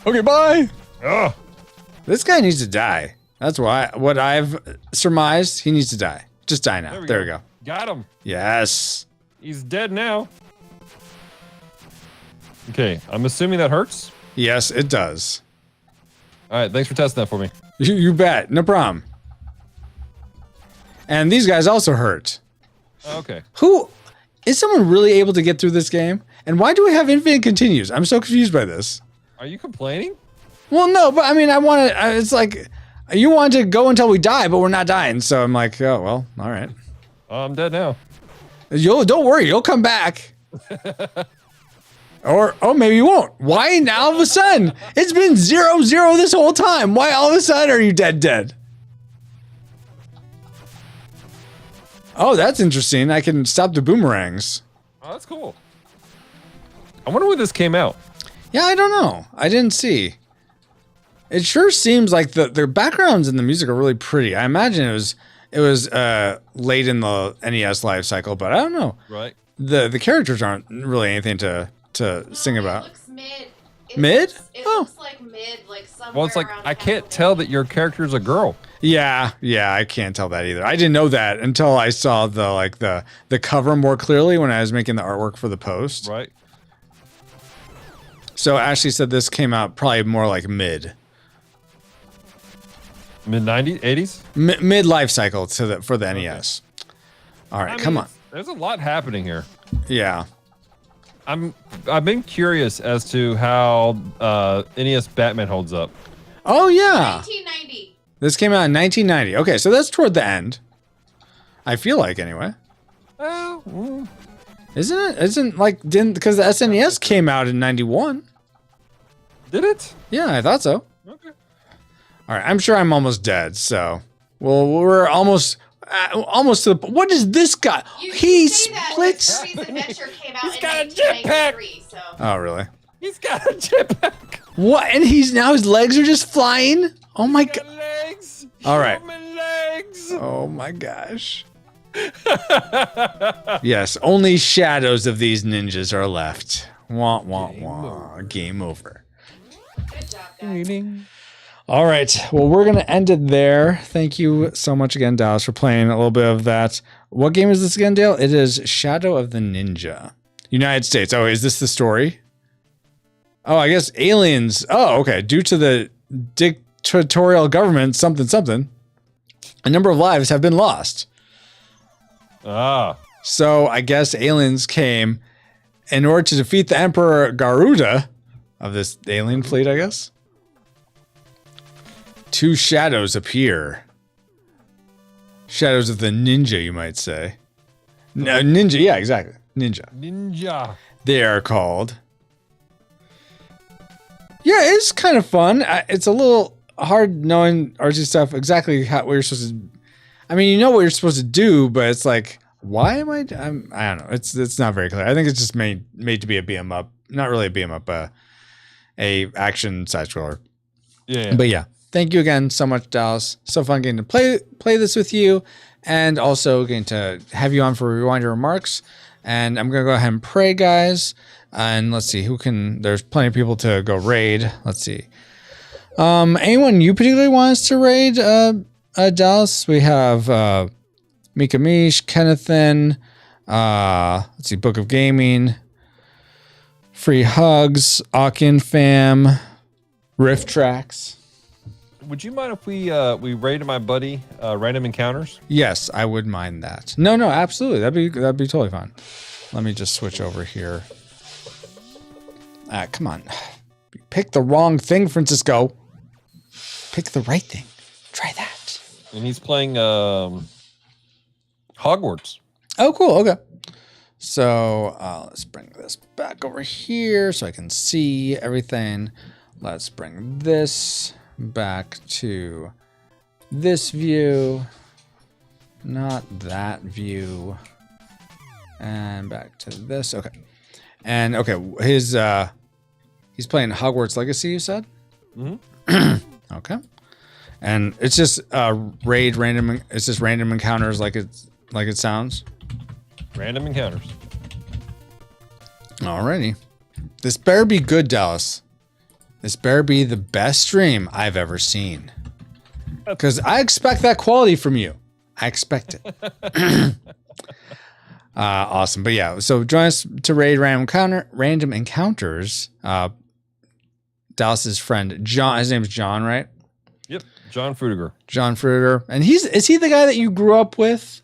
okay, bye. Oh, This guy needs to die. That's what I've surmised. He needs to die. Just die now. There we go. Got him. Yes. He's dead now. Okay, I'm assuming that hurts. Yes, it does. All right, thanks for testing that for me. You bet. No problem. And these guys also hurt. Okay. Who is someone really able to get through this game? And why do we have infinite continues? I'm so confused by this. Are you complaining? Well, no, but I mean, I want to. It's like you want to go until we die, but we're not dying. So I'm like, oh well, all right. I'm dead now. Don't worry, you'll come back. Or maybe you won't. Why now all of a sudden? It's been 0-0 this whole time. Why all of a sudden are you dead? Oh, that's interesting. I can stop the boomerangs. Oh, that's cool. I wonder when this came out. Yeah, I don't know. I didn't see. It sure seems like the backgrounds and the music are really pretty. I imagine it was late in the NES life cycle, but I don't know. Right. The characters aren't really anything to sing about. It looks mid. Mid? It Oh. looks like mid, like somewhere Well, it's like around I halfway. can't tell that your character's a girl. Yeah, I can't tell that either. I didn't know that until I saw the cover more clearly when I was making the artwork for the post. Right. So Ashley said this came out probably more like mid Mid-90s, 80s. mid life cycle for the NES. All right, I mean, come on. There's a lot happening here. Yeah. I've been curious as to how NES Batman holds up. Oh yeah. 1990. This came out in 1990. Okay, so that's toward the end. I feel like anyway. Well, Isn't it? Isn't like didn't because the SNES came out in 91. did it? Yeah, I thought so. Okay. All right, I'm sure I'm almost dead. So, well, we're almost to the. What is this guy? He say that, splits. like, Kirby's Adventure came out He's in got a 1993, so. Oh, really? He's got a jetpack. What? And his legs are just flying. Oh my god. Legs. All right. Human legs. Oh my gosh. Yes, only shadows of these ninjas are left. Wah wah wah. Game over. Good job, guys. All right. Well, we're going to end it there. Thank you so much again, Dallas, for playing a little bit of that. What game is this again, Dale? It is Shadow of the Ninja. United States. Oh, is this the story? Oh, I guess aliens. Oh, okay. Due to the dictatorial government, something, a number of lives have been lost. Ah. So I guess aliens came in order to defeat the Emperor Garuda of this alien fleet, I guess. Two shadows appear. Shadows of the ninja, you might say. No, ninja, yeah, exactly. Ninja. They are called. Yeah, it's kind of fun. It's a little hard knowing RC stuff exactly what you're supposed to. I mean, you know what you're supposed to do, but it's like, why am I don't know. It's not very clear. I think it's just made to be a beat 'em up, not really a beat 'em up, a action side scroller. Yeah. But yeah, thank you again so much, Dallas. So fun getting to play this with you, and also getting to have you on for Rewinder remarks. And I'm gonna go ahead and pray, guys. And let's see who can. There's plenty of people to go raid. Let's see. Anyone you particularly want us to raid? Dallas. We have Mika Mish, Kennethan, Let's see, Book of Gaming, free hugs, Akin fam, riff tracks. Would you mind if we rated my buddy Random Encounters? Yes, I would mind that. No, absolutely. That'd be totally fine. Let me just switch over here. Come on. You picked the wrong thing, Francisco. Pick the right thing. Try that. And he's playing Hogwarts. Oh, cool. Okay. So let's bring this back over here so I can see everything. Let's bring this back to this view, not that view, and back to this. Okay. And okay, he's playing Hogwarts Legacy, you said? Mm-hmm. Okay. And it's just random encounters like it sounds. Random Encounters. Alrighty. This better be good, Dallas. This better be the best stream I've ever seen. Because I expect that quality from you. I expect it. Awesome. But yeah, so join us to raid Random Encounters. Dallas's friend, John. His name's John, right? Yep. John Frudiger. John Frudiger. And is he the guy that you grew up with?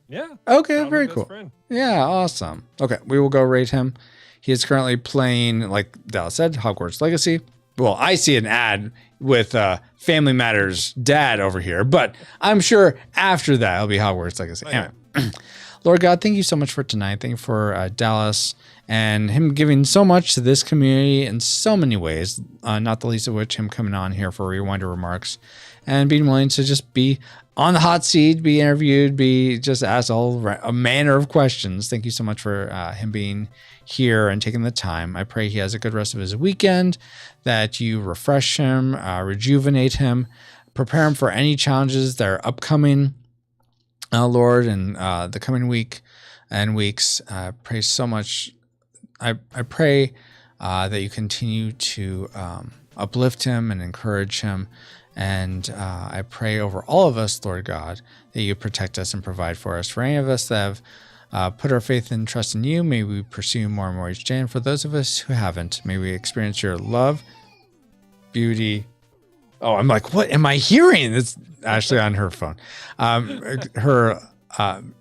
Yeah. Okay, very cool. Friend. Yeah, awesome. Okay, we will go rate him. He is currently playing, like Dallas said, Hogwarts Legacy. Well, I see an ad with Family Matters dad over here, but I'm sure after that it'll be Hogwarts Legacy. Oh, yeah. Anyway, Lord God, thank you so much for tonight. Thank you for Dallas and him giving so much to this community in so many ways, not the least of which him coming on here for Rewinder Remarks and being willing to just be on the hot seat, be interviewed, be just asked a manner of questions. Thank you so much for him being here and taking the time. I pray he has a good rest of his weekend, that you refresh him, rejuvenate him, prepare him for any challenges that are upcoming, Lord, in the coming week and weeks. Pray so much. I pray that you continue to uplift him and encourage him. And I pray over all of us, Lord God, that you protect us and provide for us. For any of us that have put our faith and trust in you, may we pursue more and more each day. And for those of us who haven't, may we experience your love, beauty. Oh, I'm like, what am I hearing? It's actually on her phone.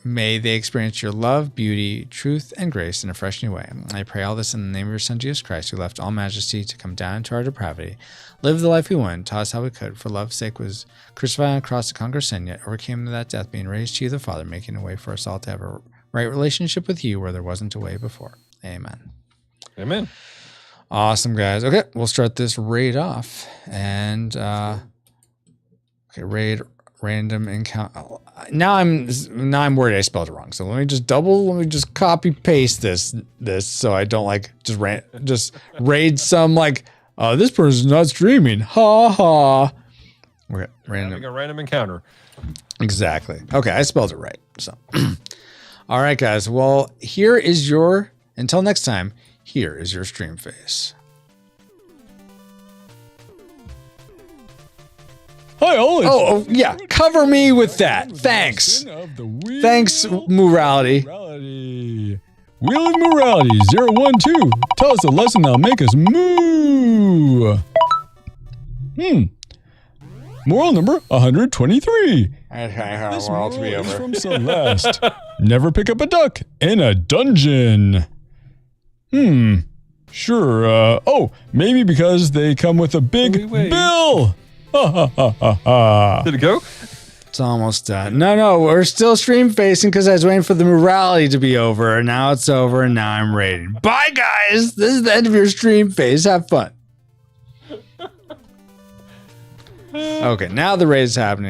May they experience your love, beauty, truth, and grace in a fresh new way. I pray all this in the name of your Son, Jesus Christ, who left all majesty to come down into our depravity, live the life we wanted, taught us how we could, for love's sake was crucified on a cross to conquer sin, yet overcame that death, being raised to you, the Father, making a way for us all to have a right relationship with you where there wasn't a way before. Amen. Amen. Awesome, guys. Okay, we'll start this raid off. And, raid random encounter. Now I'm worried I spelled it wrong. So let me just copy paste this so I don't just raid some this person's not streaming. Ha ha. Okay, having a random encounter. Exactly. Okay, I spelled it right. So all right, guys. Well, until next time, here is your stream face. Hi, all. Oh, yeah. Cover me with that. Thanks. Thanks, Morality. Wheel of Morality 012. Tell us a lesson that'll make us moo. Moral number 123. This moral to be over. Is from Celeste. Never pick up a duck in a dungeon. Sure. Maybe because they come with a big bill. Did it go? It's almost done. No, we're still stream facing because I was waiting for the morality to be over, and now it's over, and now I'm raiding. Bye, guys. This is the end of your stream phase. Have fun. Okay, now the raid is happening.